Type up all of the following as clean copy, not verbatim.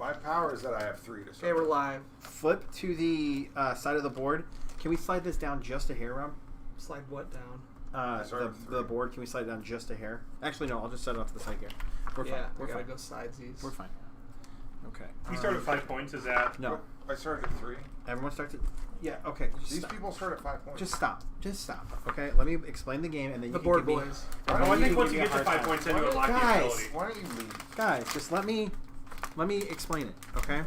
My power is that I have 3 to start. Okay, we're live. Flip to the side of the board. Can we slide this down just a hair, Rob? Slide what down? The board. Can we slide it down just a hair? Actually, no. I'll just set it off to the side here. We're fine. We're fine. go sidesies. We're fine. Okay. You start at 5 points. Is that no? I started at 3. Everyone starts at. Yeah. Okay. These people start at 5 points. Just stop. Just stop. Okay. Let me explain the game, and then The you board can give boys. Oh, I think once you get to 5 points, then you unlock the ability. Why don't you leave? Guys, just let me explain it. Okay.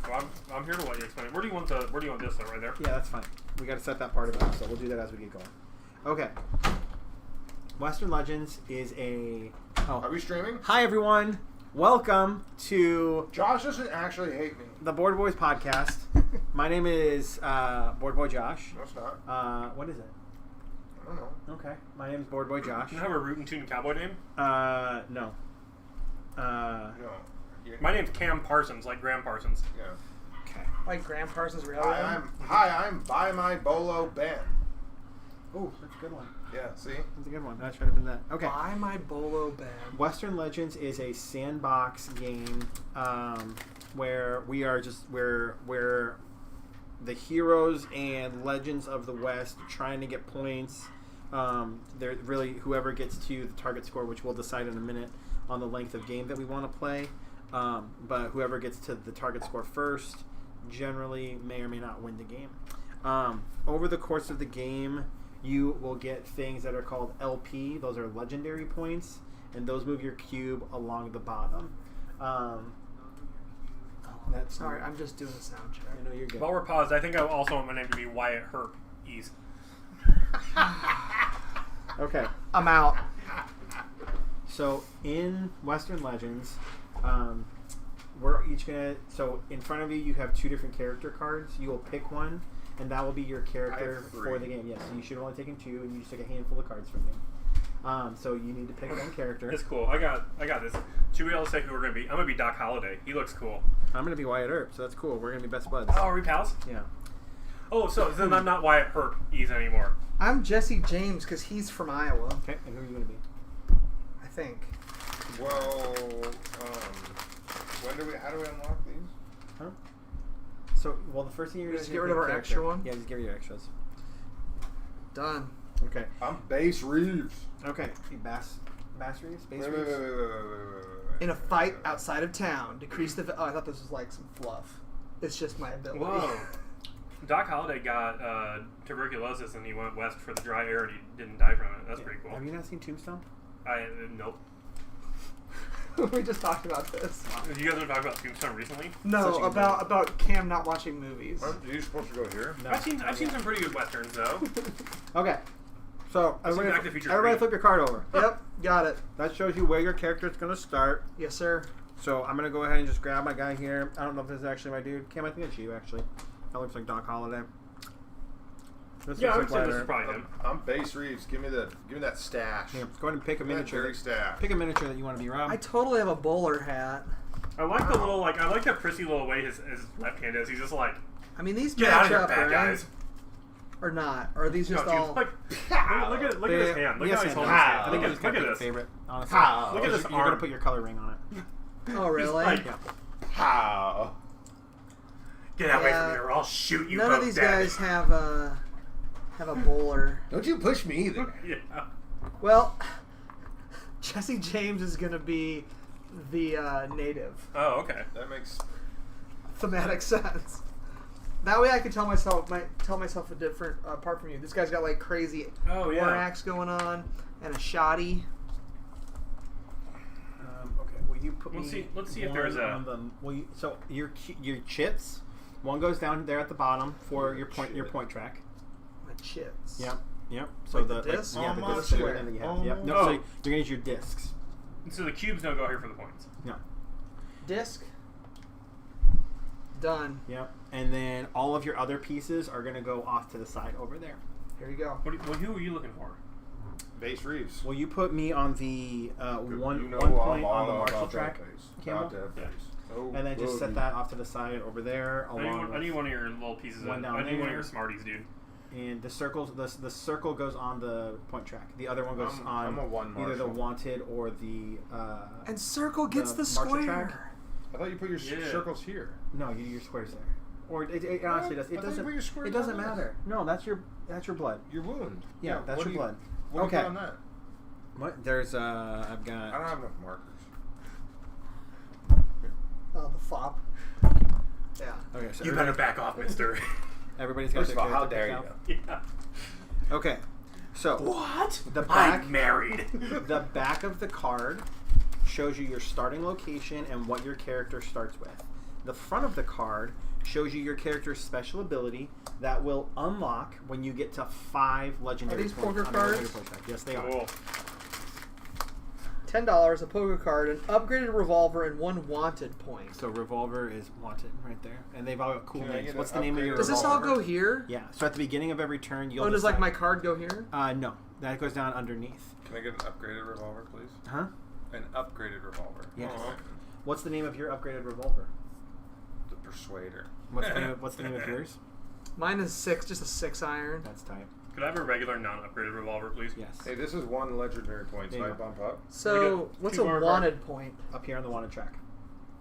Well, I'm here to let you explain it. Where do you want this though? Right there. Yeah, that's fine. We got to set that part of it up, so we'll do that as we get going. Okay. Western Legends is a. Oh. Are we streaming? Hi everyone. Welcome to Josh doesn't actually hate me. the Board Boys podcast. My name is Board Boy Josh. No, it's not. What is it? I don't know. Okay. My name is Board Boy Josh. Do you have a rootin' tootin' cowboy name? No. No. My name's Cam Parsons, like Graham Parsons. Yeah. Okay. Like Graham Parsons real I'm by my bolo Ben. Oh, that's a good one. Yeah. See. That's a good one. That should have been that. Okay. Buy my bolo band. Western Legends is a sandbox game where we are just where the heroes and legends of the West trying to get points. They're really whoever gets to the target score, which we'll decide in a minute on the length of game that we want to play. But whoever gets to the target score first generally may or may not win the game. Over the course of the game, you will get things that are called LP. Those are legendary points, and those move your cube along the bottom. That's Sorry, I'm just doing a sound check. I know you're good. While we're paused, I think I also want my name to be Wyatt Herp Ease. Okay. I'm out. So in Western Legends, we're each gonna. So in front of you, you have 2 different character cards. You will pick one, and that will be your character for the game. Yes, so you should have only taken 2, and you just took a handful of cards from me. So you need to pick one character. It's cool. I got this. Should we all say who we're gonna be? I'm gonna be Doc Holliday. He looks cool. I'm gonna be Wyatt Earp, so that's cool. We're gonna be best buds. Oh, are we pals? Yeah. Oh, so then I'm not Wyatt Herp Ease anymore. I'm Jesse James because he's from Iowa. Okay, and who are you gonna be? I think. Well, how do we unlock these? Huh? So, well, the first thing you're Just gonna get rid pick of our character. extra one? Yeah, just get rid of your extras. Done. Okay. I'm Base Reeves. Okay. Bass Reeves? Bass Wait. Reeves? In a fight outside of town, decrease the. Oh, I thought this was like some fluff. It's just my ability. Whoa. Doc Holliday got tuberculosis and he went west for the dry air and he didn't die from it. That's pretty cool. Have you not seen Tombstone? Nope. We just talked about this. You guys want to talk about Tombstone recently? No, Such a good about Cam not watching movies. Are you supposed to go here? No. I've seen some pretty good westerns though. Okay. So, I've seen everybody, Back to the Future everybody 3. flip your card over. Yep, got it. That shows you where your character is going to start. Yes, sir. So, I'm going to go ahead and just grab my guy here. I don't know if this is actually my dude. Cam, I think it's you, actually. That looks like Doc Holliday. This Yeah, I would looks say like this is Wyatt probably him. I'm Base Reeves. Give me that stash. Here, go ahead and pick a Give me that miniature. dirty stash. Pick a miniature that you want to be, Rob. I totally have a bowler hat. I like the little, I like that prissy little way his left hand is. He's just like, I mean, these get out of match here, up, bad right? guys. Or not? Or are these just No, dude, all? look at his hand. Look Yes, how he's and holding his no. hand. I think Look it's at my this. favorite, honestly. How? Look at this You're going to arm. put your color ring on it. Oh, really? like- Yeah. How? Get away Yeah. from me or I'll shoot you None both of these dead. guys have a bowler. Don't you push me either. Yeah. Well, Jesse James is going to be the native. Oh, okay. That makes. Thematic sense. That way I can tell myself a different apart from you. This guy's got like crazy Oh, yeah. war axe going on and a shoddy. Okay, will you put Let's me see if one there's a- on the, so your chits, one goes down there at the bottom for your point track. My chits. Yep. So Like the the disc? yeah, the Oh, discs square. that you have. Oh. Yep. No, Oh. so you're gonna use your discs. So the cubes don't go here for the points. No. Disc. Done. Yep. And then all of your other pieces are gonna go off to the side over there. Here you go. Who are you looking for? Base Reeves. Will you put me on the one You know point all on the about martial that track, base. Campbell? About that Yeah. base. Oh, and then just set that off to the side over there. I need one of your little pieces. One down I need one of there. your Smarties, dude. And the circle goes on the point track. The other one goes I'm on a one either the marshal. wanted or the And circle gets the martial square. track. I thought you put your circles here. No, you do your squares there. Or it honestly does. It doesn't. It doesn't matter. No, that's your blood. Your wound. Yeah, that's your blood. What okay. do you put on that? What? There's I've got. I don't have enough markers. Oh, the fop. Yeah. Okay, so You better back off, mister. everybody's got First of their all, how character dare picked you? out. Yeah. Okay, so What? the back, I'm married. the back of the card shows you your starting location and what your character starts with. The front of the card shows you your character's special ability that will unlock when you get to 5 legendary Are these points poker on a legendary cards? point track. Yes, they are. Cool. $10, a poker card, an upgraded revolver, and 1 wanted point. So revolver is wanted right there, and they've all got cool Can I names. get What's an the name of your upgraded Does this all revolver? go here? Yeah. So at the beginning of every turn, you'll. Oh, does like decide- my card go here? No, that goes down underneath. Can I get an upgraded revolver, please? Huh? An upgraded revolver. Yes. Oh, What's the name of your upgraded revolver? the Persuader. What's the name of yours? Mine is 6, just a 6 iron. That's tight. Could I have a regular non-upgraded revolver, please? Yes. Hey, this is 1 legendary point, so There I you go. bump up. So, what's a Two-bar wanted point? Up here on the wanted track.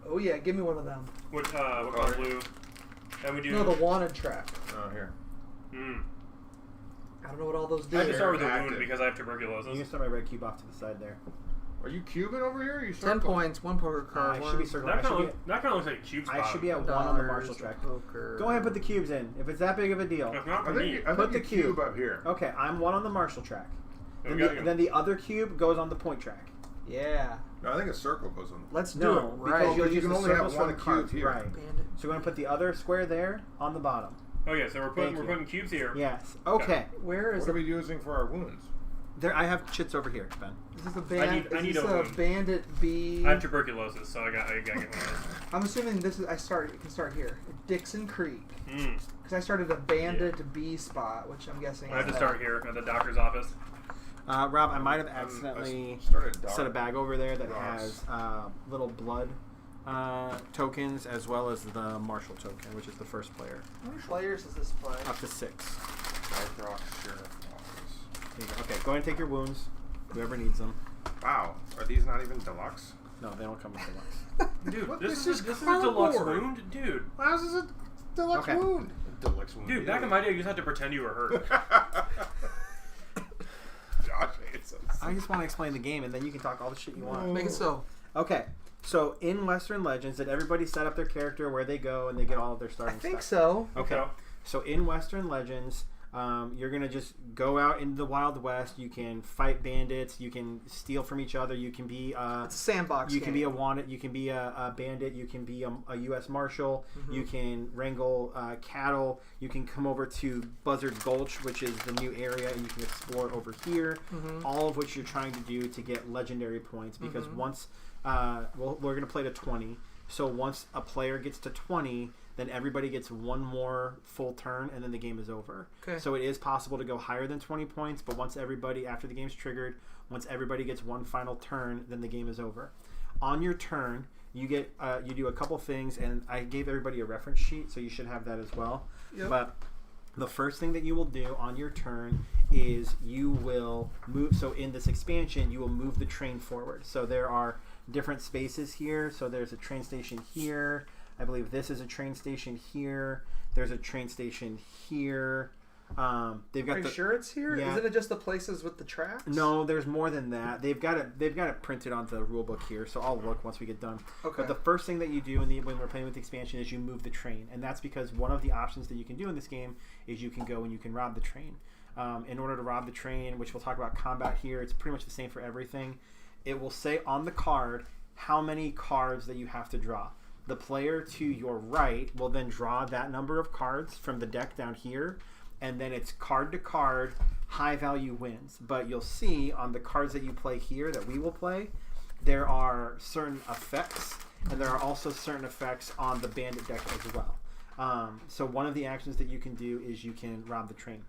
Oh yeah, give me one of them. What color blue? And we do. No, the wanted track. Oh, here. I don't know what all those I do. have to start with the Active. wound because I have You tuberculosis. can start my red cube off to the side there. Are you cubing over here? Or you 10 circling? points, 1 poker card. I should be circling. That kind of looks like a cube spot. I should be at 1 on the Marshall track. Poker. Go ahead and put the cubes in. If it's that big of a deal. It's not I for me. think, I Put think the you cube. up here. Okay, I'm 1 on the Marshall track. There Then we the, go. then the other cube goes on the point track. Yeah. No, I think a circle goes on. Let's do No, it because right. you'll you use can the only have circles for one the cards. cube here. Right. Bandit. So we're going to put the other square there on the bottom. Okay, so we're Thank you. putting cubes here. Yes. Okay. Where is What are the we using for our wounds? There, I have chits over here, Ben. Is this a I need is this a a wound. bandit B? I have tuberculosis, so I gotta get one of those. I'm assuming this is. You can start here. Dixon Creek. Mm. Because I started a bandit B spot, which I'm guessing. I have is to that. start here at the doctor's office. Rob, I might have I accidentally started dark. set a bag over there that Rocks. has little blood tokens as well as the Marshall token, which is the first player. How many players does this play? Up to 6. Dark Rock Sheriff Office. There you go. Okay, go ahead and take your wounds. Whoever needs them. Wow, are these not even deluxe? No, they don't come with deluxe. Dude, What? this This is is a deluxe cardboard. wound, dude. How is this a deluxe Okay. wound? Deluxe wound. Dude, back in my day, you just had to pretend you were hurt. Josh hates us. I just want to explain the game, and then you can talk all the shit you want. Make it so. Okay, so in Western Legends, did everybody set up their character where they go and they get all of their I starting think stuff? so. Okay. Okay. So in Western Legends, you're gonna just go out into the Wild West. You can fight bandits. You can steal from each other. You can be It's a sandbox. you game. can be a wanted. You can be a bandit. You can be a U.S. Marshal. Mm-hmm. You can wrangle cattle. You can come over to Buzzard Gulch, which is the new area, and you can explore over here. Mhm. All of which you're trying to do to get legendary points. Because Mhm. once we're gonna play to 20. So once a player gets to 20, then everybody gets one more full turn, and then the game is over. Okay. So it is possible to go higher than 20 points, but once everybody, after the game's triggered, once everybody gets one final turn, then the game is over. On your turn, you get you do a couple things, and I gave everybody a reference sheet, so you should have that as well. Yep. But the first thing that you will do on your turn is you will move. So in this expansion, you will move the train forward. So there are different spaces here. So there's a train station here. I believe this is a train station here. There's a train station here. They've got Are you the sure it's here? Yeah. Isn't it just the places with the tracks? no. There's more than that. They've got it printed on the rule book here. So I'll look once we get done. Okay. But the first thing that you do when we're playing with the expansion is you move the train, and that's because one of the options that you can do in this game is you can go and you can rob the train. In order to rob the train, which we'll talk about combat here, it's pretty much the same for everything. It will say on the card how many cards that you have to draw. The player to your right will then draw that number of cards from the deck down here, and then it's card to card, high value wins. But you'll see on the cards that you play here, that we will play, there are certain effects, and there are also certain effects on the bandit deck as well. So one of the actions that you can do is you can rob the train.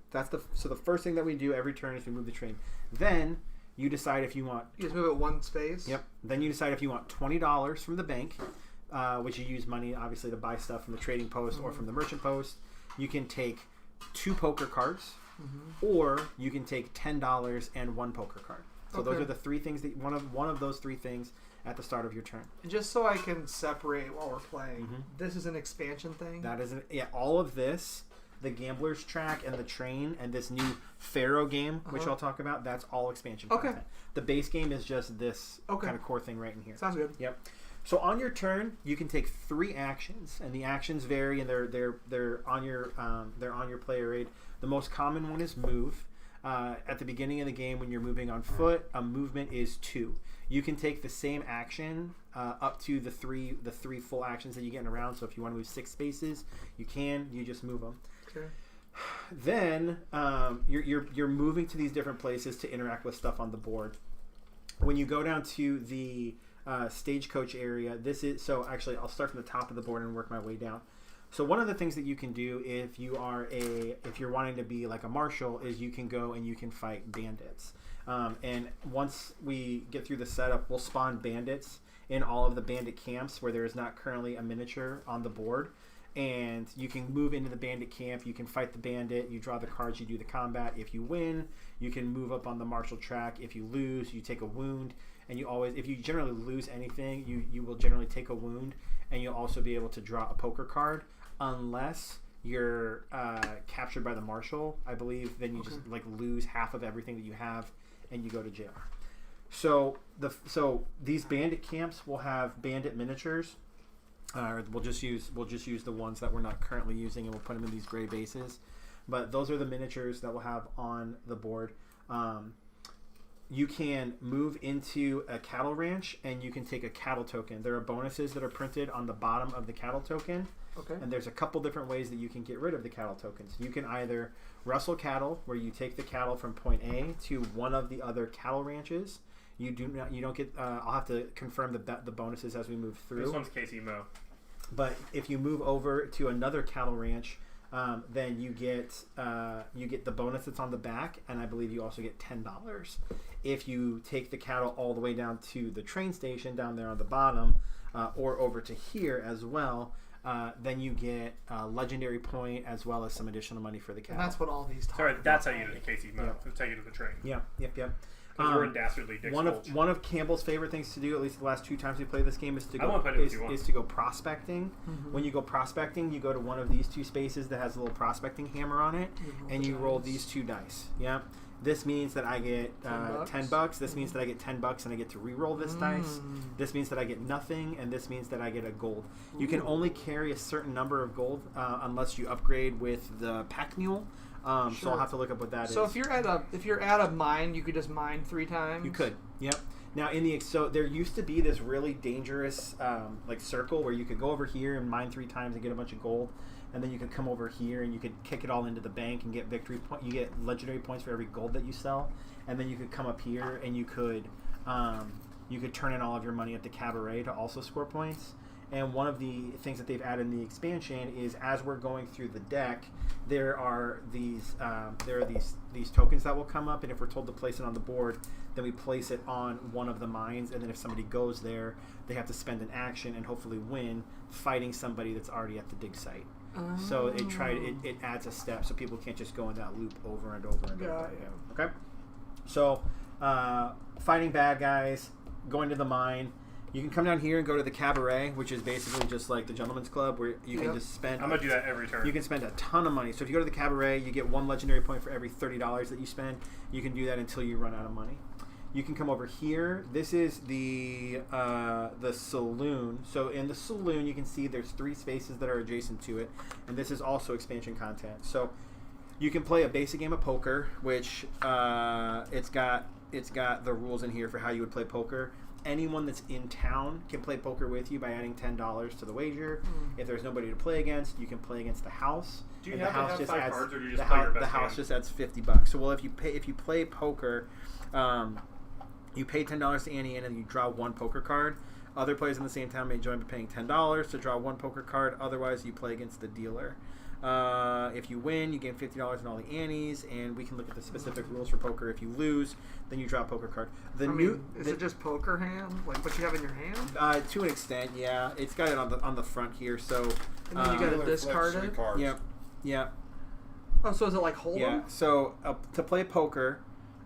So the first thing that we do every turn is we move the train. Then you decide if you want. You just move it one space. Yep. Then you decide if you want $20 from the bank, which you use money obviously to buy stuff from the trading post or from the merchant post. You can take 2 poker cards, or you can take $10 and 1 poker card. So those Okay. are the 3 things that one of those 3 things at the start of your turn. And just so I can separate while we're playing, Mhm. this is an expansion thing. That is all of this, the Gambler's Track and the Train and this new Pharaoh game, which I'll talk about, that's all expansion content. The base game is just this kind of core thing right in here. Sounds good. Yep. So on your turn, you can take 3 actions, and the actions vary, and they're on your player aid. The most common one is move. At the beginning of the game, when you're moving on foot, a movement is 2. You can take the same action up to the three full actions that you get in a round. So if you want to move 6 spaces, you can. You just move them. Okay. Then you're moving to these different places to interact with stuff on the board. When you go down to the stagecoach area, actually I'll start from the top of the board and work my way down. So one of the things that you can do if you're wanting to be like a marshal is you can go and you can fight bandits. And once we get through the setup, we'll spawn bandits in all of the bandit camps where there is not currently a miniature on the board. And you can move into the bandit camp, you can fight the bandit, you draw the cards, you do the combat. If you win, you can move up on the martial track. If you lose, you take a wound. And if you generally lose anything, you will generally take a wound. And you'll also be able to draw a poker card unless you're captured by the marshal, I believe. Then you just lose half of everything that you have and you go to jail. So these bandit camps will have bandit miniatures. We'll just use the ones that we're not currently using, and we'll put them in these gray bases. But those are the miniatures that we'll have on the board. You can move into a cattle ranch, and you can take a cattle token. There are bonuses that are printed on the bottom of the cattle token. Okay. And there's a couple different ways that you can get rid of the cattle tokens. You can either rustle cattle, where you take the cattle from point A to one of the other cattle ranches. You don't get. I'll have to confirm the bonuses as we move through. This one's Casey Mo. But if you move over to another cattle ranch, then you get the bonus that's on the back, and I believe you also get $10. If you take the cattle all the way down to the train station down there on the bottom, or over to here as well, then you get a legendary point as well as some additional money for the cattle. And that's what all these. Sorry, that's how you do the Casey Mo. Yep. That's how you do the train. Yep. Because we're in Dastardly Dick's Gulch. One of Campbell's favorite things to do, at least the last 2 times we played this game, is to go prospecting. Mm-hmm. When you go prospecting, you go to one of these 2 spaces that has a little prospecting hammer on it, and you roll these 2 dice. Yeah. This means that I get $10. This means that I get $10 and I get to re-roll this dice. This means that I get nothing, and this means that I get a gold. You can only carry a certain number of gold unless you upgrade with the pack mule. So I'll have to look up what that is. So if you're at a mine, you could just mine 3 times. You could. Yep. Now so there used to be this really dangerous circle where you could go over here and mine 3 times and get a bunch of gold, and then you could come over here and you could kick it all into the bank and get victory point. You get legendary points for every gold that you sell, and then you could come up here and you could turn in all of your money at the cabaret to also score points. And one of the things that they've added in the expansion is, as we're going through the deck, there are these tokens that will come up, and if we're told to place it on the board, then we place it on one of the mines, and then if somebody goes there, they have to spend an action and hopefully win fighting somebody that's already at the dig site. So it adds a step, so people can't just go in that loop over and over and over. Yeah. Okay. So fighting bad guys, going to the mine. You can come down here and go to the cabaret, which is basically just like the gentleman's club, where you can just spend. I'm gonna do that every turn. You can spend a ton of money. So if you go to the cabaret, you get 1 legendary point for every $30 that you spend. You can do that until you run out of money. You can come over here. This is the saloon. So in the saloon, you can see there's 3 spaces that are adjacent to it, and this is also expansion content. So you can play a basic game of poker, which it's got the rules in here for how you would play poker. Anyone that's in town can play poker with you by adding $10 to the wager. If there's nobody to play against, you can play against the house. Do you have to have 5 cards, or do you just the play your best The house hand? just adds $50. So if you play poker, you pay $10 to ante in, and you draw 1 poker card. Other players in the same town may join by paying $10 to draw 1 poker card. Otherwise, you play against the dealer. If you win, you gain $50 in all the antes, and we can look at the specific rules for poker. If you lose, then you draw a poker card. Is it just poker hand, like what you have in your hand? To an extent, yeah. It's got it on the front here, so. And then you got to discard it. Yep. Oh, so is it like Hold'em? Yeah. So to play poker,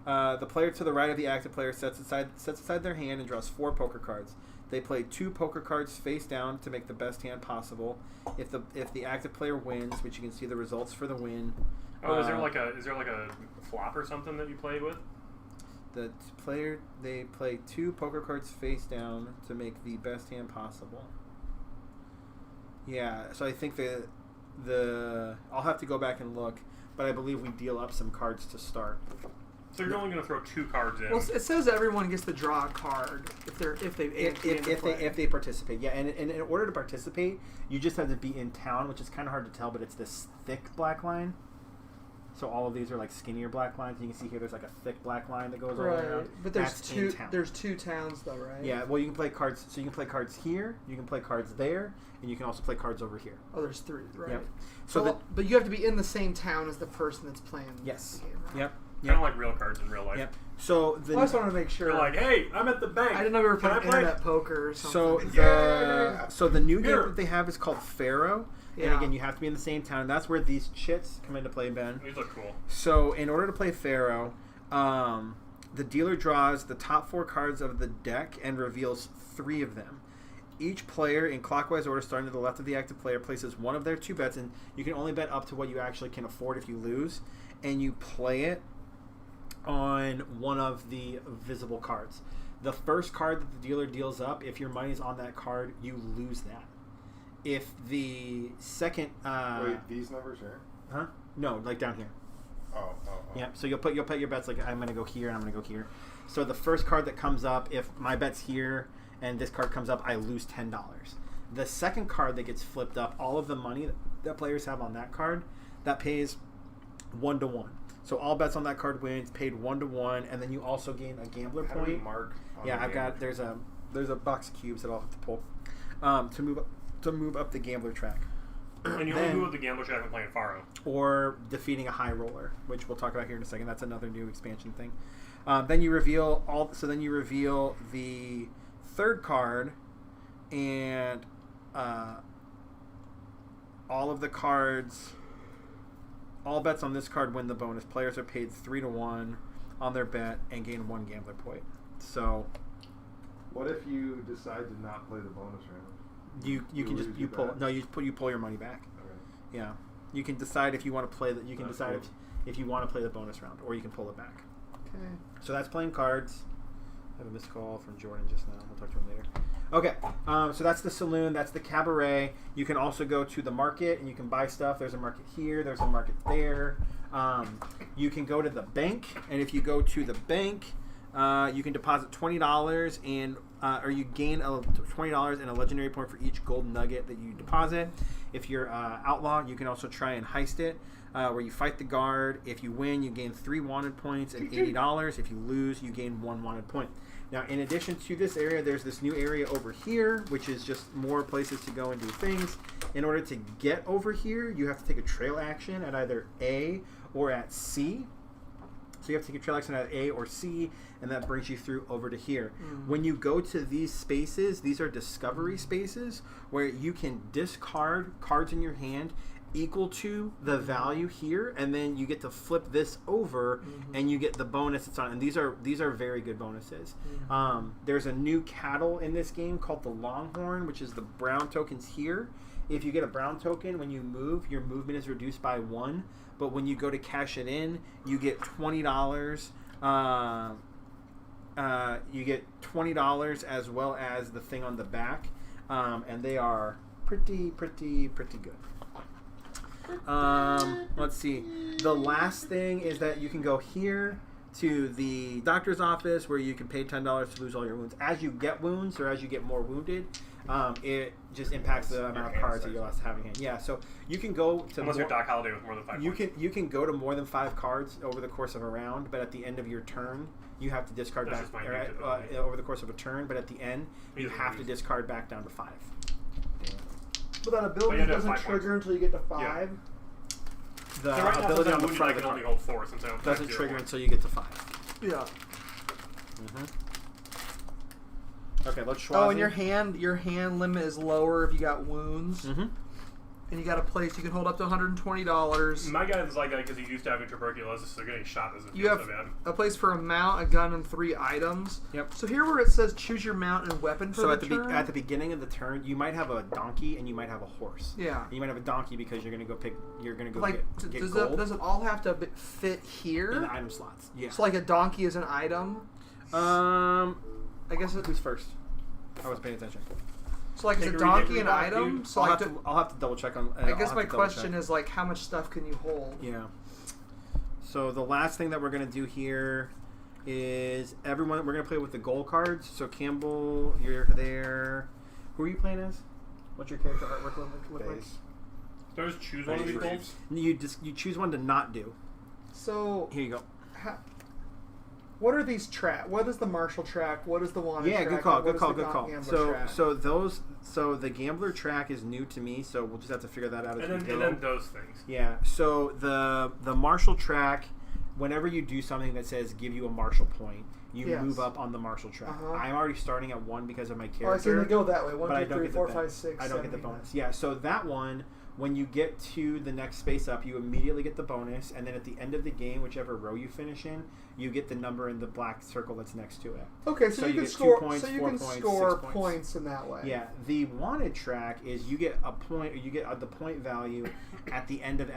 The player to the right of the active player sets aside their hand and draws 4 poker cards. They play 2 poker cards face down to make the best hand possible. If the active player wins, which you can see the results for the win. Oh, is there like a flop or something that you play with? The player, they play 2 poker cards face down to make the best hand possible. Yeah, so I think I'll have to go back and look, but I believe we deal up some cards to start. So you're only going to throw 2 cards in. Well, it says everyone gets to draw a card if they participate. Yeah, and in order to participate, you just have to be in town, which is kind of hard to tell, but it's this thick black line. So all of these are like skinnier black lines. You can see here there's like a thick black line that goes all around. But there's two towns though, right? Yeah, well you can play cards. So you can play cards here, you can play cards there, and you can also play cards over here. Oh, there's 3, right? Yep. But you have to be in the same town as the person that's playing the game, right? Yep. Kind of like real cards in real life. Yep. So I just wanted to make sure. You're like, hey, I'm at the bank. I didn't know we were playing Can I play? internet poker or something. So the new game that they have is called Pharaoh. Yeah. And again, you have to be in the same town. That's where these chits come into play, Ben. These look cool. So in order to play Pharaoh, the dealer draws the top 4 cards of the deck and reveals 3 of them. Each player, in clockwise order, starting to the left of the active player, places one of their 2 bets, and you can only bet up to what you actually can afford if you lose, and you play it on one of the visible cards. The first card that the dealer deals up, if your money's on that card, you lose that. If the second Wait, these numbers here? huh? No, like down here. Oh. Yeah, so you'll put your bets like I'm gonna go here and I'm gonna go here. So the first card that comes up, if my bet's here and this card comes up, I lose $10. The second card that gets flipped up, all of the money that players have on that card, that pays 1-to-1. So all bets on that card wins, paid 1-to-1, and then you also gain a gambler How do we point. mark on Yeah, the I've got game? there's a box of cubes that I'll have to pull to move up the gambler track. And you only move with the gambler track when playing Faro. Or defeating a high roller, which we'll talk about here in a second. That's another new expansion thing. Then you reveal the third card, and all of the cards. All bets on this card win the bonus. Players are paid 3-to-1 on their bet and gain 1 gambler point. So, What if you decide to not play the bonus round? you can lose just your pull bet? you pull your money back. Okay. Yeah, you can decide if you want to play that. You can That's decide cool. if you want to play the bonus round, or you can pull it back. Okay. So that's playing cards. I have a missed call from Jordan just now. We'll talk to him later. Okay, so that's the saloon. That's the cabaret. You can also go to the market and you can buy stuff. There's a market here. There's a market there. You can go to the bank, and if you go to the bank, you can deposit $20 and or you gain $20 and a legendary point for each gold nugget that you deposit. If you're outlaw, you can also try and heist it, where you fight the guard. If you win, you gain 3 wanted points and $80. If you lose, you gain 1 wanted point. Now, in addition to this area, there's this new area over here, which is just more places to go and do things. In order to get over here, you have to take a trail action at either A or at C. So you have to take a trail action at A or C, and that brings you through over to here. When you go to these spaces, these are discovery spaces where you can discard cards in your hand equal to the value here, and then you get to flip this over and you get the bonus it's on. And these are very good bonuses. There's a new cattle in this game called the Longhorn, which is the brown tokens here. If you get a brown token, when you move, your movement is reduced by 1. But when you go to cash it in, you get $20. You get $20 as well as the thing on the back, and they are pretty good. Let's see. The last thing is that you can go here to the doctor's office where you can pay $10 to lose all your wounds. As you get wounds or as you get more wounded, it just impacts the amount of cards that you're allowed to have in hand. Yeah, so you can go to Unless you're Doc Holliday with more than 5 points. you can go to more than 5 cards over the course of a round, but at the end of your turn, you have to discard That's back just my ability. over the course of a turn. But at the end, you Either have to lose. discard back down to 5. But that But ability you have to have doesn't 5 trigger points. until you get to 5. Yeah. The So right now, ability since on I'm the wounded, front I of the can only card hold 4 since I don't doesn't have trigger 0. until you get to 5. Yeah. Okay, let's Schwazi. Oh, and your hand limit is lower if you got wounds. and you got a place you can hold up to $120. My guy is like that because he used to have tuberculosis, so getting shot doesn't You feel have so bad. a place for a mount, a gun, and 3 items. Yep. So here where it says choose your mount and weapon for So the at the turn. at the beginning of the turn, you might have a donkey and you might have a horse. Yeah. You might have a donkey because you're gonna go Like, get does gold it all have to fit in here? the item slots. Yeah. So like a donkey is an item. I guess Who's first? I was paying attention. so. Like is a Take a donkey read, an back, item? dude. So I'll like have to double check on. I guess my question is like how much stuff can you hold? Yeah. So the last thing that we're gonna do here is everyone. We're gonna play with the goal cards. So Campbell, you're there. Who are you playing as? What's your character artwork look like? Base. So I just choose one of these goals. You choose one to not do. So Here you go. what are these track? What is the Marshall track? What is the wanted Yeah, track? good call, and what good is call, the good call. Gambler So track? so the gambler track is new to me, so we'll just have to figure that out as we go. And then those things. Yeah. So the Marshall track, whenever you do something that says give you a Marshall point, you Yes. move up on the Marshall track. Uh-huh. I'm already starting at 1 because of my character. Oh, I see they go that way. 1, but I 2, don't 3, get 4, the 5, ben- 6, I don't get the 7, 8, bonus. Yeah. So that one, when you get to the next space up, you immediately get the bonus, and then at the end of the game, whichever row you finish in, you get the number in the black circle that's next to it. Okay, So so, you you can get 2 score. points, So you 4 can points, score 6 points. points in that way. Yeah, the wanted track is you get a point, or you get the point value at the end of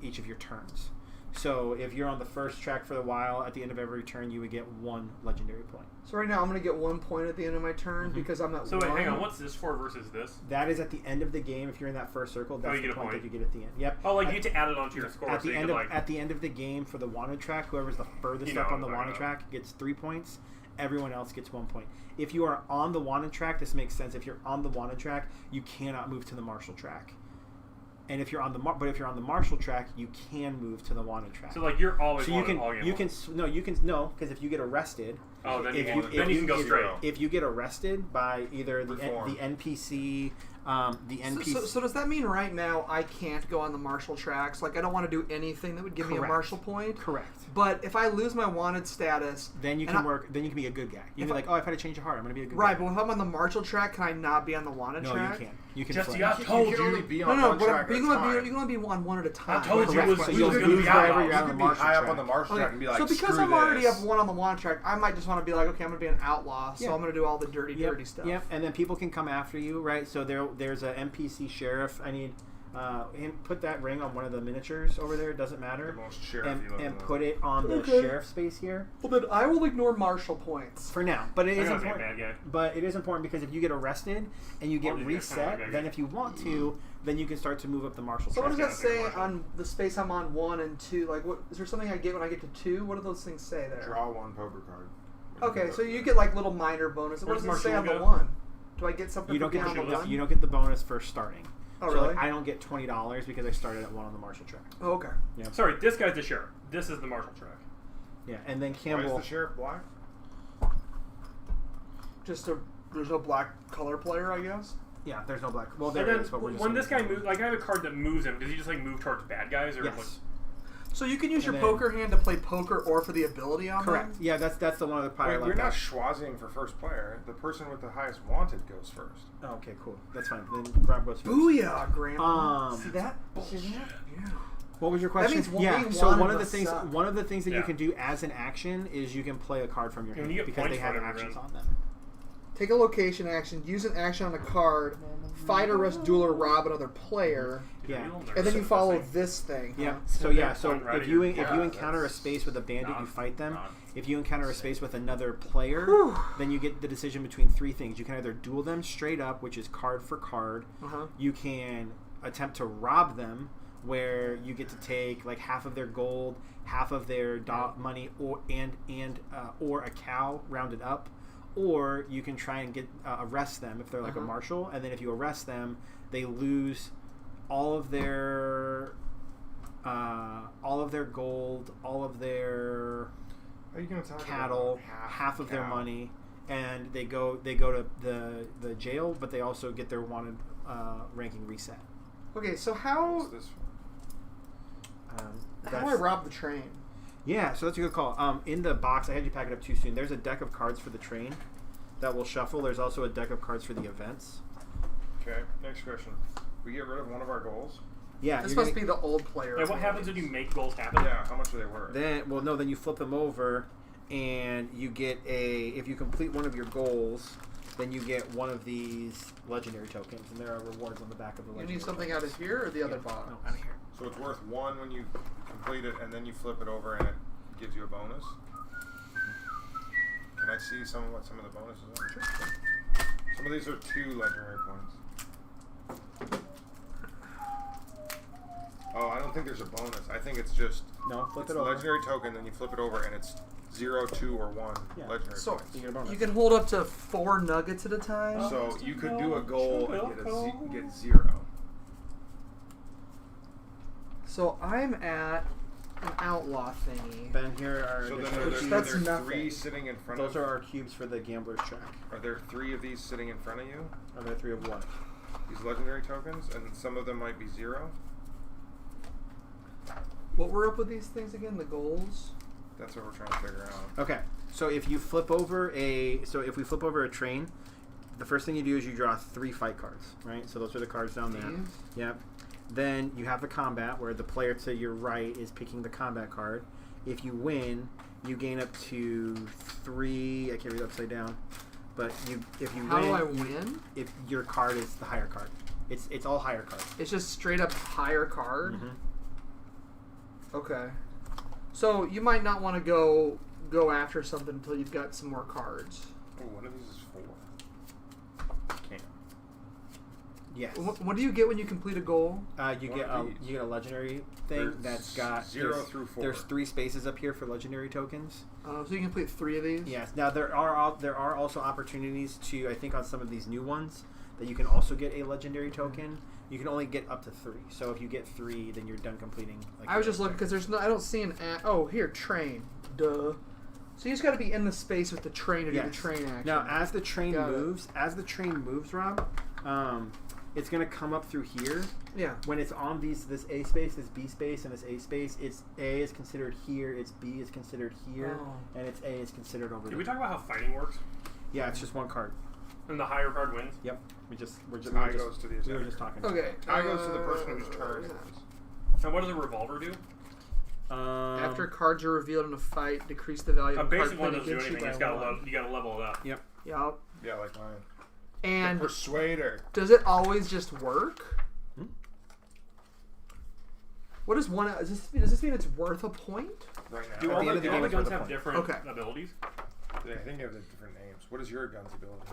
each of your turns. So if you're on the first track for a while, at the end of every turn, you would get 1 legendary point. So right now I'm going to get 1 point at the end of my turn Mhm. because I'm at So 1. wait, hang on. What's this for versus this? That is at the end of the game. If you're in that first circle, that's you the get a point point. that you get at the end. Yep. Oh, like you get to add it onto your score. At so the you end can, of at the end of the game for the wanted track, whoever's the furthest You know up what on the I'm talking wanted about. track gets 3 points. Everyone else gets 1 point. If you are on the wanted track, this makes sense. If you're on the wanted track, you cannot move to the Marshall track. And if you're on the Marshall track, you can move to the wanted track. So like you're always So wanted all game long. you can because if you get arrested, Oh, then if you you- can, if then you you- can go if- straight. if you get arrested by either the Reform. NPC, So does that mean right now I can't go on the Marshall tracks? Like I don't want to do anything that would give me a Correct. Marshall point. correct. But if I lose my wanted status, Then you and can I- work. Then you can be a good guy. You If can be I- like, oh, I've had a change of heart. I'm gonna be a good right? guy. But if I'm on the Marshall track, can I not be on the wanted No, track? you can't. You can. Just flip. you got told you can only you. be No, on no, one but track you at can a only time. be you can only be on one at a time. I told you Correct. it was, So it you'll was going to lose be wherever out. you're You on the could be Marshall high up track. on the Marshall track and be like, so because screw I'm already this. up 1 on the wanted track, I might just want to be like, okay, I'm going to be an outlaw, so Yeah. I'm going to do all the dirty Yep, stuff. Yep, and then people can come after you, right? So there's a NPC sheriff. I need him put that ring on one of the miniatures over there. It doesn't The matter. most sheriff And, you look and at. put it on the Okay. sheriff space here Well, then I will ignore Marshall points. for now. But it I'm is gonna be a important. bad guy. But it is important because if you get arrested and you get I'll do that. reset, Okay. then if you want to, then you can start to move up the Marshall So what track. does that Yeah, I think say Marshall. on the space I'm on 1 and 2? Like, what is there something I get when I get to 2? What do those things say there? Draw 1 poker card. Okay, so you get like little minor bonuses. What Where's does it say on the Marshall go? 1? Do I get something You don't for get being on the the, 1? you don't get the bonus for starting. Oh, so really? like I don't get $20 because I started at 1 on the Marshall track. Oh, okay. Yeah. Sorry, this guy's the sheriff. This is the Marshall track. Yeah, and then Why is Campbell. the sheriff black? There's no black color player, I guess. Yeah, there's no black. Well, And there then is, but we're just when gonna- this guy moves, like I have a card that moves him. Does he just like move towards bad guys or? Yes. So you can use And your then- poker hand to play poker or for the ability on Correct. them? Yeah, that's the one of the Wait, pilot. we're not schwazzing for first player. The person with the highest wanted goes first. Oh, okay, cool. That's fine. Then Rob goes first. Booyah, Grandma. Um, See that? See that? Yeah. What was your question? means Yeah. being So wanted one of the must things, suck. one of the things that you Yeah. can do as an action is you can play a card from your And hand you get because points they for have it every actions round. on them. Take a location action, use an action on a card, fight, arrest, duel, or rob another player, Yeah. and then you follow this thing. Yeah. huh? So Yeah, yeah. So point right if at you your- if you Yeah, encounter a that's space with a bandit, you not- fight them. not- If you encounter a space with another player, Whew. then you get the decision between 3 things. You can either duel them straight up, which is card for card. Uh-huh. You can attempt to rob them, where you get to take like half of their gold, half of their money, or a cow rounded up, or you can try and get arrest them if they're like a Uh-huh. marshal, and then if you arrest them, they lose all of their gold, all of their Are you going to talk cattle, about half of their cow? money, and they go to the jail, but they also get their wanted ranking reset. Okay, so how What's this one? do I rob the train? Yeah, so that's a good call. In the box, I had you pack it up too soon. There's a deck of cards for the train that will shuffle. There's also a deck of cards for the events. Okay, next question. We get rid of one of our goals? Yeah. This must be the old player. And what happens when you make goals happen? Yeah, how much are they worth? Then you flip them over, and you get if you complete one of your goals, then you get one of these legendary tokens, and there are rewards on the back of the You legendary need something tokens. out of here or the other box? No, out of here. So it's worth 1 when you complete it, and then you flip it over, and it gives you a bonus. Can I see what some of the bonuses are? Sure. Some of these are 2 legendary points. Oh, I don't think there's a bonus. I think it's just No, flip it's it a over. legendary token, then you flip it over, and it's 0, 2, or 1 Yeah. legendary So points. You get a bonus. you can hold up to 4 nuggets at a time. So you could do a goal and get 0. So I'm at an outlaw thingy. Then here are So then additional are there, cubes. That's are there nothing. 3 sitting in front Those of are our cubes for the gambler's track. Are there 3 of these sitting in front of you? Are there 3 of what? These legendary tokens? And some of them might be 0? What were up with these things again? The goals? That's what we're trying to figure out. Okay, so if we flip over a train, the first thing you do is you draw 3 fight cards, right? So those are the cards down there. These? Yep. Then you have the combat, where the player to your right is picking the combat card. If you win, you gain up to 3. I can't read upside down, but if you How win, do I win? if your card is the higher card, it's all higher cards. It's just straight up higher card. Mhm. Okay. So you might not want to go after something until you've got some more cards. Oh, one of these is 4. Can't. Yes. What do you get when you complete a goal? You One get of a these. legendary thing that's got 0 through 4. There's 3 spaces up here for legendary tokens. So you can complete 3 of these? Yes. Now there are also opportunities to, I think on some of these new ones, that you can also get a legendary token. You can only get up to 3. So if you get 3, then you're done completing. Like, I was just looking because I don't see an oh, here, train. Duh. So you just got to be in the space with the train to do the Yes. train action. Now as the train Got it. moves, Rob, it's gonna come up through here. Yeah. When it's on this A space, this B space, and this A space, it's A is considered here, its B is considered here, Oh. and its A is considered over Did there. we talk about how fighting works? Yeah, it's just 1 card. And the higher card wins? Yep. We're just Tie goes to the we were attacker. just talking. Okay. Tie goes to the person whose turn it uh, is. And what does a revolver do? After cards are revealed in a fight, decrease the value A of a card basic one played doesn't do against you anything. by It's got 1. you got to level it up. Yep. Yep. Yeah, like mine. And The Persuader. does it always just work? Hmm? What is one? Does this mean it's worth a point? Right now. Do At all the end of the the game, it's guns worth a have point. different Okay. abilities? Yeah, I think they have different names. What is your gun's ability?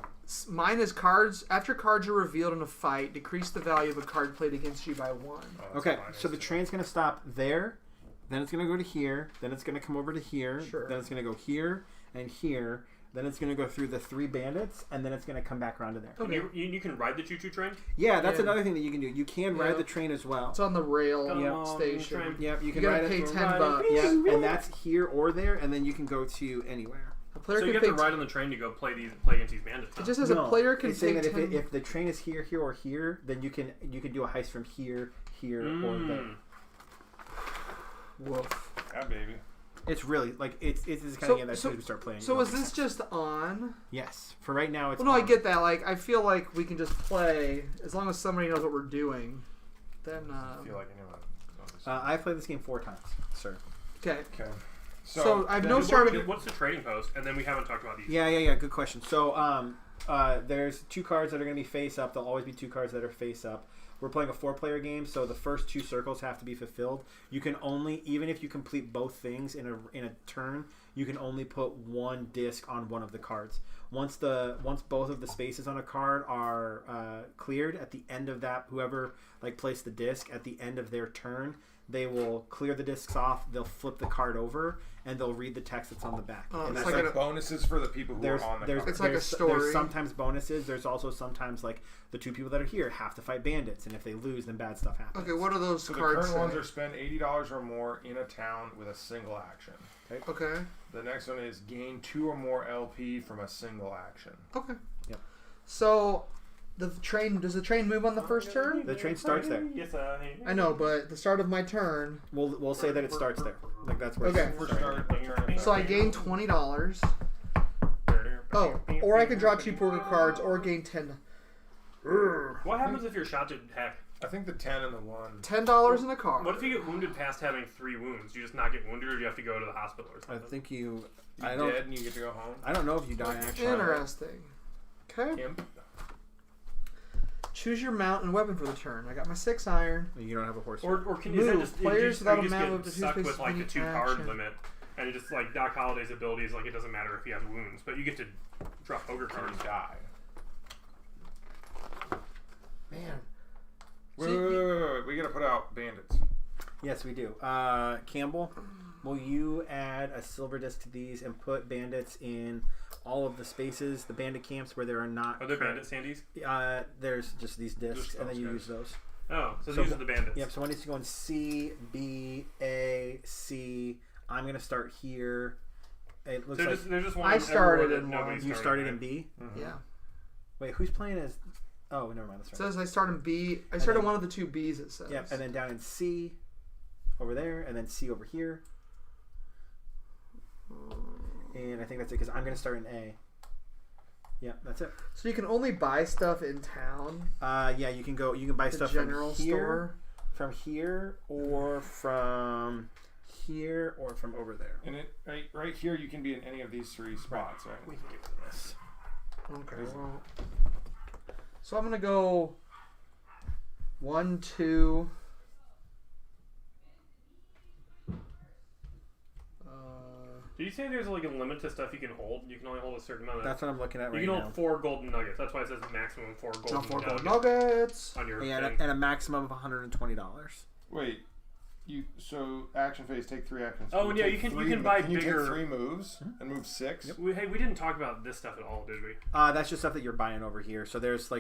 Mine is cards. After cards are revealed in a fight, decrease the value of a card played against you by 1. Oh, that's Okay, what mine so is, the too. train's gonna stop there, then it's gonna go to here, then it's gonna come over to here, Sure. then it's gonna go here and here, then it's gonna go through the 3 bandits, and then it's gonna come back around to there. Okay. You can ride the choo-choo train? Yeah, that's Yeah. another thing that you can do. You can Yeah. ride the train as well. It's on the rail Come Yep. on, station. train. Yep, you You can gotta ride pay it. $10. Yep, and that's here or there, and then you can go to anywhere. A player So you can have to pay. ride on the train to go play against these bandits. It Huh? just says No, a player can it's pay saying that 10. if the train is here, here, or here, then you can do a heist from here, here, or there. Woof. Yeah, baby. It's really like it's this kind So- of game that so- we start playing. So is this just on? Yes, for right now it's. Well, no, I on. get that. Like, I feel like we can just play as long as somebody knows what we're doing. Then, I feel like I know what. I've played this game 4 times, sir. okay. Okay. So I've then no what- start. What's the trading post? And then we haven't talked about these. Yeah. Good question. So, there's 2 cards that are going to be face up. There'll always be 2 cards that are face up. We're playing a 4-player game, so the first 2 circles have to be fulfilled. You can only, even if you complete both things in a turn, you can only put 1 disc on one of the cards. Once both of the spaces on a card are cleared, at the end of that, whoever placed the disc at the end of their turn, they will clear the discs off. They'll flip the card over, and they'll read the text that's on the back. Oh, and it's that's like Like bonuses for the people who are on the card. It's like a there's story. sometimes bonuses. There's also sometimes the 2 people that are here have to fight bandits, and if they lose, then bad stuff happens. Okay, what are those So the cards? current ones say? are spend $80 or more in a town with a single action. Okay. The next one is gain 2 or more LP from a single action. Okay. Yep. So, does the train move on the first turn? The train starts there. Yes, I know, but the start of my turn. We'll say that it starts there. That's where. Okay. It's First starting. start, turn So I gain $20. Oh, or I can draw 2 poker cards, or gain 10. What happens if you're shot to heck? I think the 10 and the 1. $10 in the car. What if you get wounded past having 3 wounds? Do you just not get wounded, or do you have to go to the hospital or I something? think you. You dead and you get to go home. I don't know if you die actually. Interesting. Okay. Imp. Choose your mount and weapon for the turn. I got my 6 iron. You don't have a horse. Or can is that Move. just Players you without a just mount get move to 2 stuck spaces with like the between 2 card action. limit, and you just like Doc Holliday's abilities, like it doesn't matter if he has wounds, but you get to drop ogre Can cards. you die? Man. Wait. We gotta put out bandits. Yes, we do. Campbell, will you add a silver disc to these and put bandits in all of the spaces, the bandit camps where there are not. Are there bandit sandies? There's just these discs, Just and then those you guys. use those. Oh, so So these are the bandits. Yep. So one needs to go in C, B, A, C. I'm gonna start here. It looks like There's just one. I started everywhere in that nobody's one. you started in B. Mm-hmm. Yeah. Wait, who's playing as? Oh, never mind. That's It right. says I start in B. I started then- one of the 2 B's, it says. Yep. And then down in C, over there, and then C over here. And I think that's it because I'm gonna start in A. Yeah, that's it. So you can only buy stuff in town. Yeah, you can go. You can buy The stuff general from here, store. from here, or from here, or from over there. And it right here, you can be in any of these 3 spots, right? We can do this. Okay. Well, so I'm gonna go 1, 2. Did you say there's like a limit to stuff you can hold? You can only hold a certain amount of. That's what I'm looking at right you can now. hold 4 golden nuggets. That's why it says maximum 4 golden Jump 4 nuggets gold nuggets. on your Yeah, thing. and a maximum of $120. Wait. So action phase, take 3 actions. Oh, Can yeah, take you can- you 3 can buy Can you bigger- take 3 moves and move 6? Yep. Hey, we didn't talk about this stuff at all, did we? That's just stuff that you're buying over here. So there's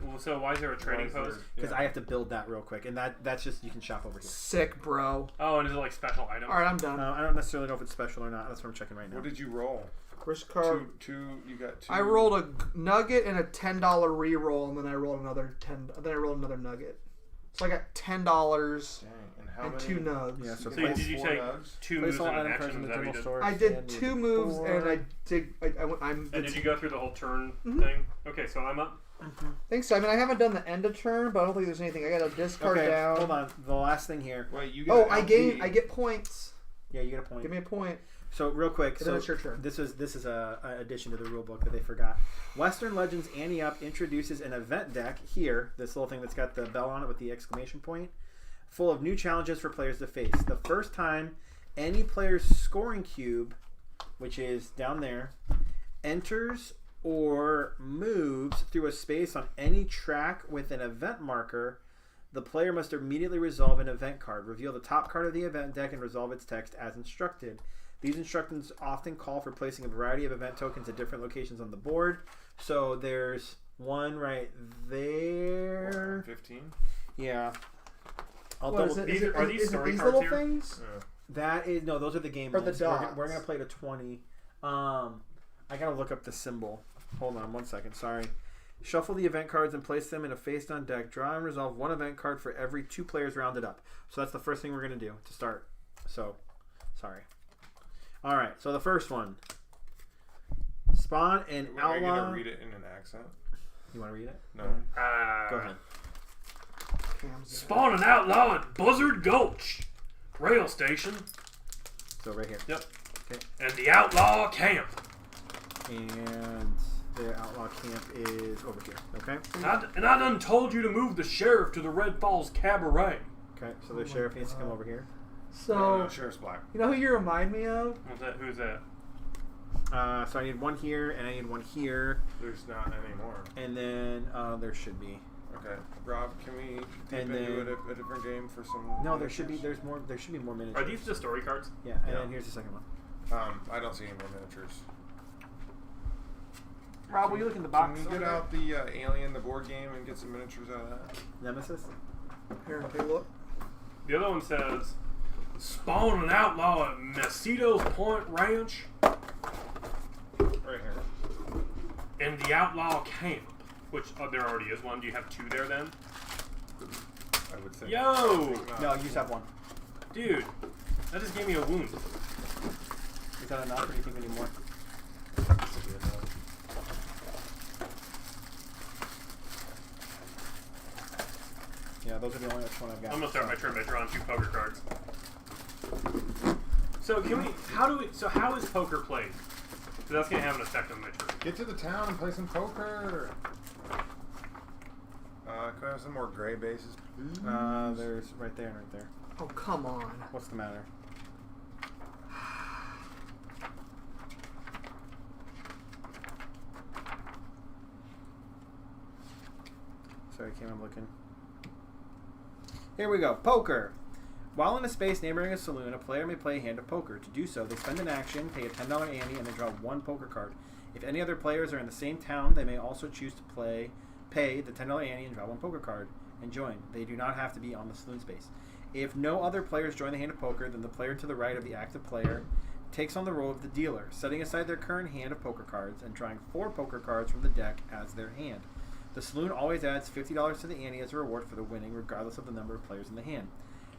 Well, so why is there a trading post? because I have to build that real quick, and that's just you can shop over here. Sick, bro. Oh, and is it like special items? Alright, I'm done. I don't necessarily know if it's special or not. That's what I'm checking right now. What did you roll? First card. Two. You got 2. I rolled a nugget and a $10 re-roll, and then I rolled another nugget. So I got $10 Dang. And how and many? 2 nugs. Yeah, so So place did you 4 say nugs? 2 Place moves all and an item cards action? in the Is that what you general did? store. I did 2 moves, and I did. I'm. And did you go through the whole turn Mm-hmm. thing? Okay, so I'm up. Thanks, Simon. I haven't done the end of turn, but I don't think there's anything. I got to discard Okay, down. hold on. The last thing here. Wait, you get Oh, an I LP. get points. Yeah, you get a point. Give me a point. So real quick, And then so it's your turn. this is a addition to the rule book that they forgot. Western Legends Ante Up introduces an event deck here. This little thing that's got the bell on it with the exclamation point, full of new challenges for players to face. The first time any player's scoring cube, which is down there, enters or moves through a space on any track with an event marker, the player must immediately resolve an event card. Reveal the top card of the event deck and resolve its text as instructed. These instructions often call for placing a variety of event tokens at different locations on the board. So there's one right there. 15. Yeah. I'll What double. is it? These are these story these cards little here? things? Yeah. That is no. Those are the game Or the ones. dots. We're gonna play to 20. I gotta look up the symbol. Hold on 1 second. Sorry. Shuffle the event cards and place them in a face-down deck. Draw and resolve 1 event card for every 2 players rounded up. So that's the first thing we're gonna do to start. So, sorry. All right. So the first one. Spawn an Are you outlaw. gonna read it in an accent? You want to read it? No. Go ahead. Spawn an outlaw at Buzzard Gulch rail station. So right here. Yep. Okay. And the outlaw camp. And the outlaw camp is over here. Okay. And I done told you to move the sheriff to the Red Falls Cabaret. Okay. So the sheriff needs to come over here. So, Sheriff's Black. you know who you remind me of? Who's that? So I need 1 here, and I need 1 here, There's not any more. and then there should be. Okay, Rob, can we dip And into then- a different game for some? No, there should be. miniatures? There's more. There should be more miniatures. Are these the story cards? Yeah, and Yeah. then here's the second one. I don't see any more miniatures. Rob, will you look in the Can box? we get over out the Alien, the board game, and get some miniatures out of that? Nemesis. there? Here, take a look. The other one says, spawn an outlaw at Mesitos Point Ranch Right here. and the outlaw camp. Which, there already is one. Do you have 2 there then? I would think. Yo! No, you just have 1. Dude, that just gave me a wound. Is that enough, or do you think we need more? Yeah, those are the only one I've got. I'm gonna start my turn by drawing 2 poker cards. So how is poker played? So that's gonna have an effect on my turn. Get to the town and play some poker. Can I have some more gray bases, please? There's right there and right there. Oh, come on. What's the matter? Sorry, Kim, I'm looking. Here we go. Poker. While in a space neighboring a saloon, a player may play a hand of poker. To do so, they spend an action, pay a $10 ante, and then draw 1 poker card. If any other players are in the same town, they may also choose to pay the $10 ante and draw 1 poker card and join. They do not have to be on the saloon space. If no other players join the hand of poker, then the player to the right of the active player takes on the role of the dealer, setting aside their current hand of poker cards and drawing 4 poker cards from the deck as their hand. The saloon always adds $50 to the ante as a reward for the winning, regardless of the number of players in the hand.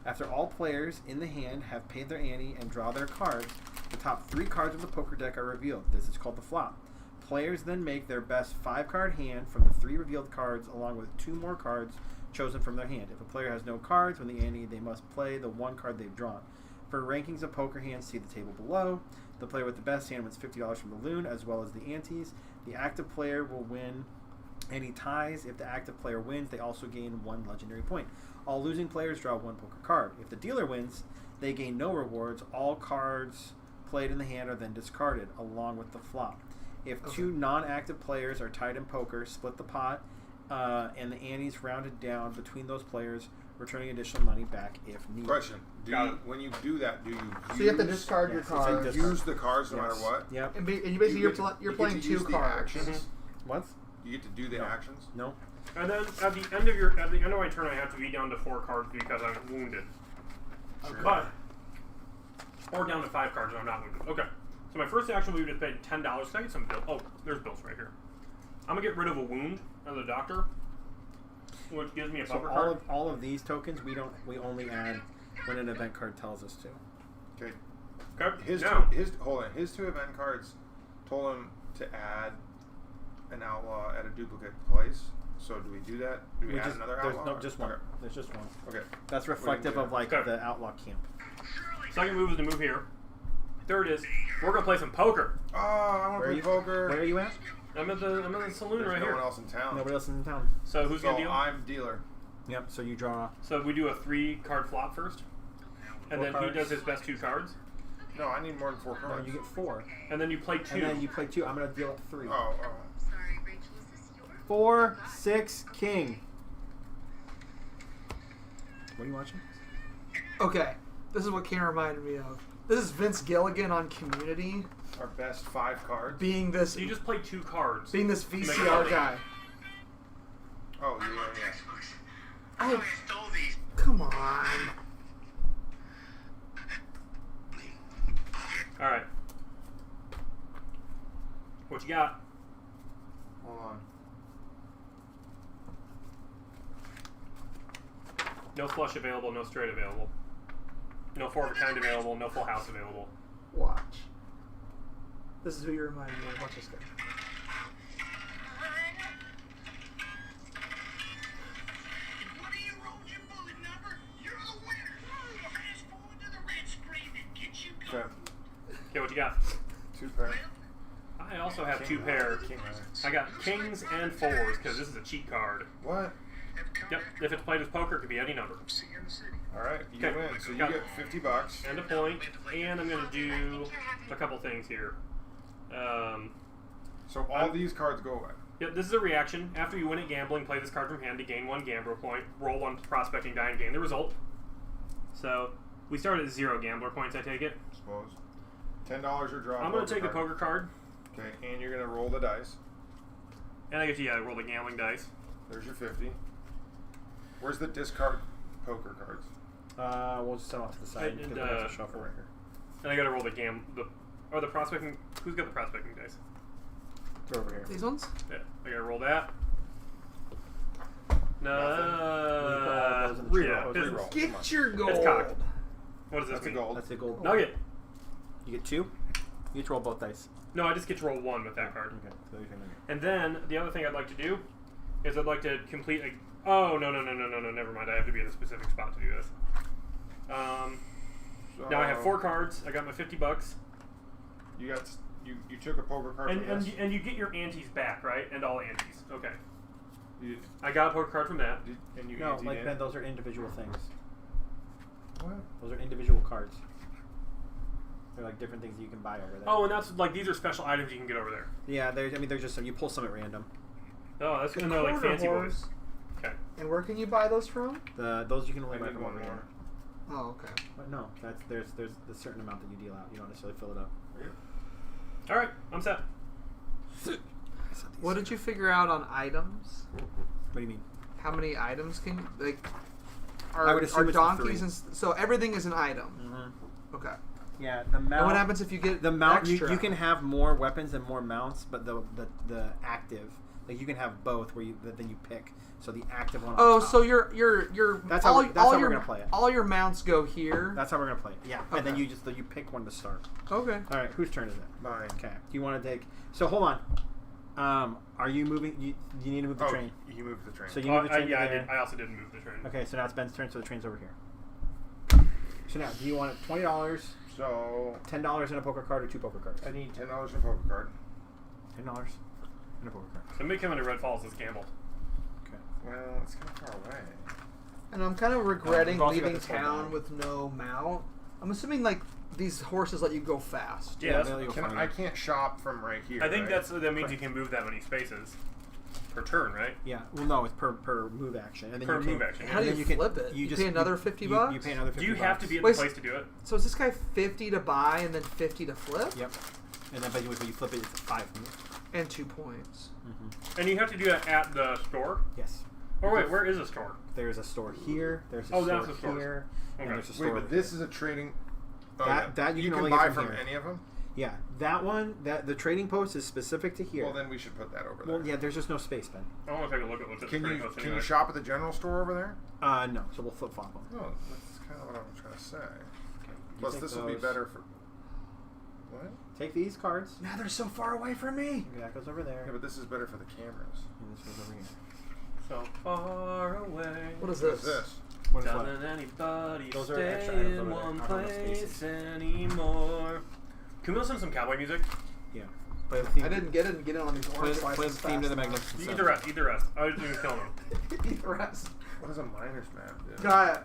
After all players in the hand have paid their ante and draw their cards, the top 3 cards of the poker deck are revealed. This is called the flop. Players then make their best 5-card hand from the 3 revealed cards, along with 2 more cards chosen from their hand. If a player has no cards when the ante, they must play the 1 card they've drawn. For rankings of poker hands, see the table below. The player with the best hand wins $50 from the loon, as well as the antes. The active player will win any ties. If the active player wins, they also gain 1 legendary point. All losing players draw 1 poker card. If the dealer wins, they gain no rewards. All cards played in the hand are then discarded, along with the flop. If 2 non-active players are tied in poker, split the pot, and the antes rounded down between those players, returning additional money back if needed. Question: when you do that, do you? So you have to discard your cards. Use the cards no matter what. Yep. And you basically you're playing 2 cards. What? You get to do the actions. No. And then at the end of my turn, I have to be down to 4 cards because I'm wounded. Sure. Or down to 5 cards and I'm not wounded. Okay. So my first action will be to pay $10. Can I get some bills? Oh, there's bills right here. I'm gonna get rid of a wound as a doctor, which gives me a buffer card. All of these tokens we only add when an event card tells us to. Okay. Okay. His 2 event cards told him to add an outlaw at a duplicate place. So do we do that? Do we add another outlaw? No, just one. Okay. There's just one. Okay. That's reflective of like Okay. the outlaw camp. Second move is to move here. Third is we're gonna play some poker. Oh, I want to play poker. Where are you at? I'm at the saloon There's right no here. one else in town. Nobody else in town. So who's gonna deal? I'm dealer. Yep. So you draw. So we do a 3-card flop first, and 4 then cards. he does his best 2 cards, No, I need more than 4 No, cards. you get 4. and then you play 2. And then you play 2. I'm gonna deal at 3. Oh. Sorry, Rachel, is this your 4, 6, king. What are you watching? Okay, this is what Kane reminded me of. This is Vince Gilligan on Community, Our best 5 cards. being this So you just play 2 cards. being this VCR guy. Oh yeah. Oh, come on. All right. What you got? Hold on. No flush available. No straight available. No 4 of a kind available. No full house available. Watch. This is who you remind me of. Watch this guy. What do you roll your bullet number? You're the winner. Fast forward to the red screen and get you Okay. going. Okay, what you got? 2 pair. I also have 2 pair. I got kings and 4s because this is a cheat card. What? Yep. If it's played as poker, it could be any number. All right, you Okay. win. So you Got get it. $50. And a point. And I'm gonna do a couple things here. So all these cards go away. Yep, this is a reaction. After you win at gambling, play this card from hand to gain 1 gambler point. Roll 1 prospecting die and gain the result. So we start at 0 gambler points, I take it. Suppose. $10 or draw. I'm going to take a poker card. Okay, and you're gonna roll the dice. And I get to roll the gambling dice. There's your 50. Where's the discard poker cards? We'll just set off to the side And, because we have to shuffle right here. And I got to roll the prospecting. Who's got the prospecting dice? Throw over here. These ones? Yeah, I got to roll that. No. We put all those in the Yeah, drawer. business. Reroll. Come on. Get your gold. It's cocked. What does this That's a mean? gold. That's a gold. Nugget. You get 2. You get to roll both dice. No, I just get to roll 1 with that card. Okay. So you can. And then the other thing I'd like to do is I'd like to complete a... Oh, no, never mind. I have to be in a specific spot to do this. Now I have 4 cards. I got my $50. You took a poker card from this? And you get your antes back, right? And all antes. Okay. You, I got a poker card from that. and you No, anteed like in? Ben, those are individual things. What? Those are individual cards. They're like different things that you can buy over there. Oh, and that's like these are special items you can get over there. Yeah, they're just some. You pull some at random. Oh, that's and they're like fancy Quarter boys. horse. Okay. And where can you buy those from? Those you can only I buy need from one over here. more. Oh, okay. But no, there's a certain amount that you deal out. You don't necessarily fill it up. All right, I'm set. What did you figure out on items? What do you mean? How many items can like I would assume are it's the donkeys 3. and so everything is an item. Mm-hmm. Okay. Yeah, the mount. And what happens if you get The mount. extra? You can have more weapons and more mounts, but the active, like you can have both, where then you pick. So the active one. Oh, on top. so you're That's all, how that's how your, we're gonna play it. All your mounts go here. That's how we're gonna play it. Yeah, and then Okay. you pick one to start. Okay. All right, whose turn is it? Mine. Okay. Do you want to take? So hold on. Are you moving? You need to move the train. You moved the train. So you move the train. Yeah, I to did. there. I also didn't move the train. Okay, so now it's Ben's turn. So the train's over here. So now, do you want $20, So $10 in a poker card, or 2 poker cards? I need $10 in a poker card. $10 in a poker card. Somebody coming to Red Falls is gambled. Okay. Well, it's kind of far away. And I'm kind of regretting we've also got leaving this whole town bag. with no mount. I'm assuming like these horses let you go fast. Yeah, they'll- you'll find I it. can't shop from right here. I think right? that means you can move that many spaces per turn, right? Yeah. Well, no, it's per move action. And then Per you can, move action. How do and you then flip it? You just pay another $50? You pay another $50. Do you have to be in Wait, the place to do it? So is this guy 50 to buy and then 50 to flip? Yep. And then, but when you flip it, it's 5 moves. And 2 points. Mm-hmm. And you have to do that at the store? Yes. Oh, wait, where is the store? There's a store here. There's a Oh, store that's the store. here. Okay. And there's a store. Wait, but over this here. is a trading. Oh, That you you can can only buy get from from here. any of them. Yeah, that one. That the trading post is specific to here. Well, then we should put that over there. Well, yeah. There's just no space, Ben. I want to take a look at what's at the Can trading you post can anyway. you shop at the general store over there? No. So we'll flip flop them. No, that's kind of what I'm trying to say. You Plus, take this will be those. better for. What? Take these cards. Now they're so far away from me. Okay, that goes over there. Yeah, but this is better for the cameras. And this goes over here. So far away. What is What is this? this? What is what? Doesn't anybody Those are stay extra items in over there. one I don't know place spaces. anymore? Can we listen to some cowboy music? Yeah. Play the theme. I didn't get in on these Play, orange play the theme to the Magnificent Eat Seven. the rest. Eat the rest. I was doing killing them. Eat the rest. What does a miner's map do? Got it.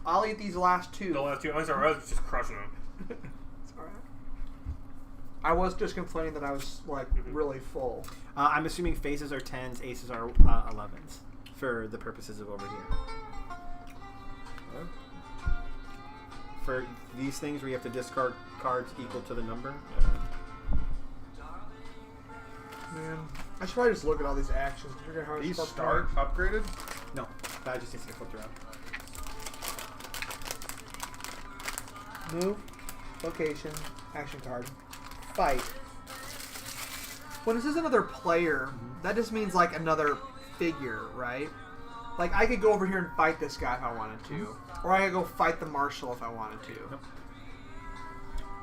I'll eat these last 2. The last 2. I'm sorry, I was just crushing them. It's alright. I was just complaining that I was like really full. I'm assuming faces are 10s, aces are 11s for the purposes of over here. What? For these things where you have to discard cards equal to the number. Man, I should probably just look at all these actions. Figure out how to These spell start upgraded? No, that just needs to get flipped around. Move, location, action card, fight. When it says another player, that just means like another figure, right? Like I could go over here and fight this guy if I wanted to, or I could go fight the marshal if I wanted to. Yep.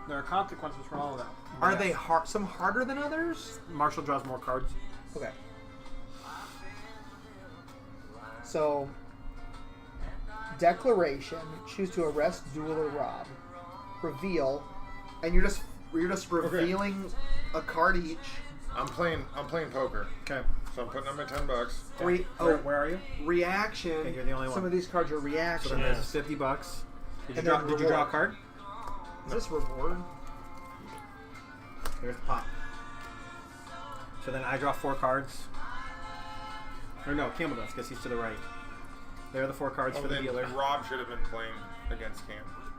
There are consequences for all of that. Are they some harder than others? Marshall draws more cards. Okay. So, declaration: choose to arrest, duel, or rob. Reveal, and you're just revealing a card each. I'm playing poker. Okay. So I'm putting up my $10. Where are you? Reaction. Okay, you're the only Some one. of these cards are So reaction. then there's $50. Did you And draw? then Did you draw a reward. card? Is this reward? Here's the pot. So then I draw 4 cards. Or no, Campbell does because he's to the right. There are the 4 cards Oh, for the then dealer. Rob should have been playing against Cam.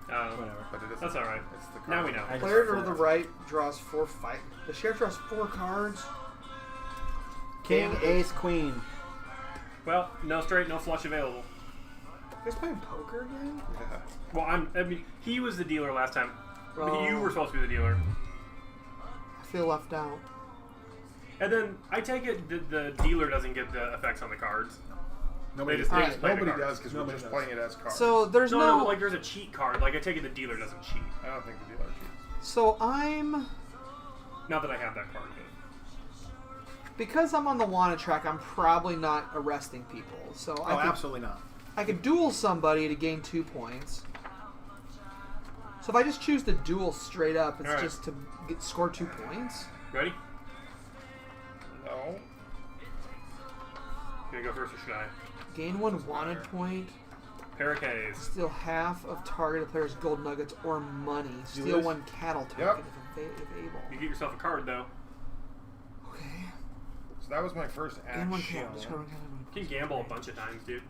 Whatever. But it isn't. That's alright. It's the Now we card. know. I just Player flip to the it. right draws 4 fight. The sheriff draws 4 cards. King, ace, queen. Well, no straight, no flush available. You guys playing poker again? Yeah. Well, I mean, he was the dealer last time. Oh. You were supposed to be the dealer. I feel left out. And then I take it the dealer doesn't get the effects on the cards. Nobody They does. just Alright, play the Nobody cards. does because we're Nobody just does. playing it as cards. So there's No, no. but like there's a cheat card. Like I take it the dealer doesn't cheat. I don't think the dealer cheats. So I'm. Not that I have that card. Because I'm on the wanted track, I'm probably not arresting people. So Absolutely not. I could duel somebody to gain 2 points. So if I just choose to duel straight up, it's Alright. just to score 2 points. Ready? No. You gonna go first or should I? Gain 1 wanted point. Parakeets. Steal half of targeted player's gold nuggets or money. You Steal lose? 1 cattle token Yep. if able. You get yourself a card though. Okay. So that was my first Gain 1 action. cattle. Discard 1 cattle. You can gamble a bunch of times, dude.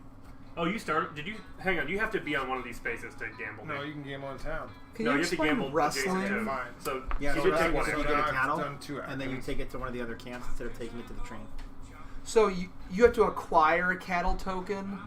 Oh, you started? Did you? Hang on. You have to be on one of these spaces to gamble. No, dude. you can gamble in town. Can No, you you have to explain gamble wrestling? adjacent to. Fine. So Yeah, you so can that's take what one. you So get now a I've cattle, done 2 and then you actions. take it to one of the other camps instead of taking it to the train. So you have to acquire a cattle token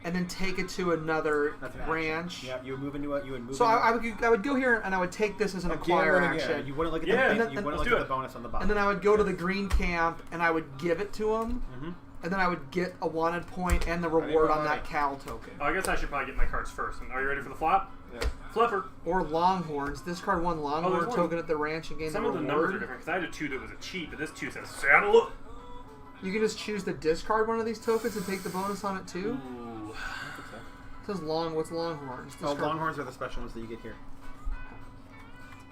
and then take it to another That's an action. ranch. Yeah, you would move into it. You would move. So into I would go here and I would take this as an I'm acquire gambling again. action. You wouldn't look at Yeah, the and then- you and wouldn't let's look do at the it. bonus on the bottom. And then I would go to the green camp and I would give it to him. Mhm. And then I would get a wanted point and the need reward my on that money. cattle token. Oh, I guess I should probably get my cards first. And are you ready for the flop? Yeah. Flipper. Or longhorns. Discard 1 longhorn there's one. token at the ranch and gain Some the of the reward. numbers are different because I had a 2 that was a cheat, but this 2 says saddle up. You can just choose to discard one of these tokens and take the bonus on it too. Ooh. It says what's longhorns? Oh, Discard- longhorns are the special ones that you get here.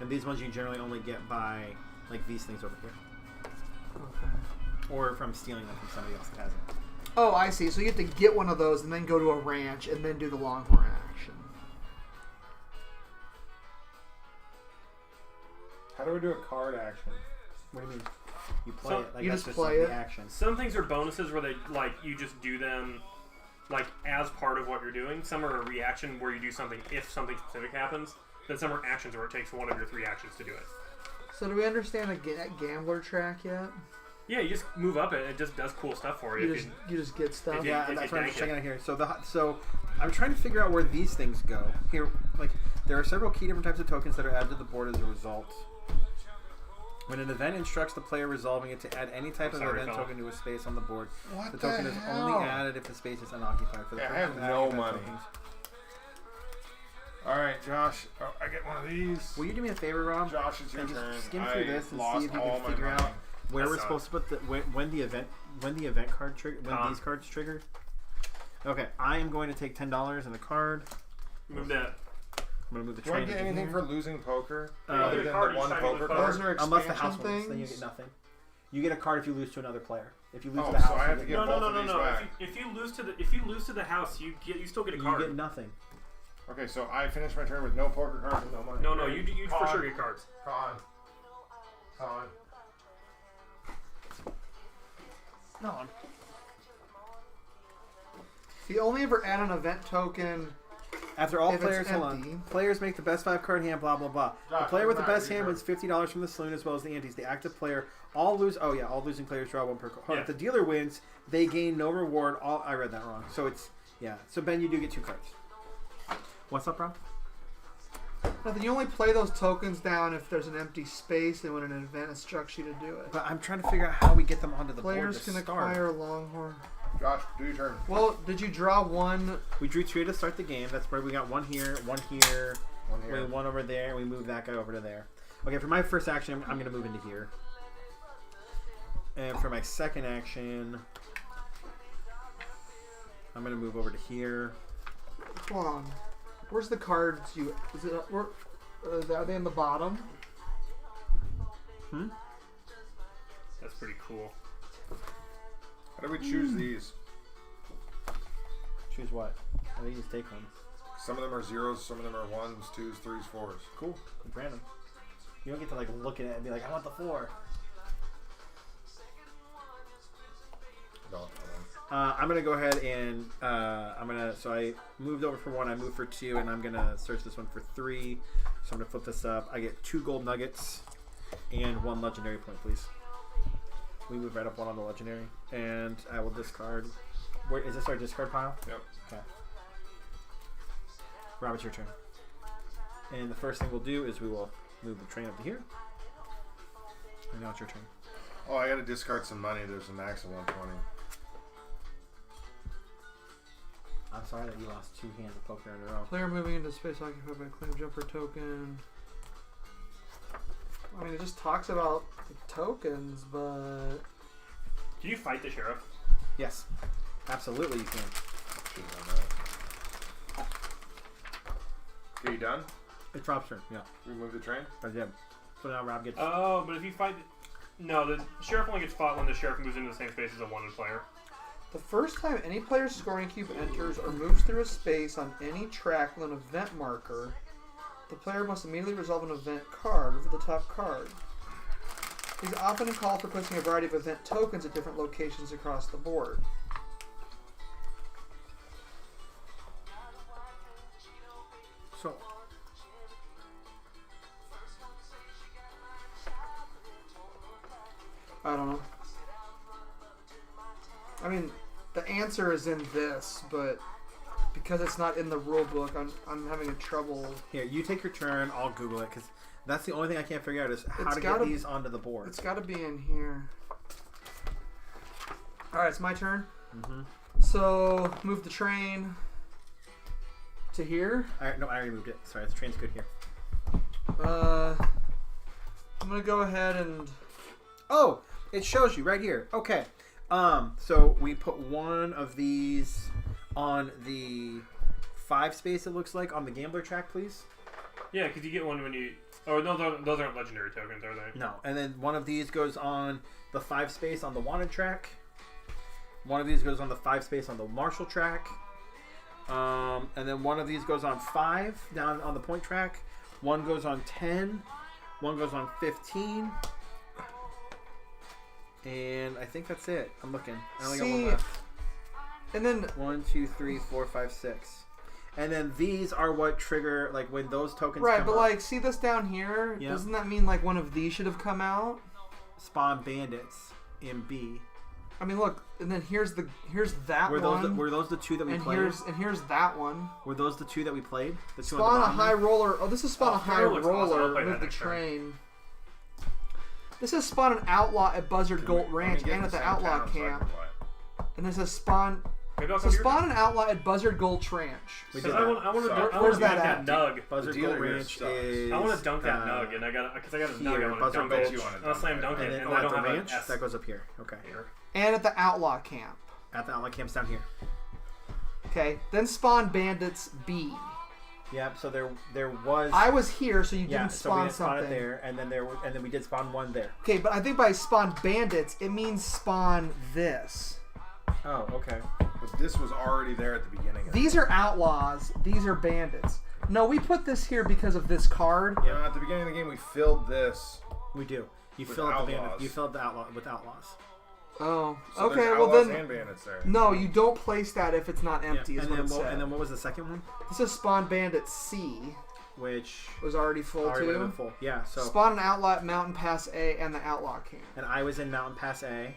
And these ones you generally only get by like these things over here, Okay. or from stealing them from somebody else that has it. Oh, I see. So you have to get one of those and then go to a ranch and then do the longhorn action. How do we do a card action? What do you mean? You play So- it. Like you that's just just play the it? action. Some things are bonuses where they like you just do them like as part of what you're doing. Some are a reaction where you do something if something specific happens. Then some are actions where it takes one of your 3 actions to do it. So do we understand a gambler track yet? Yeah, you just move up it. It just does cool stuff for you. You if just you just get stuff. if Yeah, if and that's you what I'm dank checking it. out here. So I'm trying to figure out where these things go. Here, like there are several key different types of tokens that are added to the board as a result. When an event instructs the player resolving it to add any type of Sorry, event fella. token to a space on the board, What the token is only added if the space is unoccupied. For the Yeah, I purpose have of adding no event money. tokens. All right, Josh. Oh, I get one of these. Will you do me a favor, Rob? Josh, it's your And just turn. skim I through this and lost see if you all can my figure money. out where That we're sucks. supposed to put the when the event card trigger these cards trigger. Okay, I am going to take $10 and a card. Move that. I'm going to move the Do I train. get into anything here. for losing poker? Uh, Other get a than card the each one time you poker lose card? Those are Unless the expansion house wins, then you things. get nothing. You get a card if you lose to another player. If you lose Oh, to the house, so I have you to get get No, both no, of no, these no. back. If you lose to the house, you still get a you card. get nothing. Okay, so I finish my turn with no poker cards and no money. No, you for Con. sure get cards. Con. No. You only ever add an event token. After all If it's players, hold empty. on. Players make the best 5-card hand. Blah blah blah. The Josh, player with the come back, best hand your wins $50 from the saloon as well as the antes. The active player, all losing players draw 1 per card. Yeah. If the dealer wins, they gain no reward. I read that wrong. So it's So Ben, you do get 2 cards. What's up, Rob? Nothing. You only play those tokens down if there's an empty space and when an event instructs you to do it. But I'm trying to figure out how we get them onto the Players board to can start. acquire longhorn. Josh, do your turn. Well, did you draw one? We drew 2 to start the game. That's where we got 1 here, 1 here, One here. 1 over there. We move that guy over to there. Okay, for my first action, I'm going to move into here. And for my second action, I'm going to move over to here. Hold on. Where's the cards? Are they in the bottom? That's pretty cool. How do we choose these? Choose what? I think you just take one. Some of them are zeros, some of them are ones, twos, threes, fours. Cool. It's random. You don't get to like look at it and be like, I want the 4. No, I'm gonna go ahead and so I moved over for 1, I moved for 2, and I'm gonna search this one for 3. So I'm gonna flip this up. I get 2 gold nuggets and 1 legendary point, please. We move right up 1 on the legendary, and I will discard. Where is this our discard pile? Yep. Okay. Rob, it's your turn. And the first thing we'll do is we will move the train up to here. And now it's your turn. Oh, I gotta discard some money. There's a max of 120. I'm sorry that you lost 2 hands of poker in a row. Player moving into space occupied by a claim jumper token. I mean, it just talks about the tokens, but Can you fight the sheriff? Yes, absolutely you can. Are you done? It's Rob's turn. Yeah, Remove the train? that's him. So now Rob gets. Oh, but if you fight... No, the sheriff only gets fought when the sheriff moves into the same space as a wanted player. The first time any player's scoring cube enters or moves through a space on any track with an event marker, the player must immediately resolve an event card with the top card. These often call for placing a variety of event tokens at different locations across the board. So. I don't know. I mean, the answer is in this, but because it's not in the rule book, I'm having a trouble. Here, you take your turn. I'll Google it because that's the only thing I can't figure out is how It's to gotta- get these onto the board. It's got to be in here. All right, it's my turn. Mm-hmm. So move the train to here. No, I already moved it. Sorry, the train's good here. I'm gonna go ahead and. Oh, it shows you right here. Okay. So we put one of these on the 5 space. It looks like on the gambler track, please. Yeah, because you get one when you... Oh, no, those aren't legendary tokens, are they? No, and then one of these goes on the 5 space on the wanted track. One of these goes on the 5 space on the marshal track. And then one of these goes on 5 down on the point track. One goes on 10. One goes on 15. And I think that's it. I'm looking. I only got one left. And then 1, 2, 3, 4, 5, 6. And then these are what trigger, like, when those tokens right, come but up, like, see this down here? Yeah. Doesn't that mean like one of these should have come out? spawn bandits in B. I mean, look, and then here's that Were one. those the two that we and played? here's that one. Were those the two that we played? The two Spawn a on the high bottom? roller. Oh, this is spawn a high looks awesome. I'll roller play with that the next turn. train. This is spawn an outlaw at Buzzard Gold Ranch and at the outlaw camp. And this is spawn. Maybe I'll So come to your spawn turn. an outlaw at Buzzard Gold Ranch. We Because did I that. want to Where's dunk that that at? nug. Buzzard The dealer Gold here Ranch sucks. is. I want to dunk that nug, and I got a nug. I here, want to Buzzard dunk Gold. it. You wanna I'll slam dunk dunk it, And then and I at don't the have an ranch, S that goes up here. Okay. here. And at the outlaw camp. At the outlet camps down here. Okay. Then spawn bandits B. Yep. So there was. I was here, so you yeah. didn't So we spawn didn't spawn something. it there, and then we did spawn one there. Okay, but I think by spawn bandits, it means spawn this. Oh, okay. But this was already there at the beginning. Of These are outlaws. These are bandits. No, we put this here because of this card. You know, at the beginning of the game, we filled this. We do. You With fill up the bandit. outlaws. You fill up the outlaw with outlaws. Oh, So okay. there's Well outlaws then, and bandits there. no, you don't place that if it's not Yeah. empty. Is And what then it what? said. And then what was the second one? This is spawn bandit C. Which Was already full already would have been too. full. Yeah. So Spawn an outlaw at Mountain Pass A and the outlaw camp. and I was in Mountain Pass A,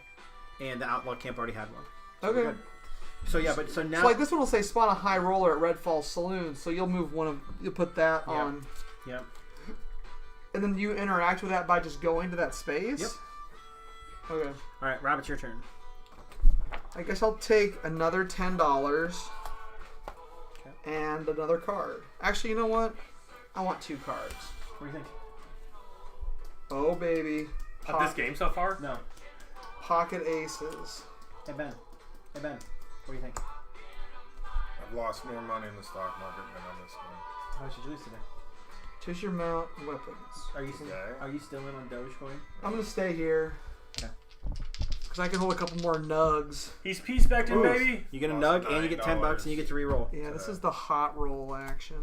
and the outlaw camp already had one. So we're Okay. good. So yeah, but so now. So like this one will say spawn a high roller at Red Falls Saloon. So you'll move one of you'll put that Yeah. on, Yep. and then you interact with that by just going to that space. Yep. Okay. All right, Rob, it's your turn. I guess I'll take another $10 Okay. and another card. Actually, you know what? I want 2 cards. What do you think? Oh baby. Of this game so far? No. Pocket aces. Hey Ben. Hey Ben. What do you think? I've lost more money in the stock market than on this one. How much did you lose today? Choose your mount weapons. Are you Okay. still in on Dogecoin? I'm gonna stay here. Okay. Cause I can hold a couple more nugs. He's peace back in, Ooh. baby. You get a Lost nug and you get $10 and you get to re-roll. Yeah, this is the hot roll action.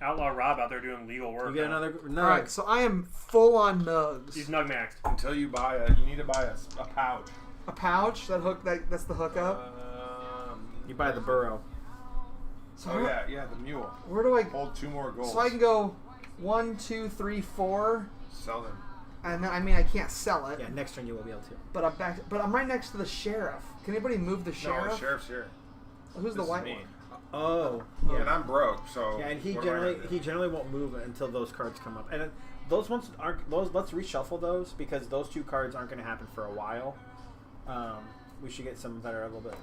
Outlaw Rob out there doing legal work. You get now. another nug. All right, so I am full on nugs. He's nug maxed. Until you buy you need to buy a pouch. A pouch that hook that's the hookup. You buy the burrow. So Oh how- yeah, the mule. where do I? Hold 2 more goals. So I can go 1, 2, 3, 4, Sell them. and then I mean I can't sell it. Yeah, next turn you will be able to. But I'm back. But I'm right next to the sheriff. Can anybody move the No, sheriff? the sheriff's here. Who's This the is white me. one? Oh. And I'm broke, so. Yeah, and he what am I generally gonna do? won't move until those cards come up. And those ones aren't those. Let's reshuffle those because those 2 cards aren't going to happen for a while. We should get some that are a little bit.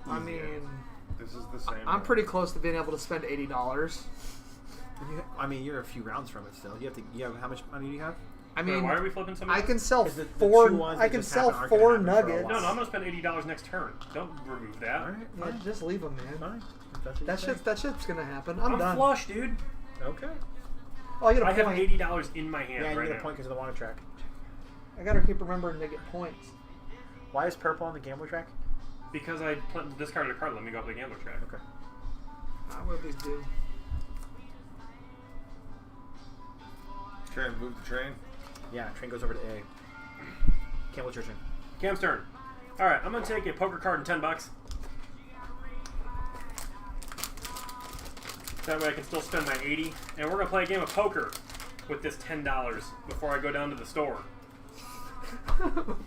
I mean, This is the same. I'm one. pretty close to being able to spend $80. I mean, you're a few rounds from it still. You have how much money do you have? I Wait, mean, why are we flipping some? I can sell Because the four. two ones I that can just sell happen aren't gonna 4 happen for a nuggets. while. No, I'm gonna spend $80 next turn. Don't remove that. All right. Yeah, Fine. just leave them, man. Fine. If that's what That you shit's say. that shit's gonna happen. I'm done. flush, dude. Okay. Oh, I get a I have point. $80 in my hand Yeah, you right get a now. point because of the water track. I gotta keep remembering to get points. Why is purple on the gambler track? Because I discarded a card. Let me go up the gambler track. Okay. What do these do? Train, move the train. Yeah, train goes over to A. Campbell, it's your turn. Cam's turn. All right, I'm gonna take a poker card and $10. That way I can still spend my 80, and we're gonna play a game of poker with this $10 before I go down to the store.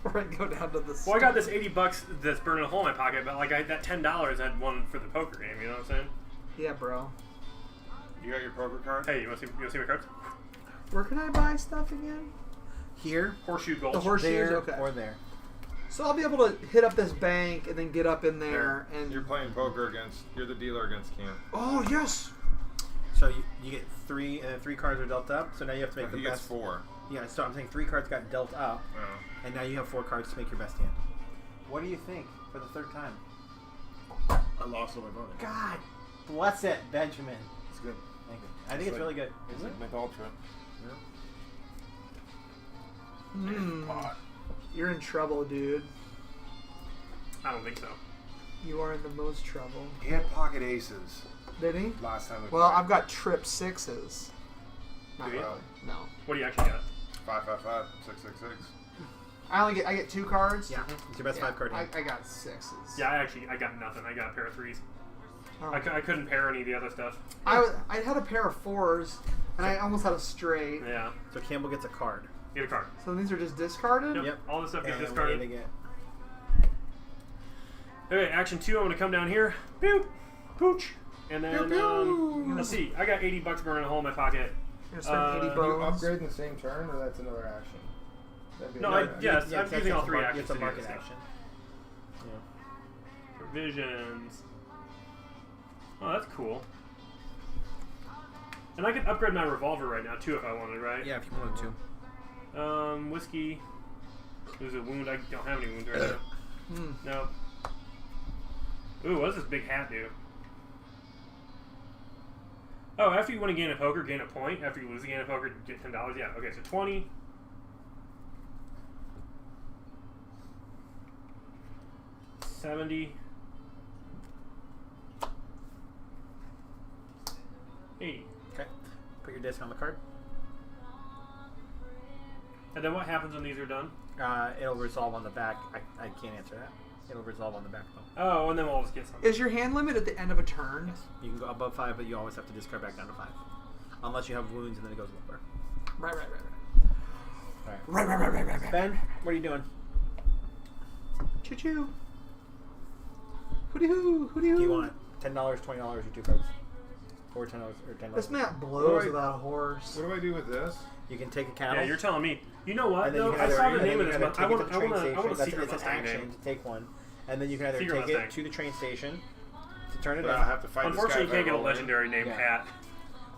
Before I go down to the. Well, I got this $80 that's burning a hole in my pocket, but like that $10 I'd won for the poker game. You know what I'm saying? Yeah, bro. You got your poker card? Hey, you want to see my cards? Where can I buy stuff again? Here, Horseshoe Gold. The horseshoes. there, Okay. or there. So I'll be able to hit up this bank and then get up in there and. You're playing poker against. You're the dealer against Cam. Oh yes. So you get 3, and then 3 cards are dealt up. So now you have to make He the gets best. 4. Yeah, so I'm saying 3 cards got dealt up, Oh. and now you have 4 cards to make your best hand. What do you think for the 3rd time? I lost all my bonus. God bless it, Benjamin. It's good. Thank you. I think it's like- really good. It's like Myth Ultra. Pot. You're in trouble, dude. I don't think so. You are in the most trouble. He had pocket aces Did he? last time. Well, I've got trip 6s. Not Do you? really. No. What do you actually got? 555 666. I get 2 cards. Yeah, it's your best 5 card hand. I got 6s. Yeah, I got nothing. I got a pair of 3s. Oh. I couldn't pair any of the other stuff. I had a pair of 4s, and I almost had a straight. Yeah. So Campbell gets a card. Get a card. So these are just discarded. Yep. All this stuff gets And discarded. what do they get? Okay, action 2. I'm gonna come down here. Boop. Pooch. And then Pew, pew. let's see. I got $80 burning a hole in my pocket. You're gonna spend 80 You bones. You upgrade in the same turn, or that's another action? That'd be No, another yes, action. I'm it's using all a 3 mar- actions It's a to do market this, yeah. action. Yeah. Provisions. Oh, that's cool. And I could upgrade my revolver right now too if I wanted, right? Yeah, if you wanted to. Whiskey. There's a wound. I don't have any wounds right now. Hmm. No. Ooh, what does this big hat do? Oh, after you win a game of poker, gain a point. After you lose a game of poker, you get $10. Yeah, okay, so 20. $70. 80. Okay. Put your disc on the card. And then what happens when these are done? It'll resolve on the back. I can't answer that. It'll resolve on the back though. Oh, and then we'll just get something. Is your hand limit at the end of a turn? Yes. You can go above 5, but you always have to discard back down to 5. Unless you have wounds and then it goes lower. Right. Alright. Ben, what are you doing? Choo choo. Hooty hoo. Do you want $10, $20, or 2 cards? Or $10 or $10. This map blows Right. without a horse. What do I do with this? You can take a cattle. Yeah, you're telling me. You know what, and then though? you can I either, saw the and then name of you this. can But either I take want it to the train to station. secret It's an Mustang action name. to take one. And then you can either Secret take Mustang. it to the train station to turn it But in. I have to fight Unfortunately, you this guy can't get a if I roll in. legendary named Yeah. hat.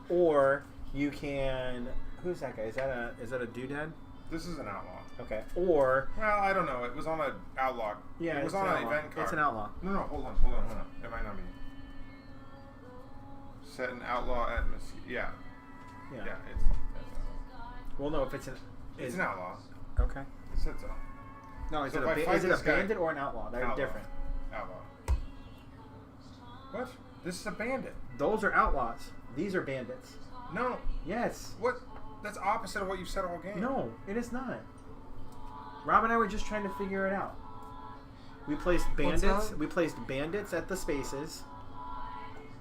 Or you can... Who's that guy? Is that a doodad? This is an outlaw. Okay. Or... Well, I don't know. It was on an outlaw. Yeah, it was it's on an an outlaw. event card. It's an outlaw. No, hold on. It might not be. Set an outlaw atmosphere. Yeah. Yeah. Yeah, Well, no, if it's an... it's an outlaw. Okay. It said so. No, is So it if a, I ba- fight is it a this guy- bandit or an outlaw? They're Outlaw. different. Outlaw. What? This is a bandit. Those are outlaws. These are bandits. No. Yes. What? That's opposite of what you've said all game. No, it is not. Rob and I were just trying to figure it out. We placed What's bandits. that? We placed bandits at the spaces.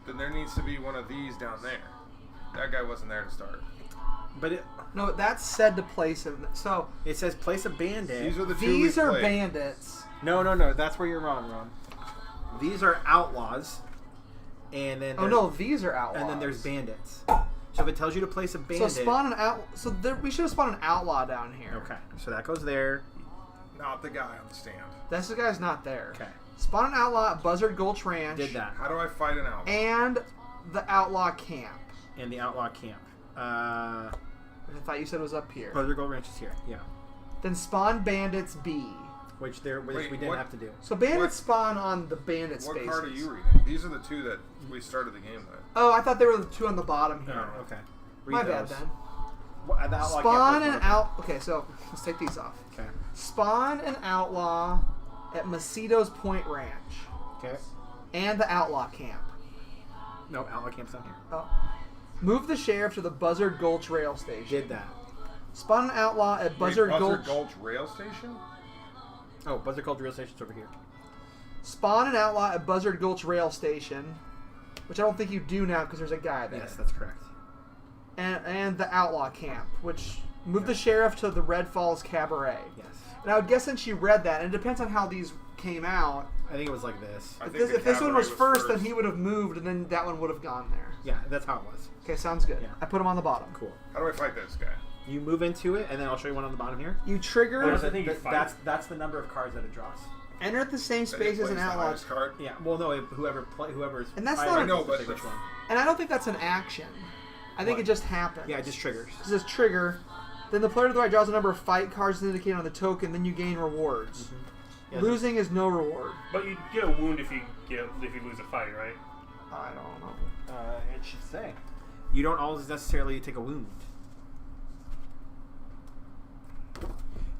Then there needs to be one of these down there. That guy wasn't there to start. But No, that's said to place him. So it says place a bandit. These are the two these we are played. bandits. No. That's where you're wrong, Ron. These are outlaws. And then Oh there's- no, these are outlaws. And then there's bandits. So if it tells you to place a So bandit. spawn an out. So there, we should have spawned an outlaw down here. Okay. So that goes there. Not the guy on the stand. This guy's not there. Okay. Spawn an outlaw at Buzzard Gulch Ranch. Did that. How do I fight an outlaw? And the outlaw camp. And the outlaw camp. which I thought you said was up here. Buzzard Gold Ranch is here. Yeah. Then spawn bandits B. Which Wait, we didn't what? have to do. So bandits What- spawn on the bandit What spaces. card are you reading? These are the two that we started the game with. Oh, I thought they were the two on the bottom here. Oh, okay. My Read bad those. then. What, the outlaw Spawn can't an work out. Okay, so let's take these off. Okay. Spawn an outlaw at Macedo's Point Ranch Okay. and the outlaw camp. No, outlaw camp's not here. Oh. Move the sheriff to the Buzzard Gulch rail station. Did that. Spawn an outlaw at Buzzard Wait, Gulch. Gulch Rail Station? Oh, Buzzard Gold Rail Station's over here. Spawn an outlaw at Buzzard Gulch rail station, which I don't think you do now because there's a guy there. Yes, that's correct. And the outlaw camp, which move the sheriff to the Red Falls Cabaret. Yes. And I would guess since you read that, and it depends on how these came out. I think it was like this. I If think this, the if this one was Cabaret first, then he would have moved, and then that one would have gone there. Yeah, that's how it was. Okay, sounds good. Yeah. I put him on the bottom. Cool. How do I fight this guy? You move into it, and then I'll show you one on the bottom here. You trigger, There's I think you fight. That's the number of cards that it draws. enter at the same That he spaces plays and the outlaw. highest card? Yeah. Well, no, whoever's. And that's I not a- I know, gets to but pick the- which one. And I don't think that's an action. I think What? it just happens. Yeah, it just triggers. It says trigger. Then the player to the right draws a number of fight cards indicated on the token. Then you gain rewards. Yeah, Losing is no reward. But you get a wound if you lose a fight, right? I don't know. It should say. You don't always necessarily take a wound.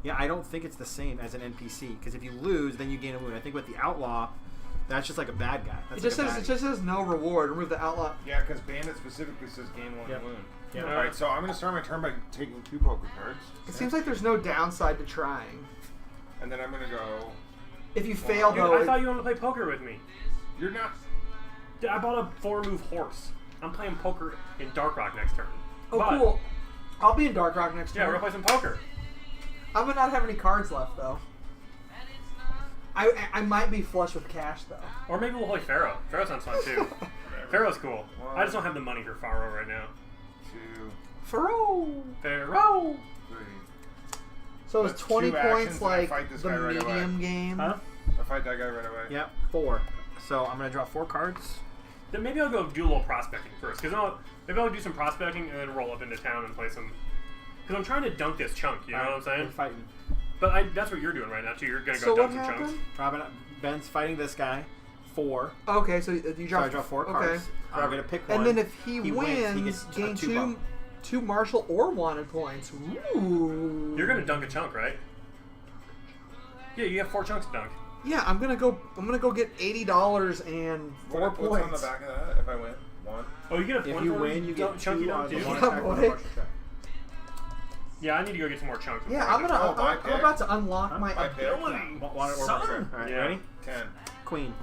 Yeah, I don't think it's the same as an NPC because if you lose, then you gain a wound. I think with the outlaw, that's just like a bad guy. That's It just like says a it just says no reward. Remove the outlaw. Yeah, because Bandit specifically says gain one Yep. wound. Yep. Alright, so I'm going to start my turn by taking 2 poker cards. It seems like there's no downside to trying. And then I'm going to go... If you fail, Dude, though, I thought you wanted to play poker with me. You're not... Dude, I bought a 4-move horse. I'm playing poker in Dark Rock next turn. oh But- cool. I'll be in Dark Rock next Yeah, turn. we're gonna play some poker. I'm gonna not have any cards left though. I might be flush with cash though. Or maybe we'll play Pharaoh. Pharaoh sounds fun too. Pharaoh's cool. One. I just don't have the money for Pharaoh right now. 2, Faro. Pharaoh! 3. So it's That's 20 2 points actions, and I like fight this the guy right away. medium game. Huh? I fight that guy right away. Yep, 4. So I'm gonna draw 4 cards. Then maybe I'll go do a little prospecting first. Because maybe I'll do some prospecting and then roll up into town and play some... Because I'm trying to dunk this chunk, you know what I'm We're saying? fighting. But that's what you're doing right now too. You're gonna So go what dunk some happened? chunks. Robin, Ben's fighting this guy. 4. Okay, so you So draw. I draw 4 okay. cards. I'm gonna pick one. And then if he He wins, he gets gain 2 two bump. two martial or wanted points. Ooh. You're gonna dunk a chunk, right? Yeah, you have 4 chunks to dunk. Yeah, I'm gonna go get $80 and 4 What's on the points. back of that if I win? 1. Oh, you get a If point you for win, you get chunky 2 dunk on the too? one Yeah, attack or the boy. partial check. Yeah, I need to go get some more chunks. Yeah, before I I'm do- gonna. Oh, my I'm pick. about to unlock my My pick. ability. Want it or Son. check? All right, Yeah. ready? 10. Queen.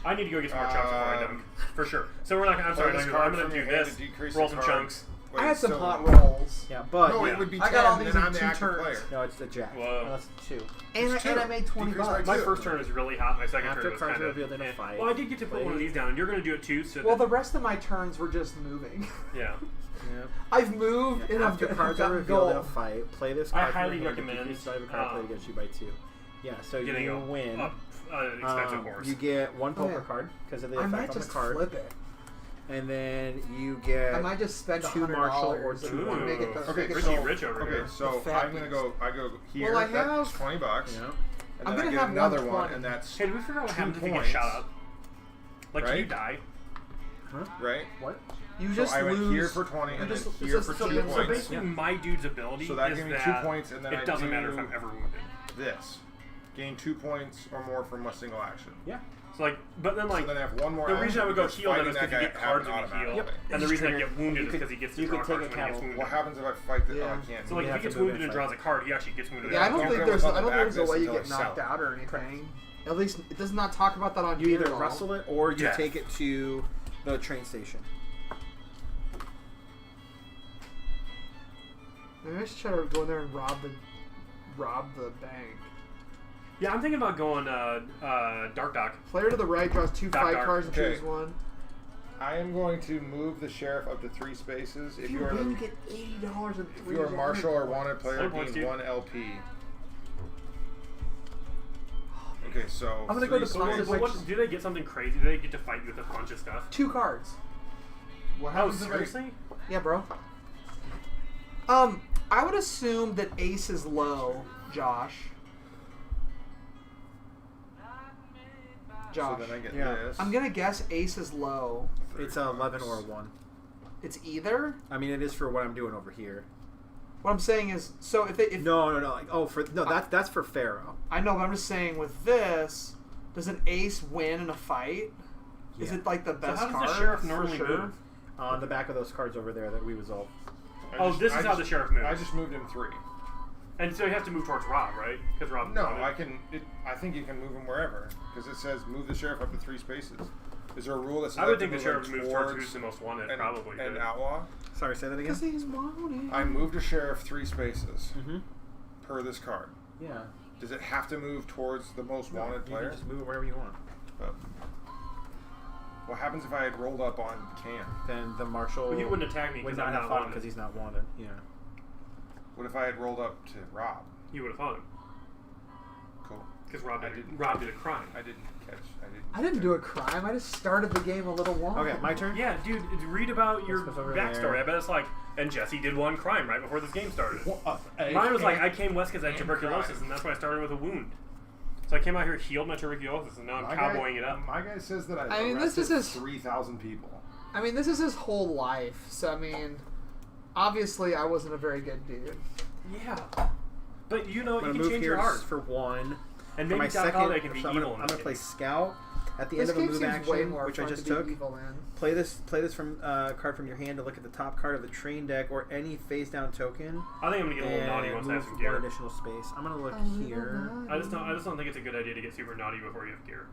I need to go get some more chunks before I dunk, for sure. So we're not. I'm sorry. Play this I'm card gonna from do your hand this. to decrease Roll the some card. chunks. Wait, I had some so- hot rolls. Yeah, but No, Yeah. it would be I 10, got all these then in I'm the 2 active turns. player. no, it's a jack. Whoa. No, that's 2. And It's I 2. made 20 Decrease by bucks. My 2. first turn was really hot. My second After turn was cards kind are of. revealed in a fight, Well, I did get to put one of these down, and you're gonna do it too. So Well, that, the rest of my turns were just moving. yeah. Yep. I've moved and I've After got cards are gotten revealed in a gold. fight, play this I card. from highly your hand to recommend, decrease the value of a card played against you by 2. Yeah, so Getting you a win. expensive horse. You get 1 poker yeah. card because of the I effect might on the just card, flip it. and then you get. I might just spend 2 $100 martial or and 2 Ooh. make it the Okay, make it Richie so- Rich over Okay, here. so The fat I'm gonna piece. go. I go here. Well, I that's have- $20. You know? And I'm then I gonna get have another 120. one, and that's Hey, did we figure out what 2 happens if you get points. shot up? Like, can you Right? die? right. What? You So just I lose. went here for 20, and you then just- it's here just- for so 2 then- So points. basically, my dude's ability So that is gave me 2 that points, and then it I doesn't do matter if I'm ever wounded. this. Gain 2 points or more from a single action. Yeah. So like, but then like, So then I have one more the action. reason I would go because heal them fighting is that because you guy get cards happens when you heal, automatically. and the Just reason I trigger- get wounded you is could- because he gets to you draw could take cards a when he gets camel. wounded. What happens if I fight the... Yeah. Oh, I can't. So like, You if have he gets to move wounded and and draws a card, he actually gets wounded. Yeah, I don't Don't think go there's. on I the don't back think there's a this way you until get it's knocked south. out or anything. At least it does not talk about that on You here either at all. wrestle it or you Yeah. take it to the train station. Maybe I should try to go in there and rob the bank. Yeah, I'm thinking about going Dark Dock. Player to the right draws 2 Dark fight Dark. cards and Okay. chooses one. I am going to move the sheriff up to 3 spaces. If you win, you get $80 and if 3 you are martial or wanted player, What points do gain you- 1 LP. Okay, so I'm gonna go to three Plaza spaces. Well, what, do they get something crazy? Do they get to fight you with a bunch of stuff? 2 cards. What Oh, happens if I- seriously? Yeah, bro. I would assume that ace is low, Josh. Josh. So then I get Yeah. this. I'm gonna guess ace is low. It's a 11 or a 1. It's either. I mean, it is for what I'm doing over here. What I'm saying is, so if No. Like, that's for Pharaoh. I know, but I'm just saying with this, does an ace win in a fight? Is Yeah. it like the So best how does card? the sheriff for normally sure? move? On the back of those cards over there that we resolved. This is how the sheriff moves. I just moved him 3. And so you have to move towards Rob, right? Because Rob. No, I can. I think you can move him wherever because it says move the sheriff up to 3 spaces. Is there a rule that says I would have think to the move sheriff him moves towards who's the most wanted, and, probably. and but- outlaw? Sorry, say that again. Because he's wanted. I moved a sheriff 3 spaces Mm-hmm. per this card. Yeah. Does it have to move towards the most wanted You player? can just move it wherever you want. But what happens if I had rolled up on Cam? Then the marshal Well, he wouldn't attack me would because not I'm have not fought wanted. because he's not wanted. Yeah. What if I had rolled up to Rob? You would have fought him Cool. because Rob I did. didn't- Rob did a crime. I didn't catch. I didn't do a crime. I just started the game a little long. Okay, my turn. Yeah, dude, read about your Let's go over backstory. there. I bet it's like, and Jesse did one crime right before this game started. Mine Mine was like, I came west because I had and tuberculosis, crime. and that's why I started with a wound. So I came out here, healed my tuberculosis, and now I'm cowboying it up. My guy says that I mean, this is his- 3,000 people. I mean, this is his whole life. So I mean, obviously, I wasn't a very good dude. Yeah. But you know, I'm you gonna can move change here your heart. for 1. And For maybe my Doc second, Holliday can be so I'm evil gonna in this play game. Scout at the This end of a game move seems way action, more which I fun just to be took. evil in. Play this from card from your hand to look at the top card of the train deck or any face down token. I think I'm gonna get a little naughty and once I have move some 1 gear. additional space. I'm gonna look here. I just don't think it's a good idea to get super naughty before you have gear.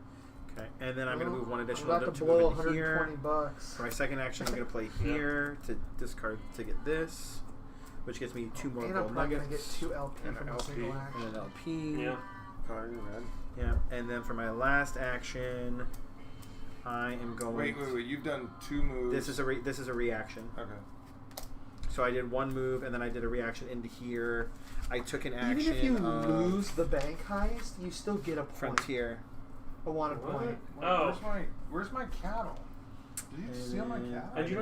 Okay, and then I'm gonna move 1 I'm additional about to to blow move into here. $120. For my second action, I'm gonna play here to discard to get this, which gets me 2 more And I'm gold probably gonna get nuggets 2 LP And from an a single LP. action. and an LP. Yeah. Color you red. Yeah, and then for my last action, I am going. Wait. You've done 2 moves. This is a reaction. Okay. So I did 1 move, and then I did a reaction into here. I took an action. Even if you of lose the bank heist, you still get a point. Frontier. A wanted What? point. Oh. Where's my cattle? Did you steal my cattle? And you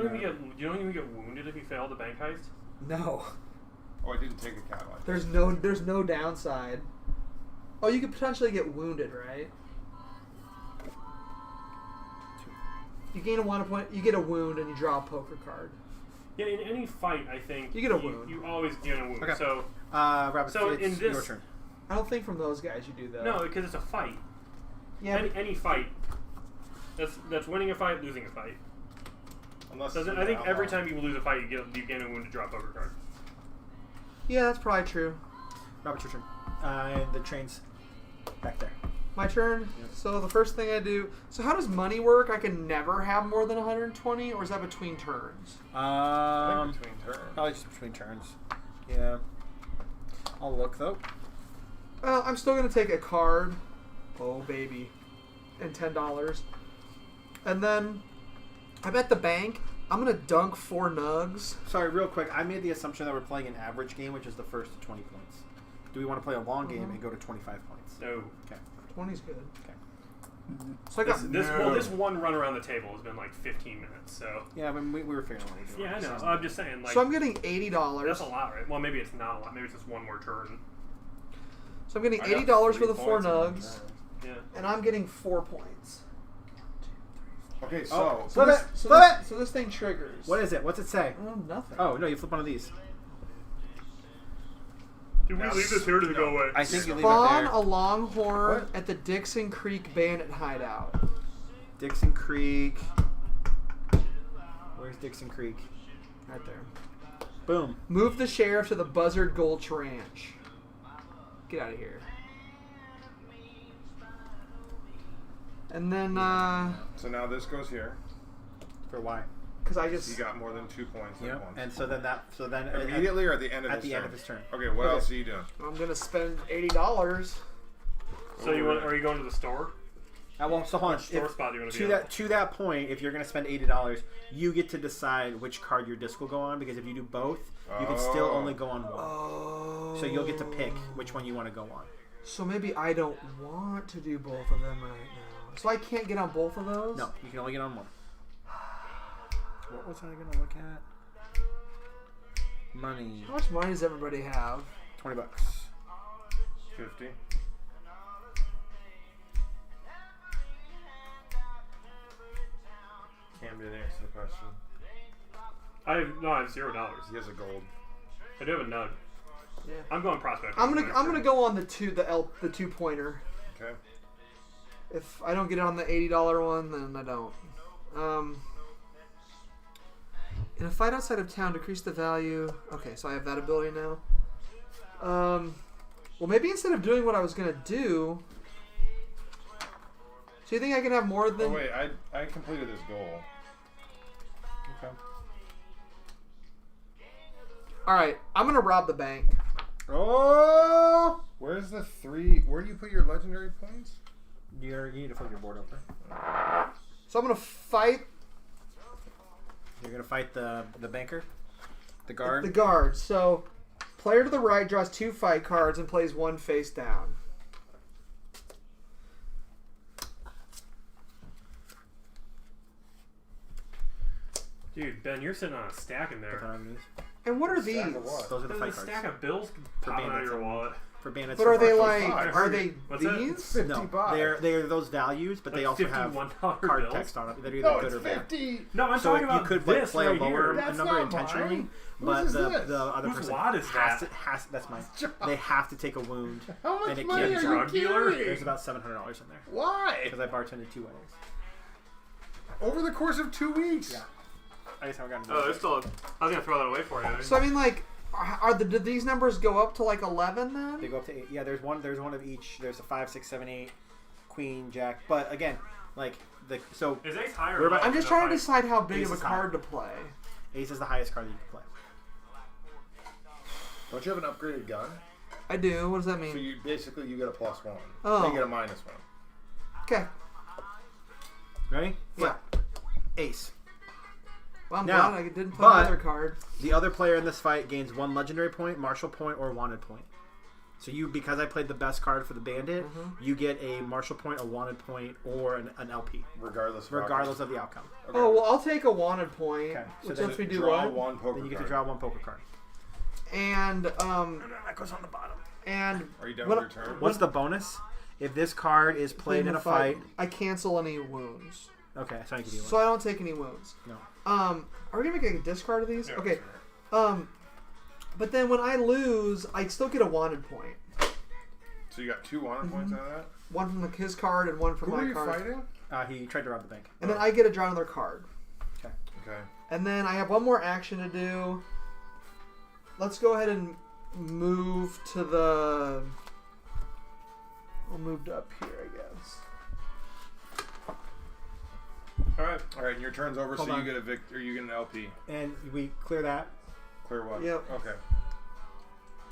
don't even get wounded if you fail the bank heist. No, Oh, I didn't take a cattle. there's no downside. Oh, you could potentially get wounded, right? You gain a wanted point. You get a wound, and you draw a poker card. Yeah, in any fight, I think You get a wound. You always get a wound. Okay. So Rabbit, So it's in this- your turn. I don't think from those guys you do that. no, because it's a fight. Yeah. Any fight. That's winning a fight, losing a fight. Unless Doesn't, I think every time you lose a fight, you gain a wound to draw a poker card. Yeah, that's probably true. Robert, your turn. And the train's back there. My turn. Yep. So the first thing I do. So how does money work? I can never have more than 120, or is that between turns? I think between turns. Probably just between turns. Yeah. I'll look though. Well, I'm still gonna take a card. Oh baby, and $10, and then I'm at the bank. I'm gonna dunk 4 nugs. Sorry, real quick. I made the assumption that we're playing an average game, which is the first to 20 points. Do we want to play a long game and go to 25 points? No. Okay. 20's good. Okay. So I got This one run around the table has been like 15 minutes. So Yeah, I mean, we were figuring out what we're doing. yeah, I know. So- I'm just saying, like, So I'm getting $80. that's a lot, right? Well, maybe it's not a lot. Maybe it's just one more turn. So I'm getting I got $80 for 3 the 4 points in one nugs, turn. Yeah. and I'm getting 4 points. Okay, so Oh, So Flip this, it! so Flip this, it! so this thing triggers. What is it? What's it say? Oh, nothing. Oh, no, you flip one of these. Did we No. leave this here or did it go No. away? I think you leave it Spawn there. a longhorn What? at the Dixon Creek Bandit Hideout. Dixon Creek. Where's Dixon Creek? Right there. Boom. Move the sheriff to the Buzzard Gulch Ranch. Get out of here. And then, so now this goes here. For why? because I You just got more than 2 points at Yep. once. And so then Immediately or at the end of at his the turn? end of his turn. Okay, what Okay. else are you doing? I'm gonna spend $80. So you want? Are you going to the store? Well, so hold on. Which store If- spot do you want to to be that to that point, if you're going to spend $80, you get to decide which card your disc will go on. Because if you do both, you can still Oh. only go on one. Oh. So you'll get to pick which one you want to go on. So maybe I don't want to do both of them right now. So I can't get on both of those? No, you can only get on one. What was I going to look at? Money. How much money does everybody have? $20. 50. Cam didn't answer the question. I have $0. He has a gold. I do have a nug. Yeah. I'm going prospect. I'm gonna go on the 2-pointer. Okay. If I don't get it on the $80 one, then I don't. In a fight outside of town, decrease the value. Okay, so I have that ability now. Well, maybe instead of doing what I was gonna do. So you think I can have more than? Oh wait, I completed this goal. Okay. All right, I'm gonna rob the bank. Oh! Where's the 3? Where do you put your legendary points? You need to flip your board over. So I'm gonna fight You're gonna fight the banker, the guard. the guard. So player to the right draws 2 fight cards and plays 1 face down. Dude, Ben, you're sitting on a stack in there. And what are these? Stack of what? Those are the There's a fight stack cards of bills For popping out of bandits your and- wallet. for bandits. But are they for like? five. Are they What's that? these? 55. No, they're those values, but they Like also have $51 card bills? text on it. They're either No, good it's or bad. 50. No, I'm So talking you about could like this play right a lower here. That's number not intentionally, mine. but Whose is the this? other Whose person wad is has that? that's mine. They have to take a wound. How much And it money can't are drug you dealer? carrying? There's about $700 in there Why? because I bartended 2 weddings. Over the course of 2 weeks. Yeah. I just haven't gotten. Oh, there's still. I was gonna throw that away for you. So I mean, like, did these numbers go up to like 11 They then? go up to 8. Yeah, there's one of each. There's a 5, 6, 7, 8, Queen, Jack. But again, like so Is ace higher? We're or about- lower I'm just than trying to a fight? decide how big Ace of a is high. card to play. Ace is the highest card that you can play. Don't you have an upgraded gun? I do. What does that So mean? you basically you get a +1. Oh. You get a -1. Okay. Ready? Yeah. Ace. Well, I'm Now, glad I didn't play but- another card. The other player in this fight gains 1 legendary point, martial point, or wanted point. So because I played the best card for the bandit, you get a martial point, a wanted point, or an LP, Regardless of regardless of the outcome. Okay. Oh well, I'll take a wanted point, Okay, so which then lets me do draw what? one poker Then you get to card. draw 1 poker card. And That goes on the bottom. Are you done what- with your turn? What's the bonus? If this card is played in a fight, I cancel any wounds, okay, so I give you so one. I don't take any wounds. No. Are we gonna make a discard of these? Yeah, Okay. sure. But then when I lose, I still get a wanted point. So you got 2 wanted points out of that? One from his card and one from Who are my you card. fighting? He tried to rob the bank. And then I get to draw another card. Okay. And then I have one more action to do. Let's go ahead and move to the... I'll move up here, I guess. All right. All right, and your turn's over, Hold so on. you get a or you get an LP. And we clear that, Clear what? Yep. Okay.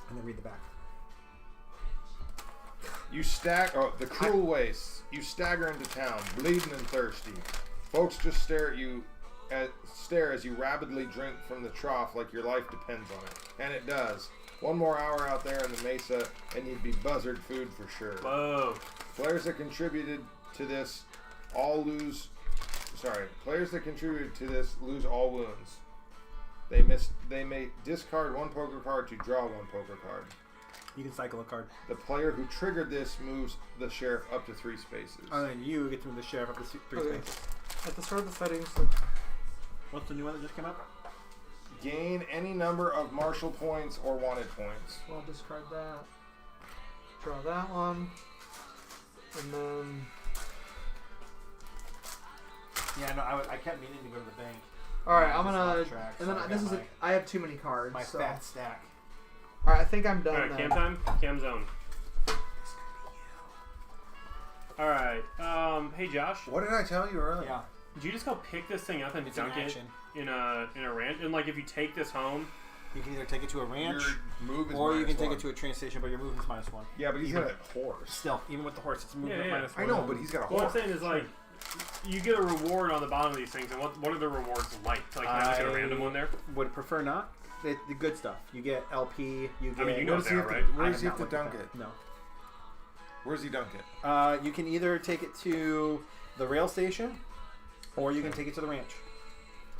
and then read the back. You the cruel wastes. You stagger into town, bleeding and thirsty. Folks just stare as you rapidly drink from the trough like your life depends on it. And it does. One more hour out there in the mesa, and you'd be buzzard food for sure. Whoa. Players that contributed to this lose lose all wounds. They may discard 1 poker card to draw 1 poker card. You can cycle a card. The player who triggered this moves the sheriff up to 3 spaces. And then you get to move the sheriff up to 3 Okay. spaces. At the start of the fighting, so What's the new one that just came up? Gain any number of martial points or wanted points. I'll discard that. Draw that one. And then... Yeah, no, I kept meaning to go to the bank. Alright, I I'm just gonna... lost track, And so then I this got is... I have too many cards, My so... fat stack. Alright, I think I'm done All right. then. Cam time. Cam zone. All right. Hey Josh, What did I tell you earlier? Yeah, did you just go pick this thing up and it's an dunk it action. in a ranch? And like, if you take this home, You can either take it to a ranch, Your move is or you can take -1. it to a train station, but your movement is -1. Yeah, but he's Even- got a horse. Still, even with the horse, it's movement Yeah, yeah. -1. I know, but he's got a what I'm horse. saying is like, you get a reward on the bottom of these things, and what are the rewards like? Like, can I just get a random one there? Would prefer not. The good stuff. You get LP. You get. I mean, you know Where does he there, have right? to, where I does he have have to not looked dunk at it? that. No. Where's he dunk it? You can either take it to the rail station, or you can take it to the ranch.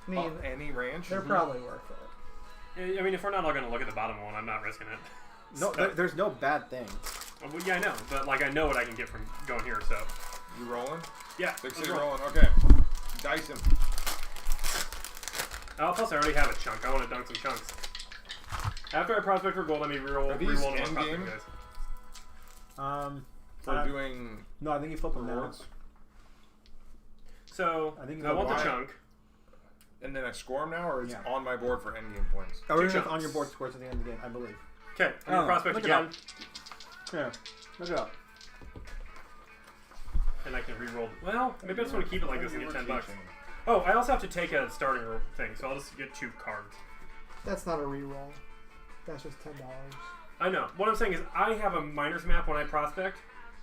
I mean, Any ranch? they're probably worth it. I mean, if we're not all going to look at the bottom one, I'm not risking it. No, So- there's no bad thing. Well, yeah, I know, but like I know what I can get from going here. So You rolling? yeah, Big let's city roll. rolling. Okay. Dice him. Plus, I already have a chunk. I want to dunk some chunks. After I prospect for gold, let me reroll. Are these Reroll one end prospect, game? guys. For doing No, I think you flip them now. rewards. So I think I want the why- chunk. And then I score them now, or it's Yeah. on my board for endgame points? Oh, Two on your chunks. board scores at the end of the game, I believe. Okay, I'm Oh, gonna prospect look it again, up. Yeah, look it up. and I can reroll. Well, maybe I just want to keep it like this and get You were $10. teaching. Oh, I also have to take a starting thing, so I'll just get 2 cards. That's not a reroll. That's just $10. I know. What I'm saying is, I have a minors map when I prospect.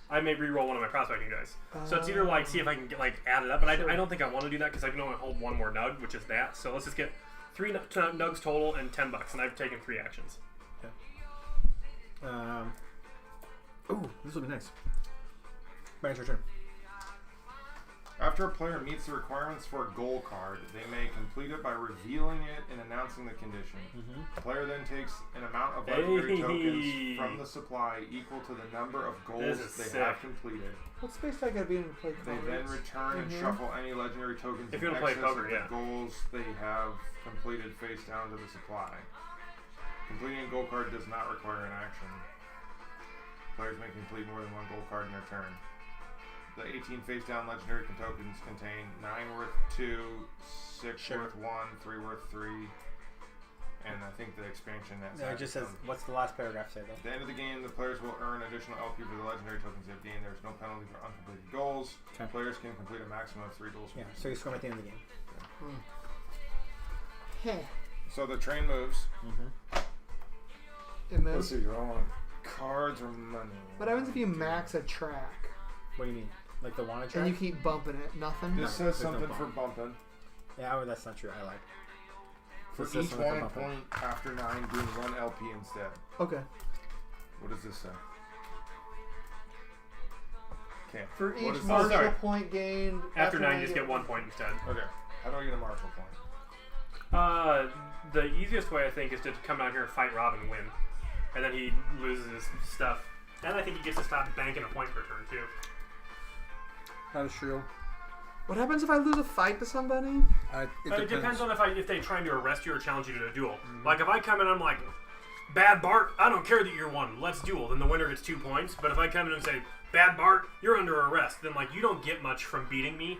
I may reroll one of my prospecting dice. So it's either like see if I can get like add it up, but Sure. I don't think I want to do that because I can only hold one more nug, which is that. So let's just get 3 nugs total and $10, and I've taken 3 actions. Ooh, this will be nice. Baron's your turn. After a player meets the requirements for a goal card, they may complete it by revealing it and announcing the condition. The player then takes an amount of legendary tokens from the supply equal to the number of goals This is they sick. have completed. What space do I gotta be in to play They cards? then return and Mhm. shuffle any legendary tokens If in you wanna play excess poker, of the yeah. goals they have completed face down to the supply. Completing a goal card does not require an action. Players may complete more than one goal card in their turn. The 18 face down legendary tokens contain 9 worth 2, 6 Sure. worth 1, 3 worth 3, and I think the expansion that's No, it just says, what's the last paragraph say, though? at the end of the game, the players will earn additional LP for the legendary tokens they've gained. There's no penalty for uncompleted goals. Okay. Players can complete a maximum of 3 goals. Yeah, so you score 'em at the end of the game. Heh. So the train moves. And then, Let's see, you're on cards or money. what happens if you max a track What do you mean? Like the wanted track? and you keep bumping it? Nothing. This says there's no something bump. for bumping. Yeah, oh, that's not true. I lied. For This says each something for wanted bumping. point after 9, doing 1 LP instead. Okay. What does this say? Okay. For What each is this? martial sorry. point gained After 9, nine, just get 1 point instead. Okay. How do I get a martial point? The easiest way I think is to come down here and fight Rob and win, and then he loses his stuff. And I think he gets to stop banking a point per turn too. That is true. What happens if I lose a fight to somebody? It depends on if they're trying to arrest you or challenge you to a duel. Like if I come in, I'm like, "Bad Bart, I don't care that you're one. Let's duel." Then the winner gets 2 points. But if I come in and say, "Bad Bart, you're under arrest," then like you don't get much from beating me,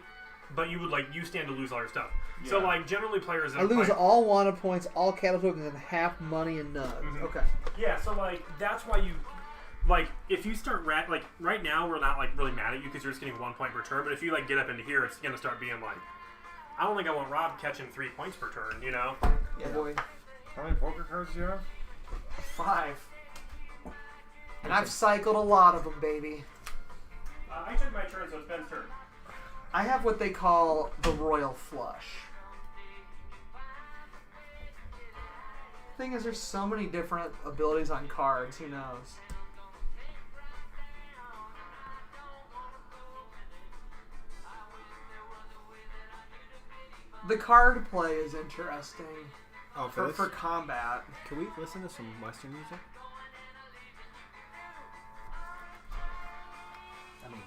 but you would you stand to lose all your stuff. So Yeah. like generally players that I lose fight- all wanted points, all cattle tokens, and half money and nugs. Mhm. Okay. Yeah, so that's why you if you start right now we're not really mad at you because you're just getting 1 point per turn, but if you get up into here, it's gonna start being I don't think I want Rob catching 3 points per turn, you know? Yeah, boy. How many poker cards do you have? 5. And I've cycled a lot of them, baby. I took my turn, so it's Ben's turn. I have what they call the Royal Flush. Thing is, there's so many different abilities on cards. Who knows? The card play is interesting Oh, for combat. Can we listen to some Western music? I mean,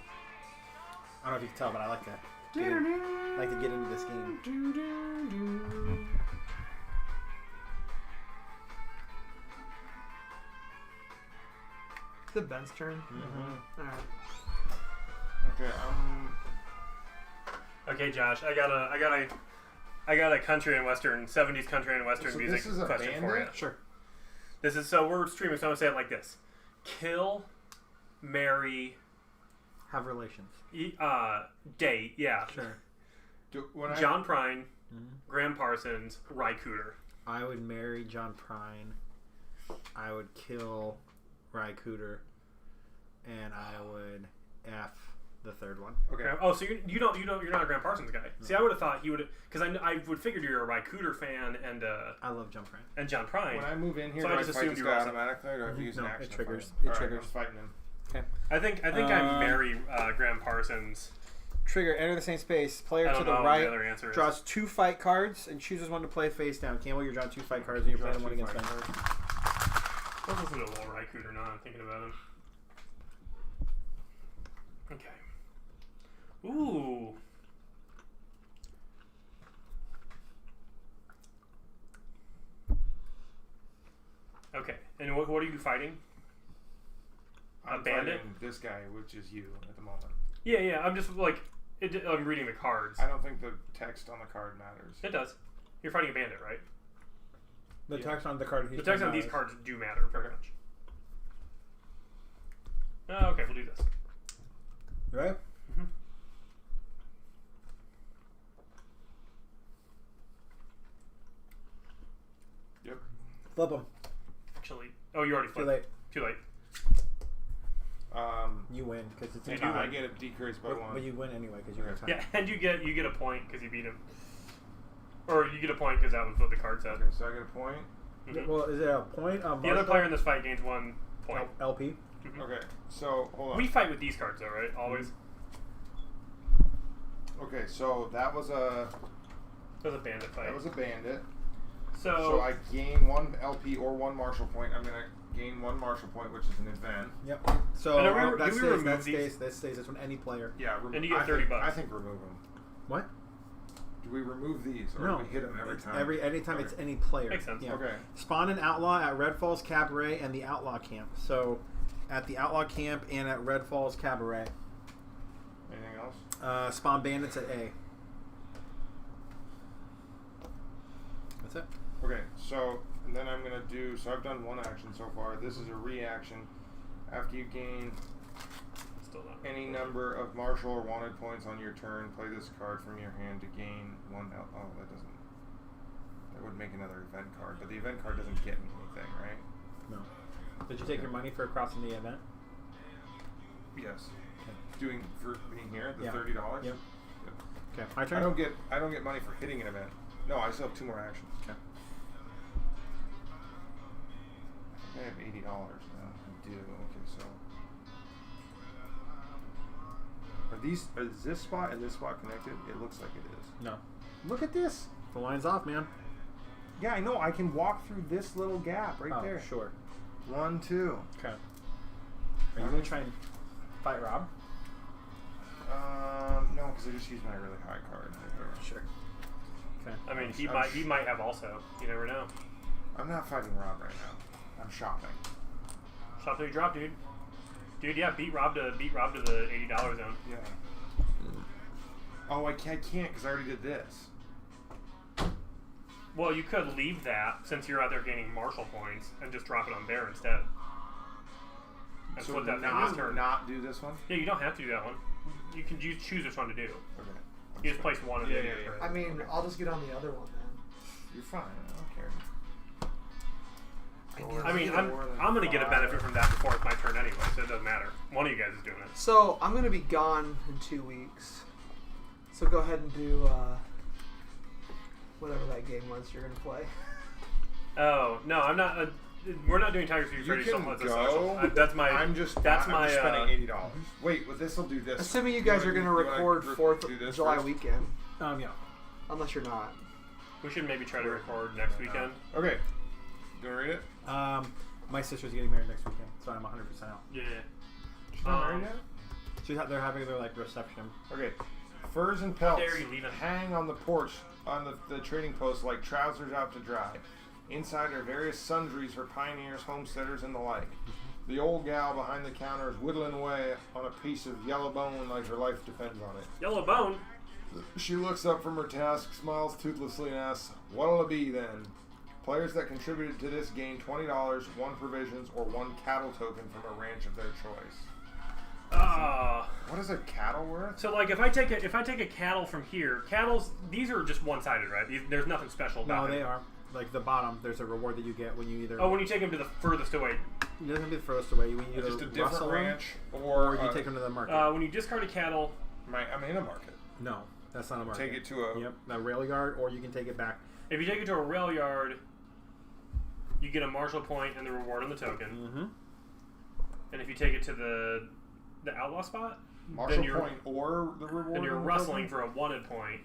I don't know if you can tell, but I like to get into this game. Is it Ben's turn? Mm-hmm. Alright. Okay, Okay, Josh, I got a country and western 70s country and western So music this is a question for you. bandit? Sure. This is we're streaming, so I'm gonna say it like this: kill, marry, Have relations. date, yeah. Sure. when I John Prine, Graham Parsons, Ry Cooter. I would marry John Prine. I would kill Ry Cooter, and I would F the third one. okay, Oh, so you're not a Graham Parsons guy. See, I would have thought he would, because I would figured you're a Ry Cooter fan I love John Prine. and John Prine. when I move in here, So do I I just fight assumed this you guy were also- automatically, or do I have to use an No, it action? to triggers. fight him? It Alright, triggers. I'm fighting him. Okay. I think I marry Graham Parsons Trigger, enter the same space. Player I to don't the know what right the other answer is. draws 2 fight cards and chooses one to play face down. Campbell, you're drawing 2 fight cards and you're playing one against them. Let's listen to a little Raikou or not. I'm thinking about him. Okay. Ooh. Okay. And what are you fighting? I'm bandit? fighting this guy, which is you at the moment. Yeah. I'm just like, I'm reading the cards. I don't think the text on the card matters. It does. You're fighting a bandit, right? The text on the card. The text on these cards do matter very much. Okay, we'll do this. Right? Mm-hmm. Yep. Flip them. Actually, oh, you already Too flipped. late. Too late. You win because it's I a do. tie. I get it decreased by But, 1. but you win anyway because you're a tie. Yeah, and you get a point because you beat him, or you get a point because that was what the card said. Okay, so I get a point. Mhm. Well, is it a point? The other player in this fight gains 1 point. LP. Mhm. Okay, so hold on. We fight with these cards though, right? Always. Okay, so that was a That was a bandit fight. bandit. So So I gain 1 LP or 1 Marshall point. I'm gonna gain 1 Marshall point, which is an event. Yep. So And are we- that do we stays. remove That these? stays. That stays. That's from any player. Yeah, And you get I 30 think, bucks. I think remove them. What? Do we remove these, or No. do we hit them every It's time? Anytime Okay. it's any player. Makes sense. Yeah. Okay. Spawn an outlaw at Red Falls Cabaret and the Outlaw Camp. So, at the Outlaw Camp and at Red Falls Cabaret. Anything else? Spawn bandits at A. That's it. Okay, so and then I'm gonna do. So I've done 1 action so far. This is a reaction. After you gain still not. any number of martial or wanted points on your turn, play this card from your hand to gain 1. Oh, that doesn't. That would make another event card, but the event card doesn't get me anything, right? No. Did you take your money for crossing the event? Yes. Doing for being here, the Yeah. $30. Yep. Okay. My turn. I don't get money for hitting an event. No, I still have 2 more actions. Okay. I have $80 now. I do. Okay, so is this spot and this spot connected? It looks like it is. No. Look at this. The line's off, man. Yeah, I know. I can walk through this little gap right Oh, there. sure. 1, 2. Okay. Are you gonna try and fight Rob? No, because I just used my really high card right here. Sure. Okay. I mean, I'm he might have also. You never know. I'm not fighting Rob right now. I'm shopping. Shop till you drop, dude. Dude, yeah, beat Rob to the $80 zone. Yeah. Oh, I can't because I already did this. Well, you could leave that since you're out there gaining martial points and just drop it on Bear instead. And So flip that thing this turn. not do this one? Yeah, you don't have to do that one. You can choose which one to do. Okay. You just place one and Yeah, then yeah, your yeah. turn. I mean, I'll just get on the other one then. You're fine. I don't care. I mean, I'm gonna get a benefit from that before it's my turn anyway, so it doesn't matter. One of you guys is doing it. So I'm gonna be gone in 2 weeks. So go ahead and do whatever that game was you're gonna play. Oh no, I'm not. We're not doing Tiger Fury You Freddy's can Social. That's a go. social. That's my. I'm just spending $80. Wait, well, this will do this. Assuming you guys are gonna record 4th of July weekend, Yeah. unless you're not. We should maybe try to record next weekend. Okay. Do you want to read it? My sister's getting married next weekend, so I'm 100% out. Yeah. She's not married yet? They're having their reception. Okay. Furs and pelts Dare you leave it? hang on the porch on the trading post like trousers out to dry. Inside are various sundries for pioneers, homesteaders, and the like. The old gal behind the counter is whittling away on a piece of yellow bone like her life depends on it. Yellow Bone. She looks up from her task, smiles toothlessly, and asks, "What'll it be then?" Players that contributed to this gain $20, 1 provisions, or 1 cattle token from a ranch of their choice. What is a cattle worth? So like if I take a cattle from here, these are just one-sided, right? There's nothing special about No, them. they are. Like the bottom, there's a reward that you get when you either. Oh, when you take them to the furthest away. It doesn't be the furthest away. When you either Just a different rustle them, ranch, or you take them to the market. When you discard a cattle, I'm in a market. No, that's not a market. Take it to a. Yep, a rail yard, or you can take it back. if you take it to a rail yard, you get a martial point and the reward on the token. Mm-hmm. And if you take it to the outlaw spot, Marshal you're- point or the reward. and you're on the wrestling token? for a wanted point.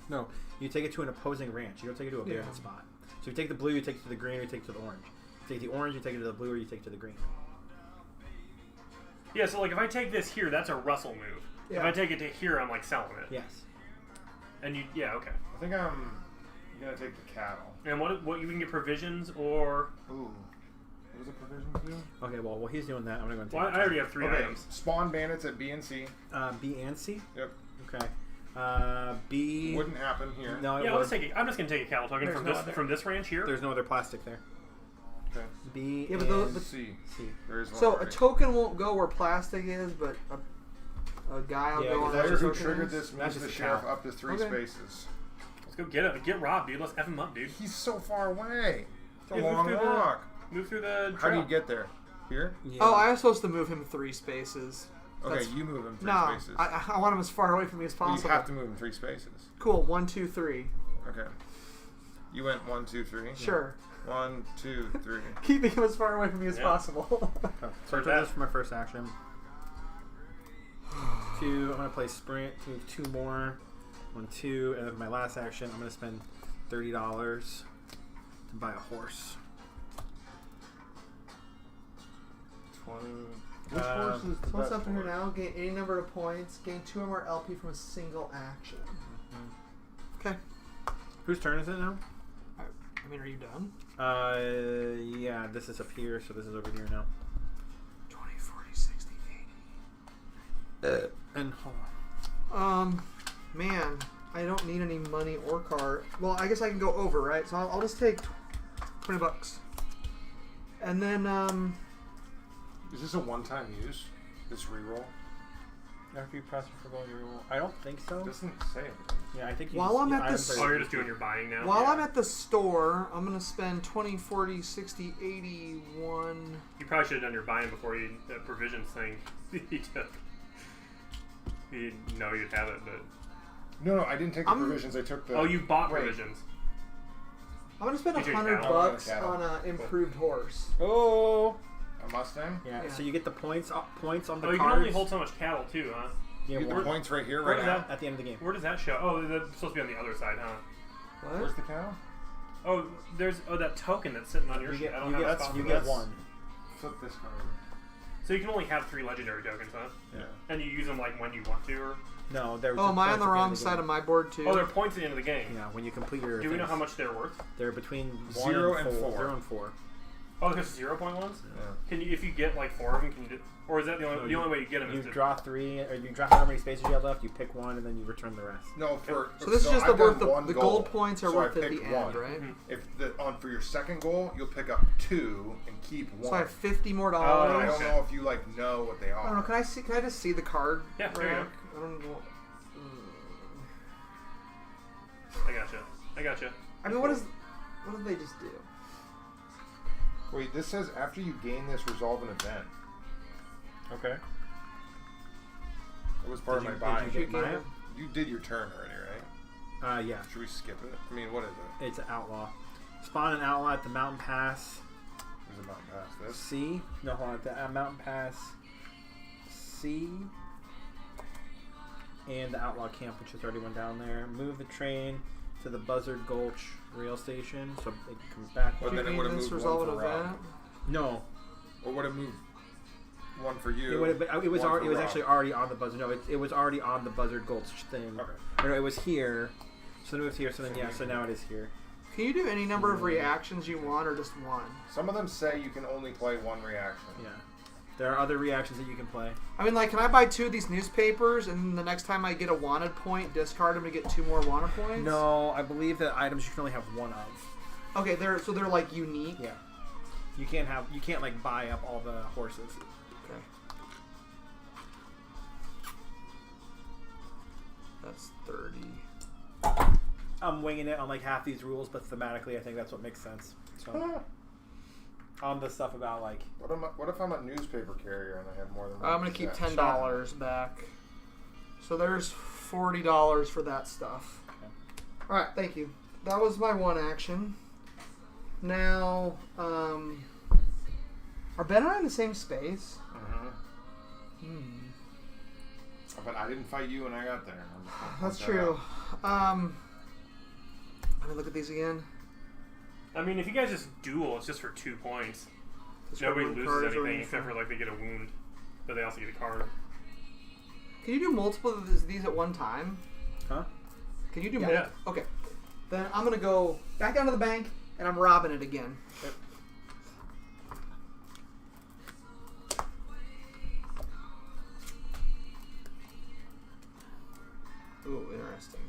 No, you take it to an opposing ranch. You don't take it to a abandoned spot. So you take the blue, you take it to the green, or you take it to the orange. You take the orange, you take it to the blue, or you take it to the green. Yeah, so like if I take this here, that's a Russell move. If Yeah. I take it to here, I'm like selling it. Yes. And you, yeah, okay. I think I'm gonna take the cattle. And what you can get provisions or Ooh. What does a provision do? Okay, well, while he's doing that, I'm going to go and take well, it. I already have 3 Okay, items. spawn bandits at B and C. B and C? Yep. Okay. B... Wouldn't happen here. No, it Yeah, would. let's take it. I'm just gonna take a cattle token There's from no this other. from this ranch here. There's no other plastic there. Okay. B Yeah, but and those- but- C. C. There is one. So a already. token won't go where plastic is, but a guy will Yeah, go 'cause on The where player the who token triggered is? this That's moves the just a sheriff cow. up to 3 Okay. spaces. Let's go get Rob, dude. Let's F him up, dude. He's so far away. It's a Yeah, move long through the- walk. Move through the. How do you trail. get there? Here? Yeah. Oh, I was supposed to move him 3 spaces. Okay, That's- you move him 3 No, spaces. I want him as far away from me as Well, you possible. have to move him 3 spaces. Cool. 1, 2, 3. Okay. You went 1, 2, 3. Sure. 1, 2, 3. Keeping him as far away from me as Yeah. possible. So I took this for my first action. 2, I'm going to play sprint, move 2 more. 1, 2, and then for my last action, I'm going to spend $30 to buy a horse. 20. Which Um, horse is the So what's best up in here horse? now? Gain any number of points. Gain 2 or more LP from a single action. Okay. Whose turn is it now? I mean, are you done? Yeah, this is up here, so this is over here now. 20, 40, 60, 80. And hold on. Man, I don't need any money or card. Well, I guess I can go over, right? So I'll just take $20. And then, Is this a one-time use? This reroll? After you process for gold, you roll. I don't think so. It doesn't say it. Yeah, I think you While just, I'm yeah, at items this- are- Oh, you're just doing your buying now. while Yeah. I'm at the store, I'm going to spend 20, 40, 60, 81. You probably should have done your buying before you that provisions thing. You took. You didn't know you'd have it, but No, I didn't take the I'm- provisions. I took the. oh, you bought Wait. provisions. I'm going to spend You take $100 cattle? bucks Cattle. on an improved horse. Oh! A Mustang? Yeah, Yeah. so you get the points on the Oh, you cards. can only hold so much cattle too, huh? Yeah, You get the one- points right here, where right does now. at the end of the game. Where does that show? Oh, that's supposed to be on the other side, huh? What? Where's the cow? Oh, there's that token that's sitting on your You sheet. get, I don't you have get, a spot you for get that. one. Flip this card. So you can only have 3 legendary tokens, huh? Yeah. And you use them like when you want to, or No, they're Oh, am I on the wrong side side of my board, too? oh, they're points at the end of the game. Yeah, when you complete your Do we know things. how much they're worth? They're between 0 1 and 4. 0 and 4. Oh, there's 0.1 ones. Yeah. Can you, if you get like 4 of them, can you do, or is that the only No, the only way you get them? You Is to, draw 3, or you draw however many spaces you have left. You pick one, and then you return the rest. No, for So this is just the I've done worth the one goal, gold points are so worth I at the picked end, one. right? Mhm. If for your second goal, you'll pick up 2 and keep 1. So I have 50 more But I dollars. don't okay. know if you know what they are. I don't know. Can I see? Can I just see the card? Yeah, there you rack? I don't know. I gotcha. I mean, what did they just do? Wait, this says after you gain this, resolve an event. Okay. It was part of my Did buy. you get mine? You did your turn already, right? Yeah. Should we skip it? I mean, what is it? It's an outlaw. Spawn an outlaw at the mountain pass. There's a mountain past this. C. No, hold on. At the mountain pass C. And the outlaw camp, which is already one down there. Move the train to the Buzzard Gulch rail station, so it comes back. But Did then you it would've gain this moved resolve one an for Rob. event? No, Or would it move one for you? it would have been. It was one already. for It was Rob? actually already on the Buzzard. No, it was already on the Buzzard Gulch thing. Okay. Or no, it was here. So then it was here. So then yeah. So now it is here. Can you do any number of reactions you want, or just one? Some of them say you can only play one reaction. Yeah. There are other reactions that you can play. I mean, like, can I buy 2 of these newspapers, and the next time I get a wanted point, discard them to get 2 more wanted points? No, I believe that items you can only have one of. Okay, they're like unique. Yeah. You can't like buy up all the horses. Okay. That's 30. I'm winging it on like half these rules, but thematically, I think that's what makes sense. So on the stuff about like What if I'm a newspaper carrier and I have more than one? I'm gonna keep set? $10 back. So there's $40 for that stuff. Okay. All right, thank you. That was my one action. Now, are Ben and I in the same space? Mhm. But I didn't fight you when I got there. I'm just gonna point That's that true. out. Let me look at these again. I mean, if you guys just duel, it's just for 2 points. Discard Nobody one loses card, anything or except for like they get a wound, but they also get a card. Can you do multiple of these at one time? Huh? Can you do Yeah. multiple? Okay. Then I'm gonna go back down to the bank and I'm robbing it again. Yep. Ooh, interesting.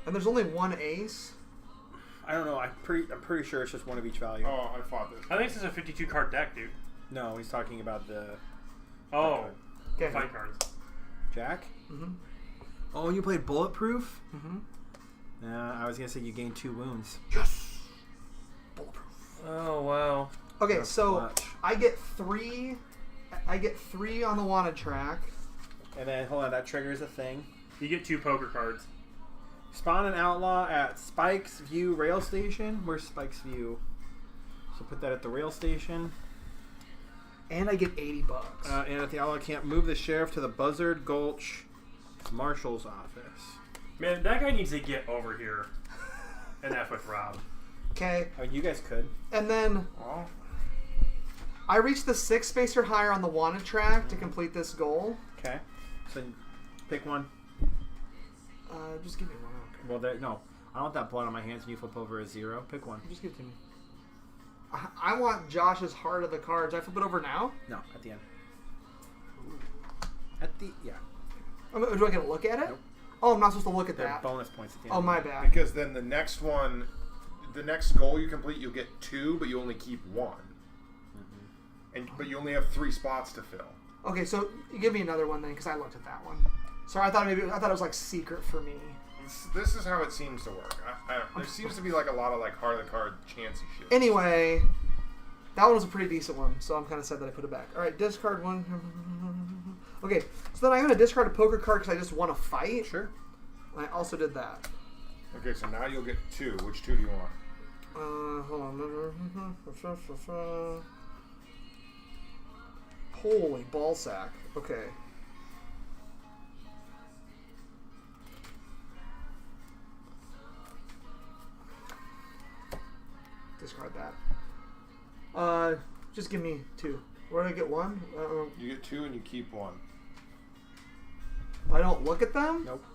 And there's only one ace. I don't know. I'm pretty sure it's just one of each value. Oh, I fought this. I think this is a 52 card deck, dude. No, he's talking about the Oh, Okay. fight cards. Jack. Mm-hmm. Oh, you played Bulletproof? Mm-hmm. I was gonna say you gained 2 wounds. Yes. Bulletproof. Oh wow. Okay, That's so much. I get 3. I get 3 on the wanted track. And then hold on, that triggers a thing. You get 2 poker cards. Spawn an outlaw at Spike's View Rail Station. Where's Spike's View? So put that at the rail station. And I get $80. And at the outlaw camp, move the sheriff to the Buzzard Gulch Marshal's office. Man, that guy needs to get over here and F with Rob. Okay. I mean, you guys could. And then Well, I reach the 6 space or higher on the wanted track to complete this goal. Okay. So pick one. Just give me one. Okay. Well, no. I don't want that blood on my hands when you flip over a 0. Pick one. Just give it to me. I want Josh's heart of the cards. I flip it over now? No, at the end. Yeah. Do I get to look at it? Nope. Oh, I'm not supposed to look at They're that. bonus points at the end. Oh, my bad. because then the next one, the next goal you complete, you'll get 2, but you only keep 1. But you only have 3 spots to fill. Okay, so give me another one then, because I looked at that one. Sorry, I thought it was like secret for me. This is how it seems to work. There seems to be like a lot of like heart of the card chancy shit. Anyway, that one was a pretty decent one, so I'm kind of sad that I put it back. All right, discard one. Okay, so then I'm going to discard a poker card because I just want to fight. Sure. I also did that. Okay, so now you'll get 2. Which 2 do you want? Hold on. Holy ballsack. Okay. Discard that. Just give me 2. Where did I get 1? You get 2 and you keep 1. I don't look at them? Nope.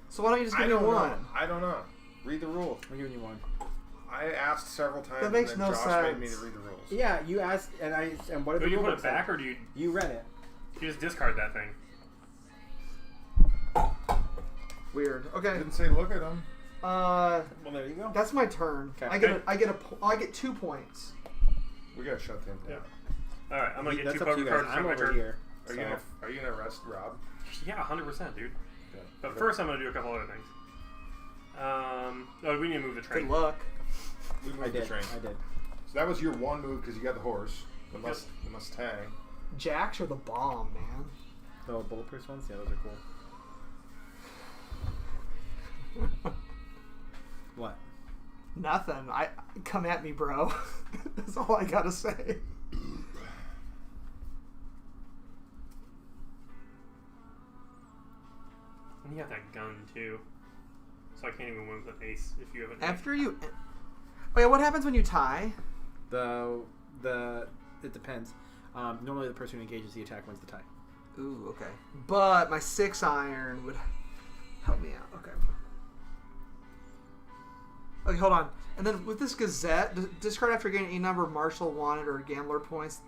So why don't you just give I me don't 1? know. I don't know. Read the rules. I'm giving you 1. I asked several times. That makes and then no Josh sense. made me to read the rules. Yeah, you asked, and what did Do the you rule put book it say? back or do you You read it. just discard that thing? Weird. I Okay. didn't say look at them. Well, there you go. That's my turn. Okay. I get 2 points. We gotta shut him down. All right, I'm gonna get That's 2 up to poker you guys. cards I'm from my over turn. here. Are so. you gonna arrest Rob? Yeah, 100%, dude. Okay. But first, I'm gonna do a couple other things. Oh, we need to move the train. Good luck. We moved I did. the train. I did. So that was your 1 move because you got the horse, the Mustang. Jacks are the bomb, man. The bulletproof ones? Yeah, those are cool. What? Nothing. Come at me, bro. That's all I gotta say. And you have that gun too, so I can't even win with an ace if you have an After you. Oh yeah, what happens when you tie? It depends. Normally, the person who engages the attack wins the tie. Ooh, okay. But my 6 iron would help me out. Okay. Okay, hold on. And then with this Gazette, discard after gaining a number of martial wanted or gambler points.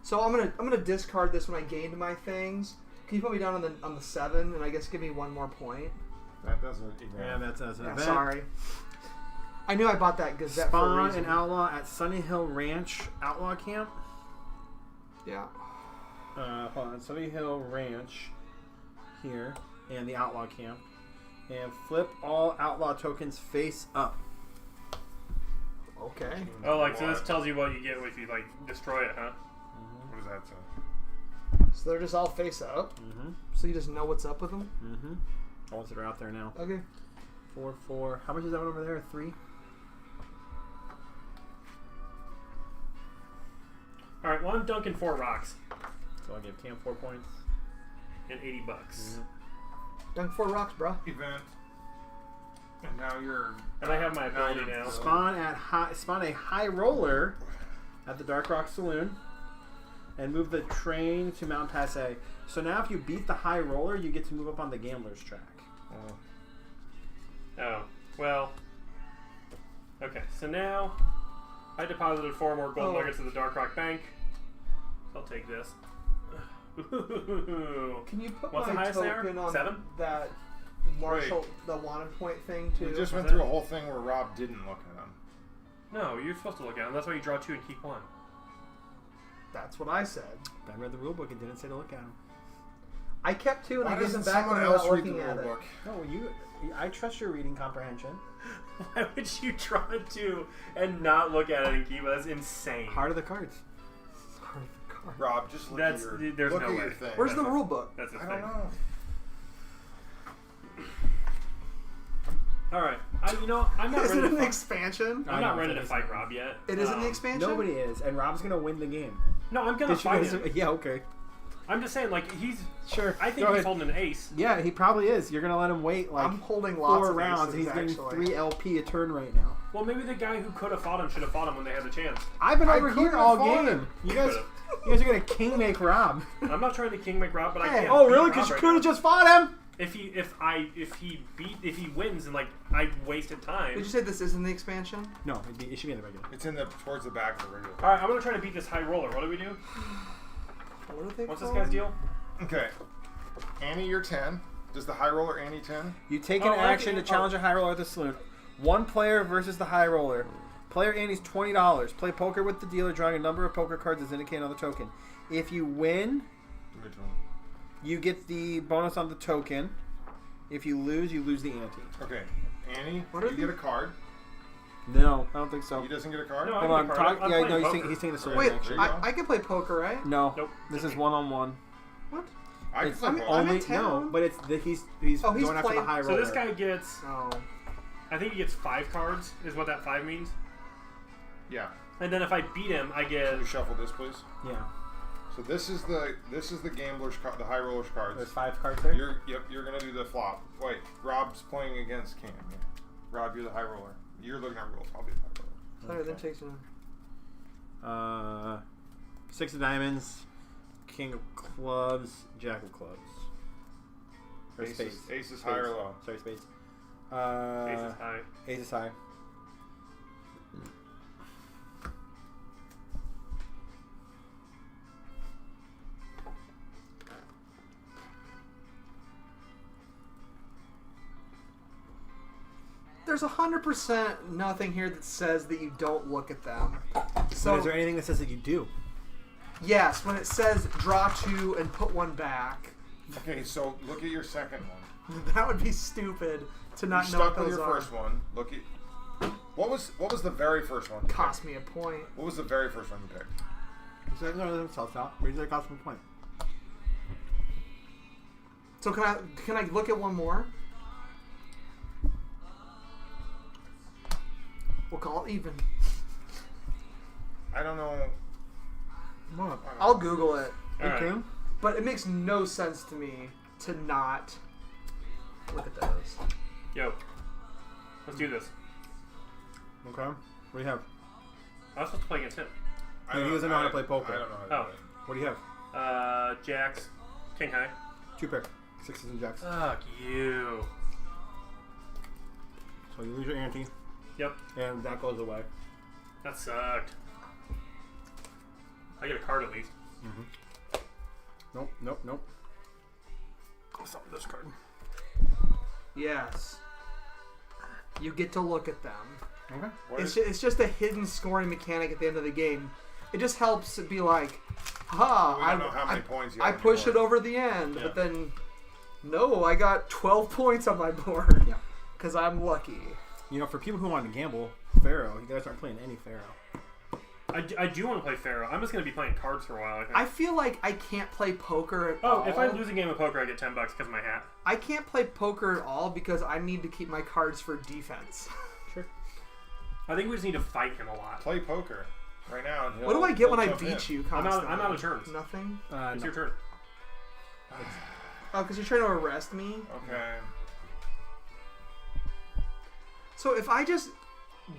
So I'm gonna discard this when I gained my things. Can you put me down on the 7 and I guess give me 1 more point? That doesn't. Yeah, that's an Yeah, event. sorry. I knew I bought that Gazette for a Spawn reason. an outlaw at Sunny Hill Ranch Outlaw Camp. Yeah. Hold on. Sunny Hill Ranch here and the Outlaw Camp. And flip all outlaw tokens face up. Okay. Oh, like so this tells you what you get if you like destroy it, huh? What does that say? So they're just all face up. Mm-hmm. So you just know what's up with them. Mm-hmm. All that are out there now. Okay. 4, 4. How much is that one over there? 3? All right. Well, I'm dunking 4 rocks So I'll give Cam 4 points. and $80. Dunk 4 rocks, bro. Event. And now you're. And I have my ability you're- now. Spawn a high roller at the Dark Rock Saloon, and move the train to Mount Passe. So now, if you beat the high roller, you get to move up on the gambler's track. Oh, well. Okay, so now I deposited 4 more gold nuggets at the Dark Rock Bank. So I'll take this. Can you put What's the my highest they are? token on 7? that Marshall, the wanted point thing too? We just went Was through that- a whole thing where Rob didn't look at them. No, you're supposed to look at them. That's why you draw 2 and keep 1. That's what I said. I read the rule book. It didn't say to look at them. I kept 2 and Why I gave them doesn't back someone without else read the looking at rule it. book? No, I trust your reading comprehension. Why would you draw 2 and not look at it and keep it? That's insane. Heart of the cards. Rob, just look That's- at your, there's look no at way. your thing. Where's the That's a- rule book? That's a I thing. don't know. All right, I'm not Is ready it to an fight. expansion? I'm I not know, ready it to is. fight Rob yet. It is an expansion? Nobody is, and Rob's gonna win the game. No, I'm gonna fight him. Yeah, okay. I'm just saying, like he's. Sure. I think Go he's ahead. holding an ace. Yeah, he probably is. You're gonna let him wait like I'm holding lots 4 of rounds, and aces, he's getting actually. 3 LP a turn right now. Well, maybe the guy who could have fought him should have fought him when they had the chance. I've been I over couldn't here have all fought game. him. You guys are gonna king make Rob. I'm not trying to king McRob, but I Hey. can't. Oh, beat really? Rob Because you right could have now. just fought him. If he wins and like I wasted time. Did you say this isn't the expansion? No, it should be in the regular. It's in the towards the back of the regular. All right, I'm gonna try to beat this high roller. What do we do? What are they What's this called? guy's deal? Okay. Annie, you're 10. Does the high roller Annie 10? You take Oh, an I action to can- challenge a high roller at the saloon. 1 player versus the high roller. Player Annie's $20. Play poker with the dealer, drawing a number of poker cards as indicated on the token. If you win, Which one? you get the bonus on the token. If you lose the ante. Okay. Annie, What are you get a card. No, I don't think so. He doesn't get a card? No, Hold on, I'm talk. playing Yeah, no, poker. he's taking the saloon Wait, action. There you go. I can play poker, right? No, Nope. this is 1-on-1. What? I can It's play I'm poker. in only town. no, but it's he's Oh, he's going after the playing- high So roller. this guy gets. Oh. I think he gets 5 cards. Is what that 5 means. Yeah. And then if I beat him, I get. Can you shuffle this, please? Yeah, So this is the gambler's card, the high roller's cards. there's 5 cards there. You're gonna do the flop. Wait, Rob's playing against Cam. Yeah. Rob, you're the high roller. You're looking at rules. I'll be the high roller. Sorry, then takes him. 6 of diamonds, king of clubs, jack of clubs. Or Ace spades. is- ace is Spades. high or low? Sorry, spades. Ace is high. Ace is high. There's 100% nothing here that says that you don't look at them. So, So is there anything that says that you do? yes, when it says draw 2 and put 1 back, Okay, so look at your second one. that would be stupid to You're not know stuck what with those your are. first one. Look at what was the very first one? you Cost picked? me a point. What was the very first one you picked? So, no, that's self-out. Reason it costs me a point. So can I look at one more? We'll call it even. I don't know. What? I'll Google it. All right. Okay. But it makes no sense to me to not look at those. Yo, let's do this. Okay. What do you have? I was supposed to play against him. He doesn't know how to play poker. I don't know how to Oh. do it. What do you have? Jacks, king high. 2 pair. 6s and jacks. Fuck you. So you lose your ante, Yep, and that goes away. that sucked. I get a card at least. Nope, nope, nope. What's up with this card? Yes. You get to look at them. Okay. What is- It's just a hidden scoring mechanic at the end of the game. It just helps it be like, ha, We don't know how many points you I have push it anymore. over the end, Yeah. but then, no, I got 12 points on my board. Yeah. Because I'm lucky. You know, for people who want to gamble, Pharaoh, you guys aren't playing any Pharaoh. I do want to play Pharaoh. I'm just going to be playing cards for a while, I think. I feel like I can't play poker at all. Oh, if I lose a game of poker, I get $10 because of my hat. I can't play poker at all because I need to keep my cards for defense. Sure. I think we just need to fight him a lot. Play poker right now. What do I get when I jump beat in. you I'm constantly? out of turns. Nothing? It's No. your turn. Oh, because you're trying to arrest me? Okay. So if I just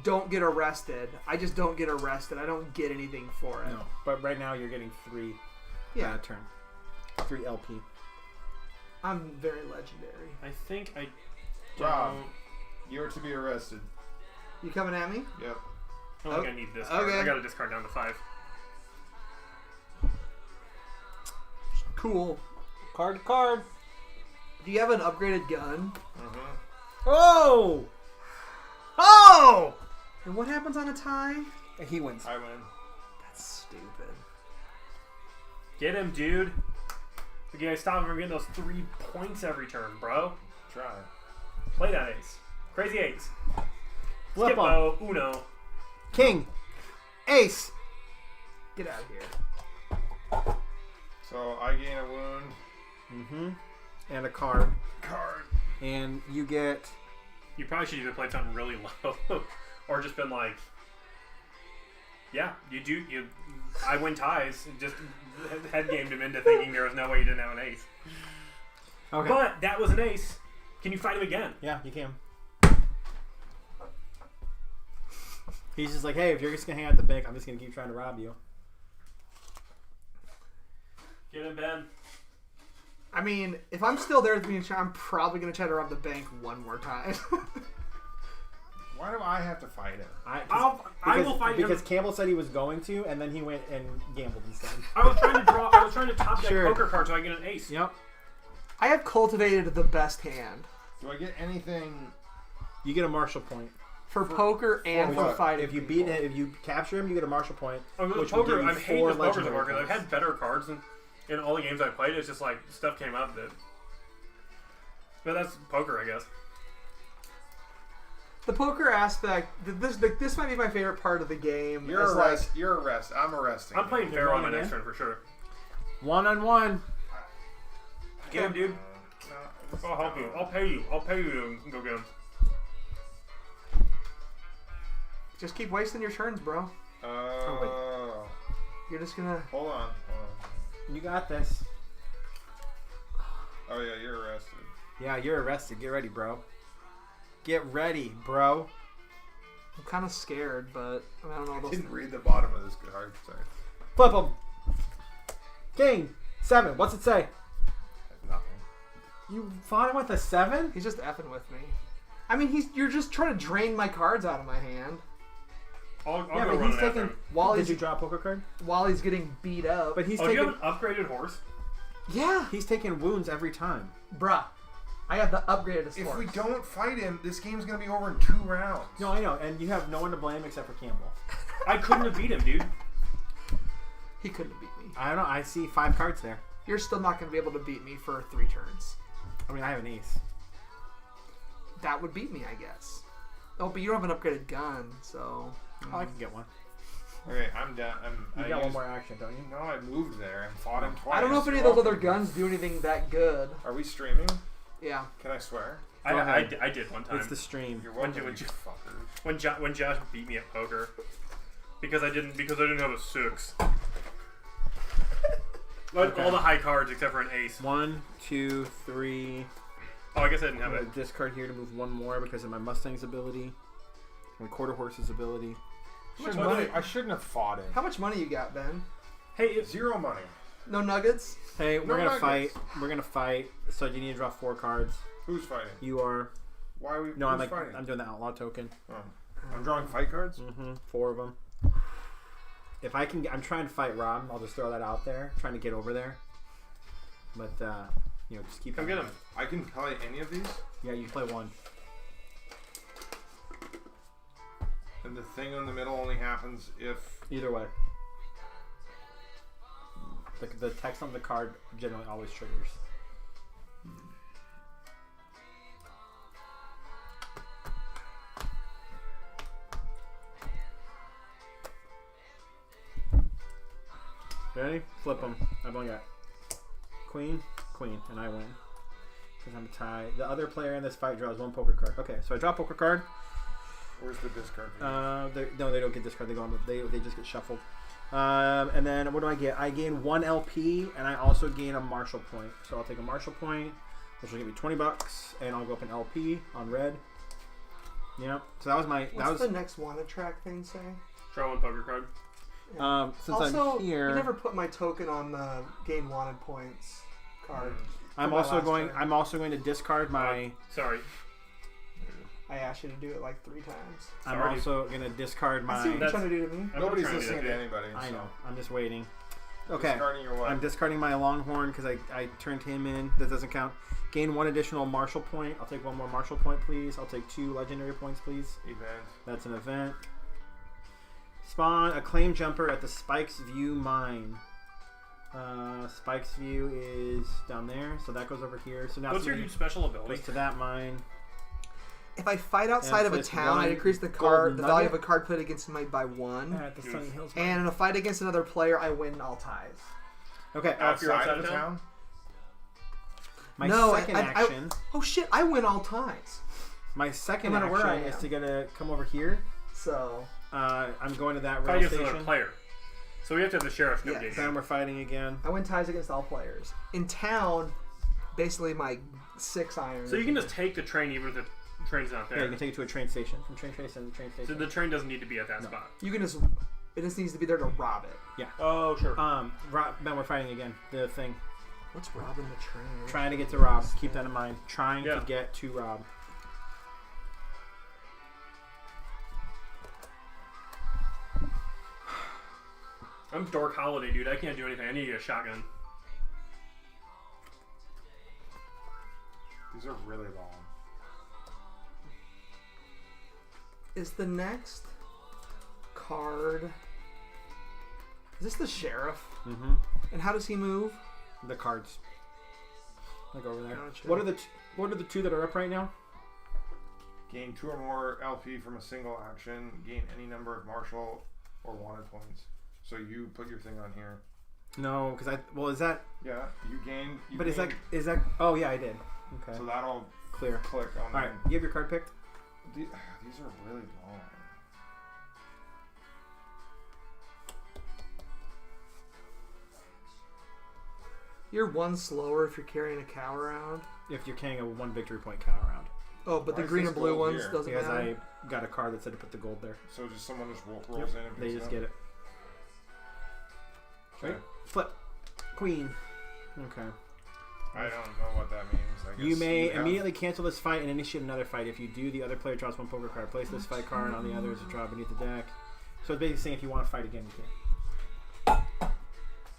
don't get arrested, I just don't get arrested. I don't get anything for it. No, but right now you're getting 3 turn. 3 LP. I'm very legendary. I think I Rob, don't... you're to be arrested. You coming at me? Yep. I don't think I need this card. Okay. I got to discard down to 5. Cool. Card to card. Do you have an upgraded gun? Mm-hmm. Oh! Oh! And what happens on a tie? He wins. I win. That's stupid. Get him, dude. We gotta stop him from getting those 3 points every turn, bro. Try. Play that ace. Crazy ace. Flip him. Skip-o, Uno. King. Ace. Get out of here. So I gain a wound. Mm-hmm. And a card. Card. And you get... You probably should have played something really low. Or just been like, yeah, I win ties. Just head gamed him into thinking there was no way you didn't have an ace. Okay. But that was an ace. Can you fight him again? Yeah, you can. He's just like, hey, if you're just going to hang out at the bank, I'm just going to keep trying to rob you. Get him, Ben. I mean, if I'm still there at the beginning, I'm probably going to try to rob the bank one more time. Why do I have to fight him? I will fight him. Because Campbell said he was going to, and then he went and gambled instead. I was trying to top that Sure. poker card so I get an ace. Yep. I have cultivated the best hand. Do I get anything? You get a Marshall point. For poker and for what? fighting If you people. if you capture him, you get a Marshall point. With which will poker, give you I'm hating 4 this poker so legendary far because I've points. had better cards in all the games I played. It's just like stuff came up that. But that's poker, I guess. The poker aspect, this might be my favorite part of the game. You're is like, arrested. You're arrested. I'm arresting. I'm playing you. Pharaoh on my going next again? turn for sure. 1-on-1. Get him, dude. No, I'll help you. I'll pay you. I'll pay you to go get him. just keep wasting your turns, bro. Oh. You're just gonna. Hold on. You got this. Oh yeah, you're arrested. Yeah, you're arrested. Get ready, bro. Get ready, bro. I'm kind of scared, but I don't know. I Those didn't read the bottom of this card. Sorry. Flip him. King. 7. What's it say? Nothing. You fought him with a 7? He's just effing with me. I mean, you're just trying to drain my cards out of my hand I'll Yeah, go but run he's it after taking... him. while Did he's you draw a poker card? while he's getting beat up. But he's Oh, do you taking... have an upgraded horse? Yeah, He's taking wounds every time. bruh. I have the upgraded If horse. we don't fight him, this game's gonna be over in 2 rounds. No, I know. And you have no one to blame except for Campbell. I couldn't have beat him, dude. He couldn't beat me. I don't know. I see 5 cards there. You're still not going to be able to beat me for 3 turns. I mean, I have an ace. That would beat me, I guess. Oh, but you don't have an upgraded gun, so. Oh, I can get one. Okay, I'm done. You got one more action, don't you? No, I moved there and fought him twice. I don't know if any of those other guns do anything that good. Are we streaming? Yeah. Can I swear? Go I ahead. did one time. It's the stream. You're When welcome, would you you- fuckers. When Josh beat me at poker because I didn't have a 6. Like, all the high cards except for an ace. 1, 2, 3. Oh, I guess I didn't I'm have going it. to discard here to move 1 more because of my Mustang's ability. My quarter horse's ability. I shouldn't have fought him. How much money you got, Ben? Hey, if, 0 money. No nuggets? Hey, No we're gonna nuggets. fight. We're gonna fight. So you need to draw 4 cards. Who's fighting? You are. Why are we? No, who's I'm fighting? I'm doing the outlaw token. Oh. I'm drawing fight cards. 4 of them. If I can, I'm trying to fight Rob. I'll just throw that out there. Trying to get over there. But just keep. come that get in him. mind. I can play any of these, Yeah, you play 1. and the thing in the middle only happens if. Either way. The text on the card generally always triggers. Ready? Flip them. I've only got queen, queen, and I win. Because I'm tied. The other player in this fight draws 1 poker card. Okay, so I draw a poker card. Where's the discard? No, they don't get discarded. They just get shuffled. And then what do I get? I gain 1 LP, and I also gain a Marshall point. So I'll take a Marshall point, which will give me $20, and I'll go up an LP on red. Yeah. So that was my. What's the next wanted track thing say? Draw 1 poker card. Since Also, I'm here, you never put my token on the gain wanted points card. I'm also going to discard my. Sorry. I asked you to do it like 3 times. I'm Sorry. also going to discard I see what my. you're trying to do to me. I'm not Nobody's trying to do listening that, to dude. anybody. I so. know. I'm just waiting. Okay. Discarding your what? I'm discarding my Longhorn because I turned him in. That doesn't count. Gain 1 additional Marshall point. I'll take 1 more Marshall point, please. I'll take 2 legendary points, please. Event. That's an event. Spawn a claim jumper at the Spike's View mine. Spike's View is down there, so that goes over here. So now What's your somebody dude's special goes ability? to that mine. If I fight outside of a place town, I one decrease the golden value of a nugget. card put against me by 1. At the Sunny Hills mine. And in a fight against another player, I win all ties. Okay. If you're Outside of the town? My No, second action. Oh shit! I win all ties. My second No matter where I action is am. to come over here. So I'm going to that Fight rail against another station. player. So we have to have the sheriff go Yes. get Then you. we're fighting again. I win ties against all players. In town, basically my 6 iron. So you can just take the train even if the train's not Yeah, there. you can take it to a train station. From train station to train So station. the train doesn't need to be at that No. spot. You can just. It just needs to be there to rob it. Oh, sure. Ben, we're fighting again. The thing. What's robbing the train? Trying to get to Rob. Keep that in mind. Trying Yeah. to get to Rob. I'm Dork Holiday, dude. I can't do anything. I need to get a shotgun. These are really long. Is the next card? Is this the sheriff? Mm-hmm. And how does he move? The cards. Like over there. Gotcha. What are the 2 that are up right now? Gain 2 or more LP from a single action. Gain any number of martial or wanted points. So you put your thing on here. No, because is that? Yeah, you gain. You But gain, is that? Oh yeah, I did. Okay. So that'll Clear. click on. All right. You have your card picked. These are really long. You're 1 slower if you're carrying a cow around. If you're carrying a 1 victory point cow around. Oh, but Why the is green this and blue gold ones here? doesn't Because matter. I got a card that said to put the gold there. So just someone just rolls Yep. in and They picks just up? get it. Okay. Right? Flip. Queen. Okay. I don't know what that means. I guess You may have- immediately cancel this fight and initiate another fight. If you do, the other player draws 1 poker card. Place this fight card on the others to draw beneath the deck. So it's basically saying if you want to fight again, you can.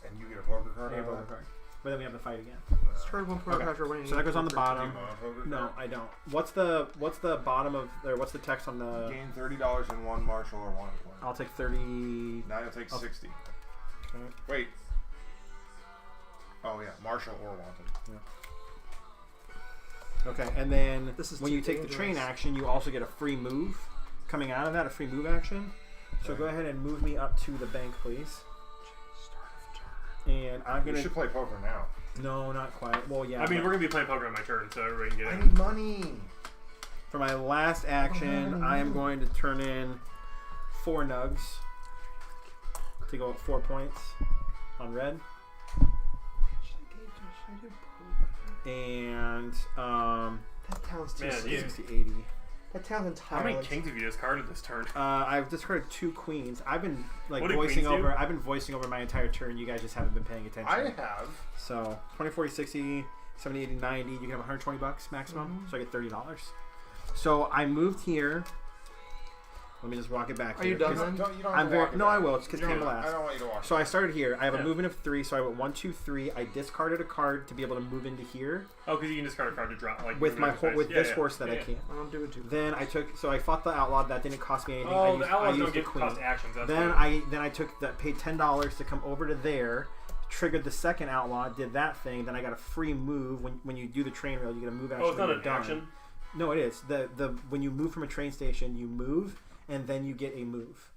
And you get a poker card. Okay, out of poker that? card. But then we have the fight again. Let's try 1 poker Okay. card for winning. So that goes on the Do bottom. you want a poker No, card? I don't. What's the bottom of or what's the text on the? Gain $30 in 1 martial or wanted point. I'll take 30. Now you'll take Oh. 60. Okay. Wait. Oh yeah, martial or wanted. Okay, and then This is when too you take the train dangerous. action, you also get a free move coming out of that, a free move action. So Okay. go ahead and move me up to the bank, please. And I'm You gonna. should play poker now. No, not quite. Well, yeah. I mean, but we're gonna be playing poker on my turn, so everybody can get I in. need money. for my last action, I am going to turn in 4 nugs to go up 4 points on red, and That town's too Man, skinny. you- 60, 80. That town's How entirely. many kings have you discarded this turn? I've discarded 2 queens. I've been like What do voicing queens do? over. I've been voicing over my entire turn. You guys just haven't been paying attention. I have. So 20, 40, 60, 70, 80, 90. You can have $120 maximum. So I get $30. So I moved here. Let me just walk it back. Are you here, done 'cause then? Don't, you don't I'm have to very. walk it No, back. I will. It's because You don't- came last. I don't want you to walk. So I started here. I have Yeah. a movement of 3. So I went 1, 2, 3. I discarded a card to be able to move into here Oh, because you can discard a card to drop like with move my another space. with Yeah, this yeah. horse that Yeah, I yeah. can't. I don't do it too. Then I took. So I fought the outlaw. That didn't cost me anything. I Oh, used, the outlaws I used don't get the queen. cost actions. That's Then fine. I took that, paid $10 to come over to there, triggered the second outlaw, did that thing. Then I got a free move. When you do the train rail, you get a move action. Oh, it's not when an you're done. action. No, it is. The when you move from a train station, you move and then you get a move.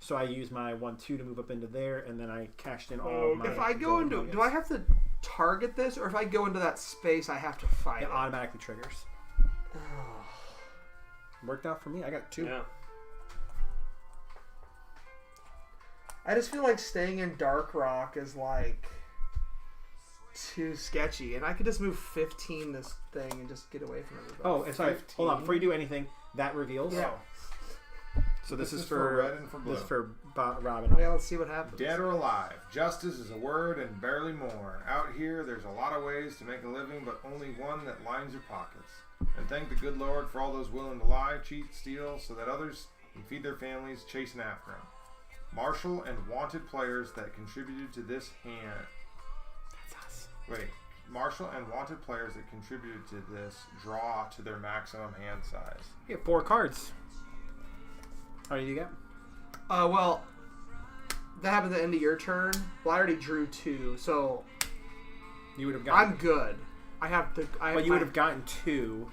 So I used my 1-2 to move up into there, and then I cashed in all of my. If I go gold into, nuggets. do I have to target this, or if I go into that space, I have to fight It it? automatically triggers. Worked out for me. I got 2. Yeah. I just feel like staying in Dark Rock is like too sketchy, and I could just move 15 this thing and just get away from everybody. Oh, and sorry. 15. Hold on. Before you do anything, that reveals. Yeah. So this is for red and for blue. This is for Robin. Yeah, let's see what happens. Dead or alive, justice is a word and barely more. Out here, there's a lot of ways to make a living, but only one that lines your pockets. And thank the good Lord for all those willing to lie, cheat, steal, so that others can feed their families chasing after them. Martial and wanted players that contributed to this hand. That's us. Wait. Martial and wanted players that contributed to this draw to their maximum hand size. You get 4 cards. How many do you get? Well, that happened at the end of your turn. Well, I already drew 2, so You would have gotten. I'm good. I have to. But you would have gotten 2,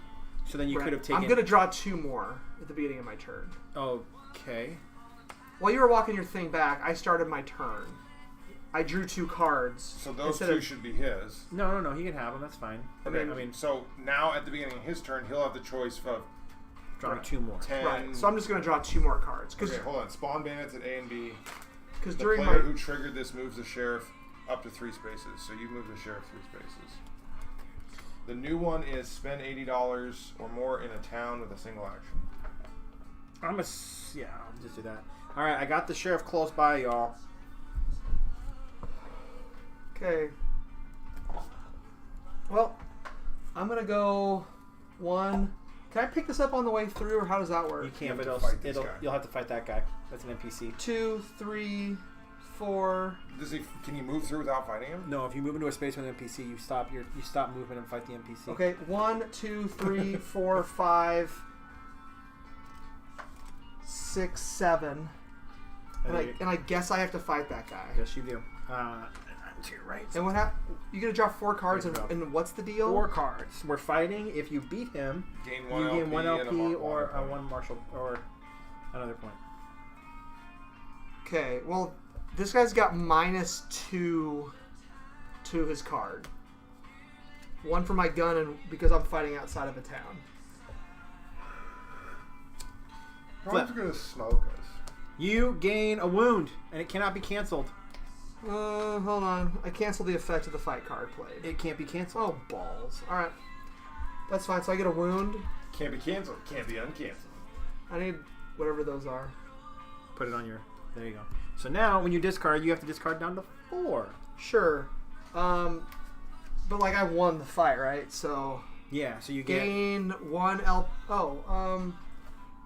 so then you could have taken. I'm gonna draw 2 more at the beginning of my turn. Okay. While you were walking your thing back, I started my turn. I drew 2 cards. So those instead 2 of- should be his. No. He can have them. That's fine. Okay. I mean, So now at the beginning of his turn, he'll have the choice of drawing 2 more. 10. Right. So I'm just gonna draw 2 more cards because Okay, hold on. Spawn bandits at A and B. The during player my who triggered this moves the sheriff up to 3 spaces. So you move the sheriff 3 spaces. The new one is spend $80 or more in a town with a single action. I'll just do that. All right, I got the sheriff close by, y'all. okay. Well, I'm gonna go 1. Can I pick this up on the way through, or how does that work? You can't, have but to fight this guy. you'll have to fight that guy. That's an NPC. 2, 3, 4. Can you move through without fighting him? No, if you move into a space with an NPC, you stop movement and fight the NPC. Okay, 1, 2, 3, 4, 5, 6, 7. And I guess I have to fight that guy. Yes, you do. To your right. And what happened? You gonna draw 4 cards, There you go. and what's the deal? 4 cards. We're fighting. If you beat him, Gain 1 you LP, gain 1 and LP a or point. 1 martial or another point. Okay, well, this guy's got -2 to his card. 1 for my gun, and because I'm fighting outside of a town. Ron's gonna smoke us. You gain a wound, and it cannot be canceled. Hold on. I canceled the effect of the fight card played. It can't be canceled. Oh, balls. Alright. That's fine. So I get a wound. Can't be canceled. Can't be uncanceled. I need whatever those are. Put it on your. There you go. So now, when you discard, you have to discard down to 4. Sure. But like I won the fight, right? So Yeah. So you get. gain 1 L. Oh,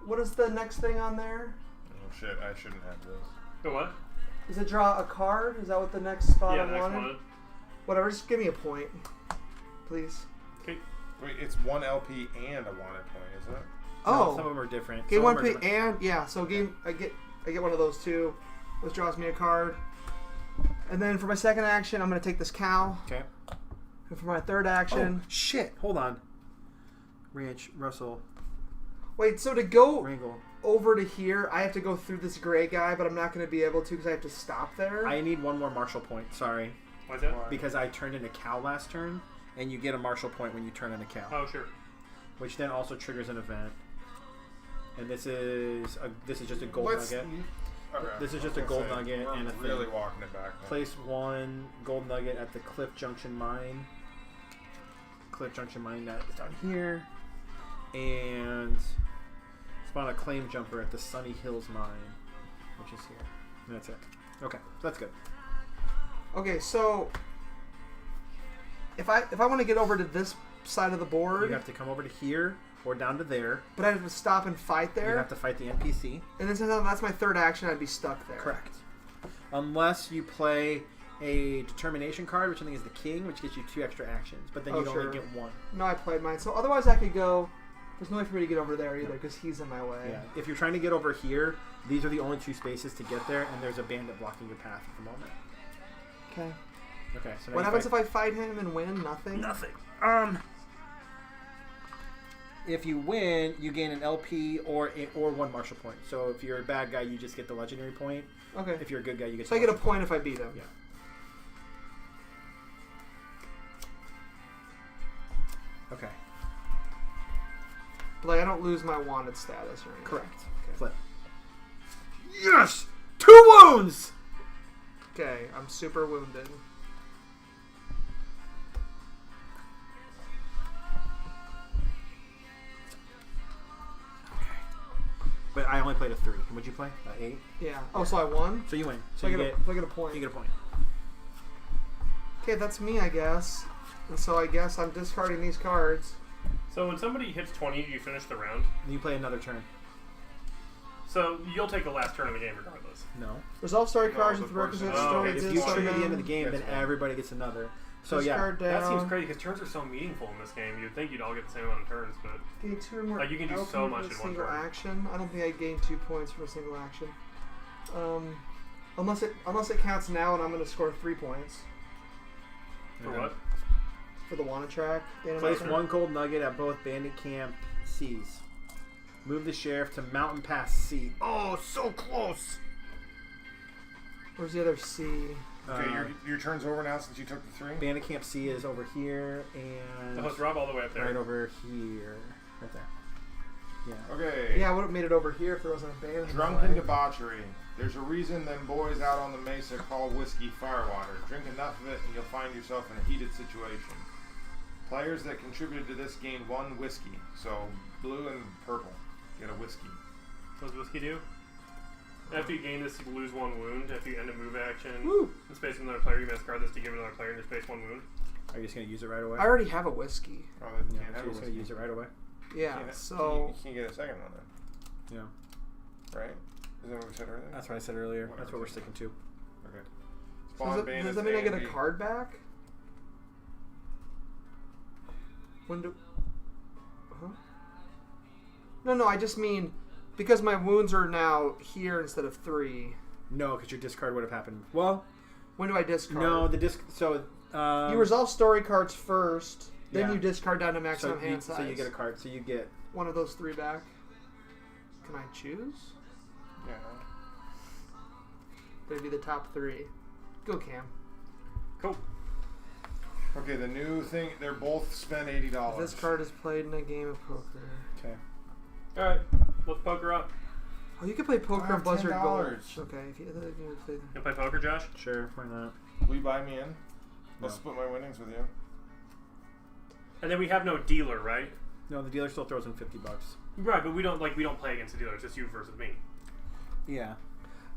what is the next thing on there? Oh shit! I shouldn't have this. The what? Is it draw a card? Is that what the next spot Yeah, I the next wanted? one. Whatever. Just give me a point, please. Okay. Wait, it's 1 LP and a wanted point, isn't it? No, some of Oh, them are different. gain Some of 1 them are P different. and yeah. So I get one of those too, which draws me a card. And then for my second action, I'm gonna take this cow. Okay. And for my third action, Oh shit! Hold on. Ranch, Russell, wait. So to go Wrangle. over to here, I have to go through this gray guy, but I'm not gonna be able to because I have to stop there. I need 1 more martial point. Sorry, Why's that? because I turned in a cow last turn, and you get a martial point when you turn in a cow, Oh, sure. which then also triggers an event. And this is just a gold nugget. Okay. This is just I a was gold gonna say, nugget we're and a thing. really walking it back. Then. Place 1 gold nugget at the Cliff Junction mine. Cliff Junction mine that is down here, and spawn a claim jumper at the Sunny Hills mine, which is here. And that's it. Okay, so that's good. Okay, so if I want to get over to this side of the board, You have to come over to here or down to there. but I have to stop and fight You there, have to fight the NPC. and then since that's my third action, I'd be stuck there. Correct. Unless you play a determination card, which I think is the king, which gets you 2 extra actions, but then Oh, you'd sure. only get 1. No, I played mine. So otherwise, I could go. There's no way for me to get over there either because he's in my way. Yeah. If you're trying to get over here, these are the only 2 spaces to get there, and there's a bandit blocking your path at the moment. Okay. Okay. So now What you happens fight- if I fight him and win? Nothing. Nothing. if you win, you gain an LP or 1 martial point. So if you're a bad guy, you just get the legendary point. Okay. If you're a good guy, you get. So I get a point if I beat him. Yeah. Okay. But like, I don't lose my wanted status or anything. Correct. Okay. Flip. Yes! 2 wounds! Okay, I'm super wounded. But I only played a 3. What'd you play? 8? Yeah. Oh, so I won? So you win. So I get a point. You get a point. Okay, that's me, I guess. And so I guess I'm discarding these cards. So when somebody hits 20, you finish the round. You play another turn. So you'll take the last turn of the game regardless. No. Resolve story No, cards the with person- requisite Oh, story If you discard trigger the end down. of the game, then That's fine. everybody gets another. So Discard yeah. down. That seems crazy because turns are so meaningful in this game. You'd think you'd all get the same amount of turns, but Gain 2 or more. Like, you can do alchemy so much for a in one single turn. action. I don't think I gain 2 points for a single action. Unless it counts now, and I'm going to score 3 points for what? for the wanted track. Place 1 gold nugget at both bandit camp C's. Move the sheriff to Mountain Pass C. Oh, so close. Where's the other C? Okay, your turn's over now since you took the 3. Bandit camp C is over here and The host Rob all the way up there. right over here, right there. Yeah. Okay. Yeah, I would have made it over here if there wasn't a band. Drunken debauchery. There's a reason them boys out on the mesa call whiskey firewater. Drink enough of it and you'll find yourself in a heated situation. Players that contributed to this gain 1 whiskey. So blue and purple get a whiskey. What does whiskey do? After you gain this, you lose 1 wound. After you end a move action, Woo! in space with another player, you may discard this to give another player in your space 1 wound. Are you just gonna use it right away? I already have a whiskey. Oh, they Yeah, can't so have you're a just gonna whiskey. use it right away. Yeah, You so can't get a second one then, Yeah. right? Is that what we said earlier? That's what I said earlier. Whatever. That's what we're sticking to. Okay. does Spawn that, bandits does that mean I get a A&B. card back? When do? Huh? No, I just mean because my wounds are now here instead of 3. No, because your discard would have happened. Well, When do I discard? no, the disc. So you resolve story cards first, then yeah. you discard down to maximum so hand size. so you get a card. So you get. one of those 3 back. Can I choose? Yeah. Maybe the top 3. Go Cam. Cool. Okay, the new thing, they're both spent $80. If this card is played in a game of poker. Okay. Alright, let's poker up. Oh, you can play poker have on Buzzard Gold. $10. Okay, if you play. You play poker, Josh? Sure. Why not? Will you buy me in? I'll No. split my winnings with you. And then we have no dealer, right? No, the dealer still throws in $50. Right, but we don't play against the dealer. It's just you versus me. Yeah.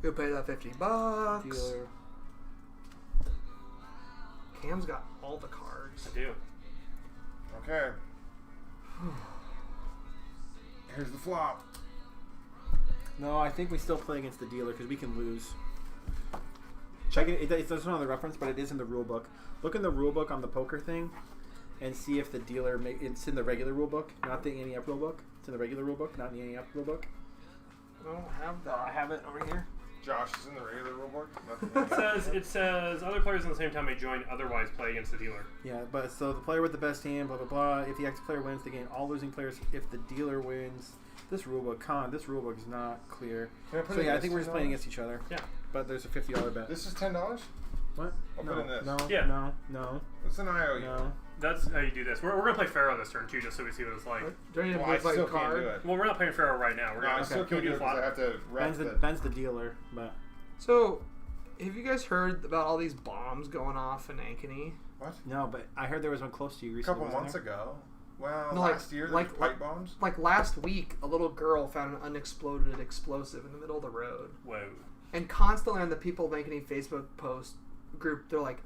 You'll pay that $50. Dealer. Cam's got all the cards. I do. Okay. Here's the flop. No, I think we still play against the dealer because we can lose. Check it. It doesn't have the reference, but it is in the rule book. Look in the rule book on the poker thing, and see if the dealer. It's in the regular rule book, not the ante up rule book. It's in the regular rule book, not in the ante up rule book. I don't have that. I have it over here. Josh is in the regular rulebook. It says other players in the same time may join, otherwise play against the dealer. Yeah, but so the player with the best hand, blah blah blah. If the active player wins, they gain all losing players. If the dealer wins, this rulebook, this rulebook is not clear. Can I put So in yeah, I this think we're just playing $10? against each other. Yeah. But there's a $50 bet. This is $10? What? I'll no, put in this. No. Yeah. No. It's an IOU. No. That's how you do this. We're going to play Pharaoh this turn, too, just so we see what it's like. Do I need to Well, I move my still can't card? do it. Well, we're not playing Pharaoh right now. We're No, I going to still can we can't do do it the because I flop. have to wrap Ben's the dealer, but So, have you guys heard about all these bombs going off in Ankeny? What? no. But I heard there was one close to you A recently. couple wasn't months there? ago. Well, No, last year there was pipe bombs. Like last week, a little girl found an unexploded explosive in the middle of the road. Whoa. And constantly on the People of Ankeny Facebook post group, they're like,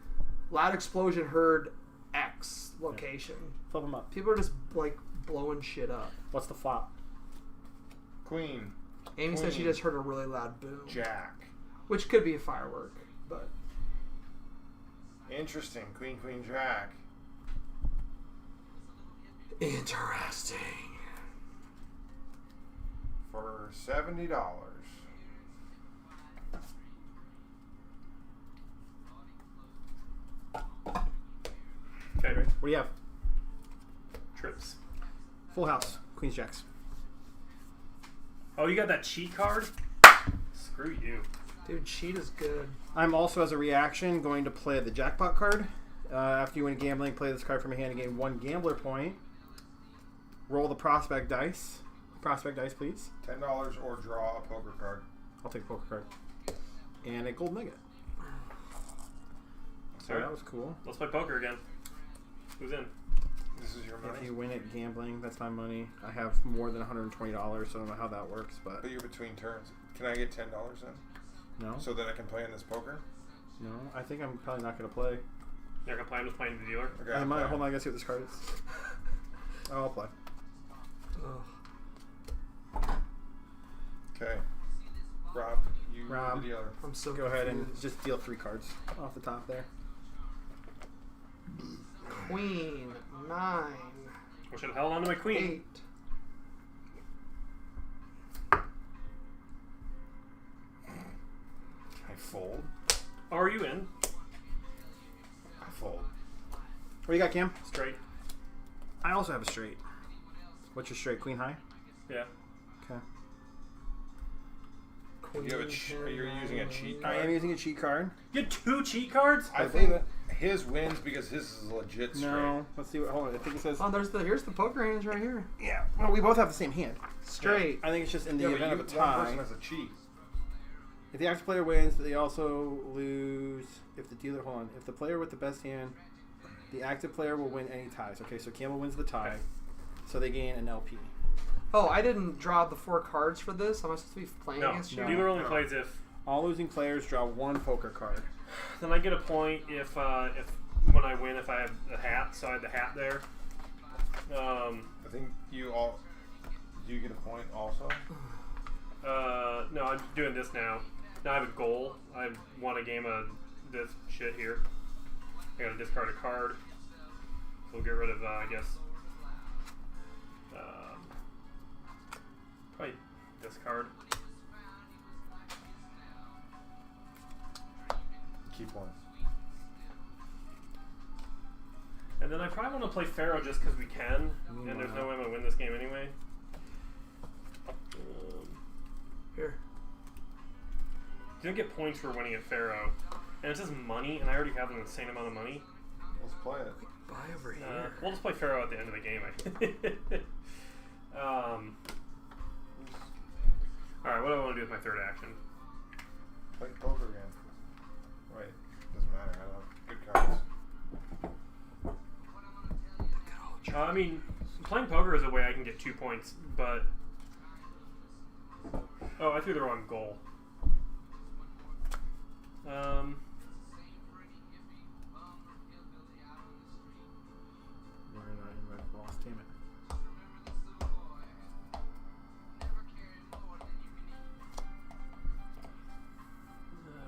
loud explosion heard X location. Flip them up. People are just like blowing shit up. What's the flop? Queen. Amy said she Queen. just heard a really loud boom. Jack. Which could be a firework, but Interesting. Queen, Queen, Jack. interesting. For $70. Okay, What do you have? trips. Full house. Queens Jacks. Oh, you got that cheat card? Screw you. Dude, cheat is good. I'm also, as a reaction, going to play the jackpot card. After you win gambling, play this card from your hand and gain 1 gambler point. Roll the prospect dice. Prospect dice, please. $10 or draw a poker card. I'll take a poker card. And a gold nugget. So Alright. that was cool. Let's play poker again. Who's in? This is your If money. you win at gambling, that's my money. I have more than $120, so I don't know how that works, but But you're between turns. Can I get $10 then? no. So that I can play in this poker? No, I think I'm probably not going to play. You're gonna play? I'm just playing the dealer. Okay, I I'll might, play. hold on, I gotta see what this card is. Oh, I'll play. Ugh. Okay. Rob, you Rob. the dealer. I'm so Go ahead and confused. just deal 3 cards off the top there. Queen, 9, I should have held on to my queen. 8. I fold. Oh, are you in? I fold. What you got, Cam? Straight. I also have a straight. What's your straight? Queen high? Yeah. Okay. You have you're using a cheat I card. am using a cheat card. You had 2 cheat cards? I I think believe his wins because his is legit straight. No. Let's see what. Hold on. I think it says. Oh, here's the poker hands right here. Yeah. Well, we both have the same hand. Straight. I think it's just in the Yeah, but event you, of a one tie. person has a cheat. If the active player wins, they also lose. If the dealer, hold on. If the player with the best hand, the active player will win any ties. Okay, so Campbell wins the tie, so they gain an LP. Oh, I didn't draw the 4 cards for this. Am I supposed to be playing No. against you? No. Dealer only No. plays if. All losing players draw 1 poker card. Then I get a point if when I win, if I have a hat. So I had the hat there. I think you all. Do you get a point also? No, I'm doing this now. Now I have a goal. I won a game of this shit here. I gotta discard a card. So we'll get rid of, I guess, probably this card. Keep one. And then I probably want to play Pharaoh just because we can. And there's no way I'm going to win this game anyway. Here. You don't get points for winning at Pharaoh. And it says money, and I already have an insane amount of money. Let's play it. Buy over here. We'll just play Pharaoh at the end of the game, I think. Alright, what do I want to do with my third action? Play poker again. Wait, doesn't matter. I love good cards. I mean, playing poker is a way I can get 2 points, but... Oh, I threw the wrong goal. You're not in my boss, damn it.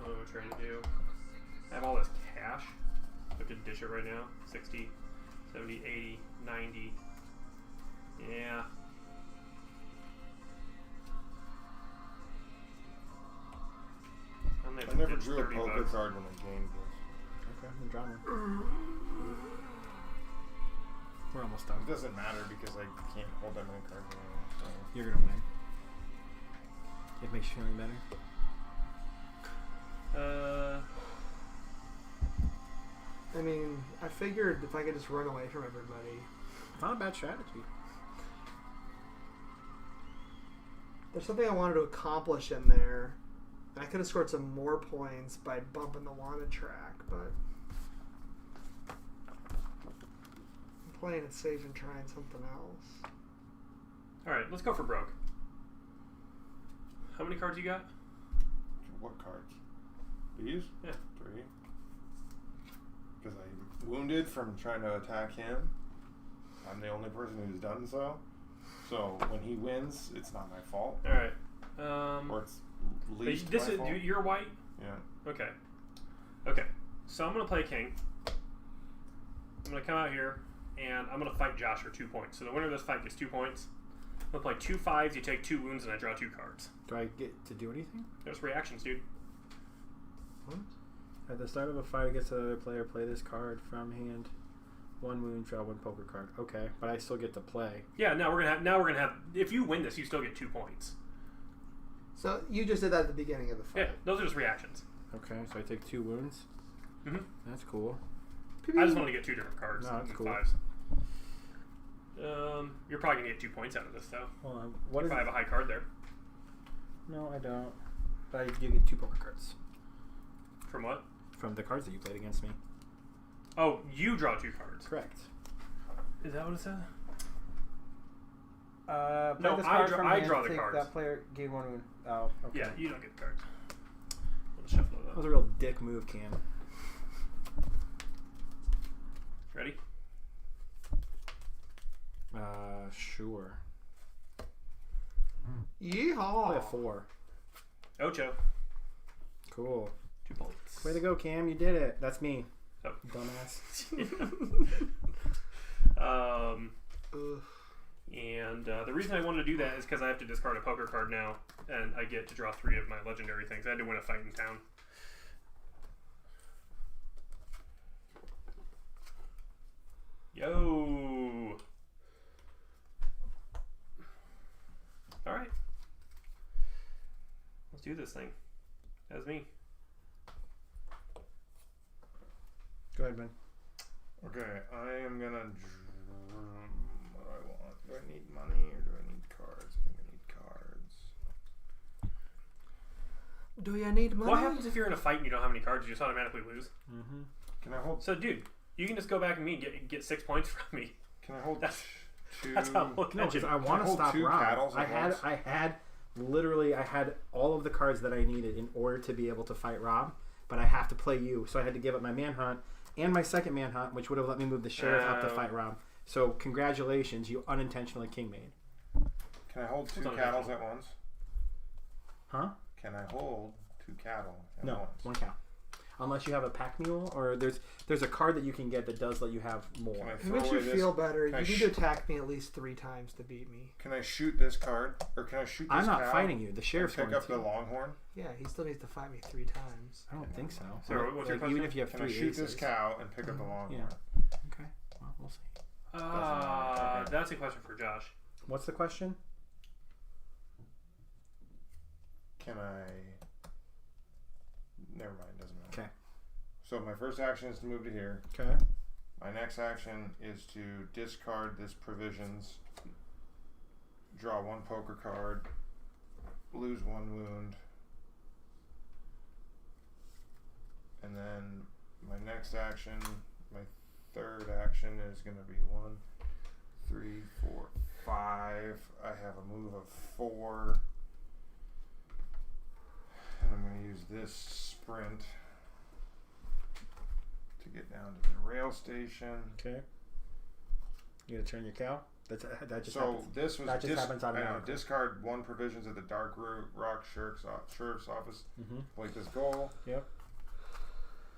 What am I trying to do? I have all this cash. I could dish it right now. 60, 70, 80, 90. Yeah. I'm gonna I never ditch drew a 30 poker bucks. card when I gamed this. Okay, I'm drawing one. We're almost done. It doesn't matter because I can't hold that many cards anymore. So. You're gonna win. It makes you feeling better. I mean, I figured if I could just run away from everybody. Not a bad strategy. There's something I wanted to accomplish in there. And I could have scored some more points by bumping the wanted track, but I'm playing it safe and trying something else. Alright, let's go for broke. How many cards you got? What cards? These? Yeah. 3. Because I'm wounded from trying to attack him. I'm the only person who's done so. So when he wins, it's not my fault. Alright. Or it's But least this my is, fault. you're white? Yeah. Okay. Okay. So I'm going to play king. I'm going to come out here, and I'm going to fight Josh for 2 points. So the winner of this fight gets 2 points. I'm going to play 2 5s, you take 2 wounds, and I draw 2 cards. Do I get to do anything? There's reactions, dude. What? At the start of a fight against another player, play this card from hand 1 wound, draw 1 poker card. Okay, but I still get to play. Yeah, now we're gonna have. If you win this, you still get 2 points. So you just did that at the beginning of the fight. Yeah, those are just reactions. Okay, so I take 2 wounds. Mm-hmm. That's cool. I just want to get 2 different cards. No, that's cool. 5s. You're probably gonna get 2 points out of this though. Hold on. What If is I have a high card there. No, I don't. But I do get 2 poker cards. From what? From the cards that you played against me. Oh, you draw 2 cards. Correct. Is that what it said? Play No, this I card draw- from I hand, draw the take cards. That player gain 1 wound. Oh, okay. Yeah, you don't get the cards. We'll just shuffle it That up. was a real dick move, Cam. Ready? Sure. Yeehaw! Play a 4. Ocho. Cool. 2 points. Way to go, Cam. You did it. That's me. Oh. Dumbass. Ugh. And the reason I wanted to do that is because I have to discard a poker card now, and I get to draw 3 of my legendary things. I had to win a fight in town. Yo! Alright. Let's do this thing. That's me. Go ahead, Ben. Okay, I am gonna. What do I want? Do I need money or do I need cards? I think I need cards. Do you need money? What happens if you're in a fight and you don't have any cards? You just automatically lose? Mm-hmm. Can I hold? So, dude, you can just go back and get 6 points from me. Can I hold That's- 2? That's how I'm looking No, at you. because I want to hold stop 2 Rob. cattles I at had, once? I had, literally, I had all of the cards that I needed in order to be able to fight Rob, but I have to play you, so I had to give up my manhunt and my second manhunt, which would have let me move the sheriff up to fight Rob. So congratulations, you unintentionally king made. Can I hold 2 What's on cattles that? at once? Huh? Can I hold 2 cattle at No, once? 1 cow. Unless you have a pack mule, or there's a card that you can get that does let you have more. Can I It throw makes you away this? feel better. Can I You need to attack me at least 3 times to beat me. Can I shoot this card, or can I shoot this I'm not cow fighting you. The and sheriff's pick going up to. the longhorn? Yeah, he still needs to fight me 3 times. I don't think so. So what's your Even question? if you have Can 3 I shoot aces. this cow and pick up the longhorn? Yeah. Okay. Well, we'll see. That's a question for Josh. What's the question? Can I? Never mind. Doesn't matter. Okay. So my first action is to move to here. Okay. My next action is to discard this provisions, draw 1 poker card, lose 1 wound, and then my next action, my third action is going to be 1, 3, 4, 5. I have a move of 4, and I'm going to use this sprint to get down to the rail station. Okay. You gonna turn your cow? That just So happens. this was that just happens I know, automatically. discard 1 provisions at the Dark Rock Sheriff's Office. Mm-hmm. Play this goal. Yep.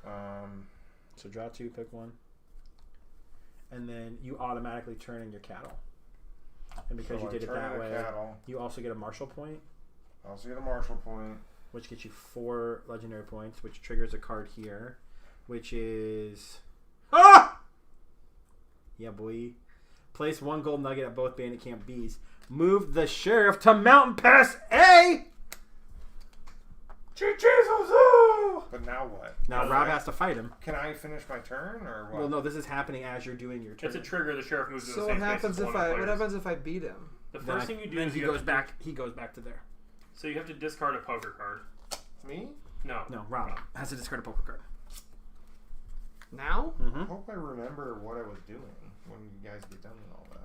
Um, So draw 2, pick 1, and then you automatically turn in your cattle. And because so you did I it turn that in a way, cattle. you also get a marshal point, I also get a marshal point. which gets you 4 legendary points, which triggers a card here, which is yeah, boy. Place 1 gold nugget at both bandit camp B's. Move the sheriff to Mountain Pass A. But now what? Now Rob has to fight him. Can I finish my turn or what? Well, no, this is happening as you're doing your turn. It's a trigger. The sheriff moves to So the what same space happens as if one of the what players. happens if I beat him? The Then first thing you do then is he you goes have to back. He goes back to there. So you have to discard a poker card. Me? No. No, Rob has to discard a poker card. Now? I Mm-hmm. hope I remember what I was doing when you guys get done with all that.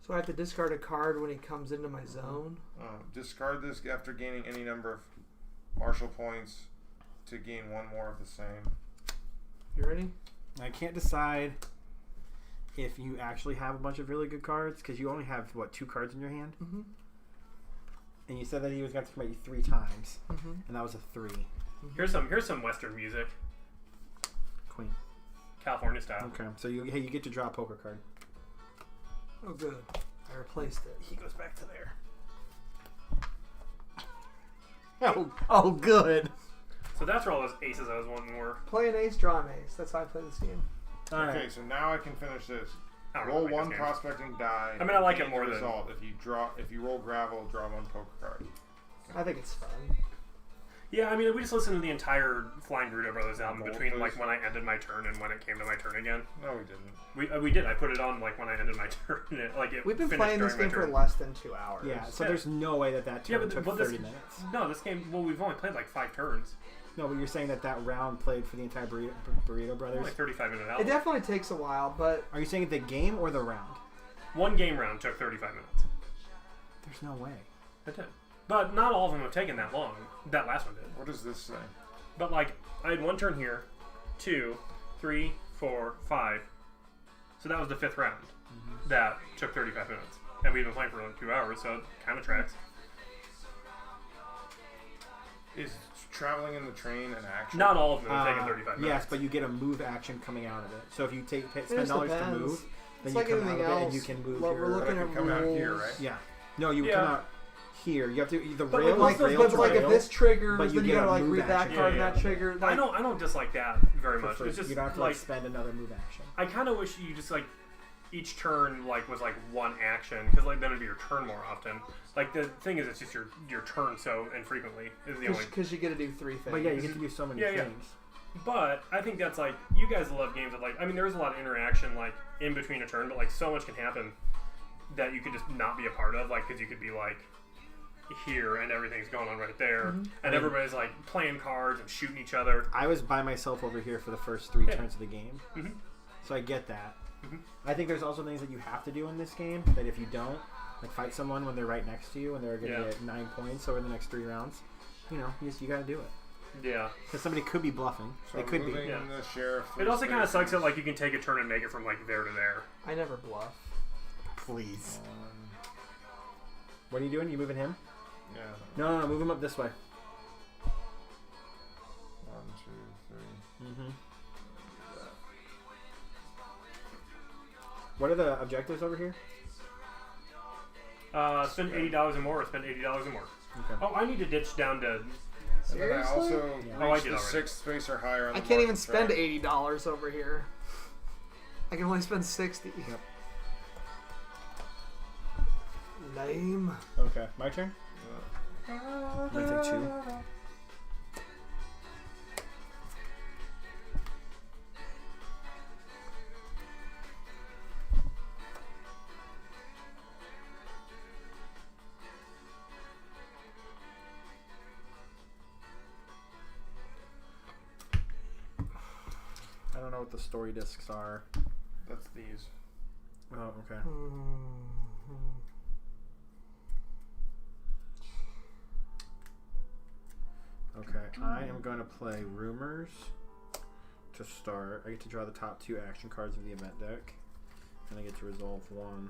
So I have to discard a card when he comes into my zone? Discard this after gaining any number of marshal points to gain 1 more of the same. You ready? I can't decide if you actually have a bunch of really good cards because you only have, what, 2 cards in your hand? Mm-hmm. And you said that he was going to come at you 3 times, Mm-hmm. and that was a 3. Here's some Western music, Queen. California style. Okay, so you get to draw a poker card. Oh, good. I replaced it. He goes back to there. Oh, good. So that's where all those aces I was wanting were. Play an ace, draw an ace. That's how I play this game. All right. Okay, so now I can finish this. I don't Roll really like one this game. prospecting die. I mean, I like it gain more the than- result. If you roll gravel, draw one poker card. I think it's fun. Yeah, I mean, we just listened to the entire Flying Burrito Brothers album Both between those? like when I ended my turn and when it came to my turn again. No, we didn't. We did. I put it on like when I ended my turn. It We've been finished playing this during game my for turn. less than 2 hours. Yeah, so Yeah. there's no way that Yeah, turn took but 30 minutes. No, this game. Well, we've only played like 5 turns. No, but you're saying that round played for the entire Burrito Brothers? Only 35-minute It album. definitely takes a while, but Are you saying the game or the round? One game round took 35 minutes. There's no way. It did. But not all of them have taken that long. That last one did. What does this say? But like, I had one turn here, 2, 3, 4, 5. So that was the 5th round. That took 35 minutes. And we've been playing for like 2 hours, so it kind of tracks. Is traveling in the train an action? Not all of them have taken 35 minutes. Yes, but you get a move action coming out of it. So if you spend just dollars to depends. move, then It's you like come out of anything it and else. you can move Well, your... we're But I looking can at come out here, rules. right? Yeah. No, you Yeah. come out here. You have to... The But rail like, is Like, rail but to like if rail, this triggers, but you then you get gotta a like move read that action. card Yeah, and that trigger. I Like, don't dislike that very for much. free. It's just You don't have to like spend another move action. I kind of wish you just like each turn like was like one action because like then it'd be your turn more often. Like the thing is, it's just your turn so infrequently is the only. because you get to do 3 things. But yeah, you get to do so many Yeah, yeah. things. But I think that's like you guys love games that like I mean there is a lot of interaction like in between a turn, but like so much can happen that you could just not be a part of. Like because you could be like here and everything's going on right there, and everybody's like playing cards and shooting each other. I was by myself over here for the first 3 Yeah. turns of the game. Mhm. So I get that. Mhm. I think there's also things that you have to do in this game that if you don't, like fight someone when they're right next to you and they're going to Yeah. get 9 points over the next 3 rounds, you know, you got to do it. Yeah. Because somebody could be bluffing. So They could be. moving Yeah. the sheriff. It also kind of sucks that like you can take a turn and make it from like there to there. I never bluff. Please. What are you doing? You moving him? Yeah. No, move him up this way. 1, 2, 3. Mm-hmm. What are the objectives over here? Spend $80 or more, or spend $80 or more. Okay. Oh, I need to ditch down to. And then I also Yeah. Oh, I reached did the already. 6th space or higher on I the can't even marked spend track. $80 over here. I can only spend 60. Yep. Lame. Okay, my turn? I'm going to take 2. I don't know what the story discs are. That's these. Oh, okay. Okay, I am going to play Rumors to start. I get to draw the top 2 action cards of the event deck, and I get to resolve 1.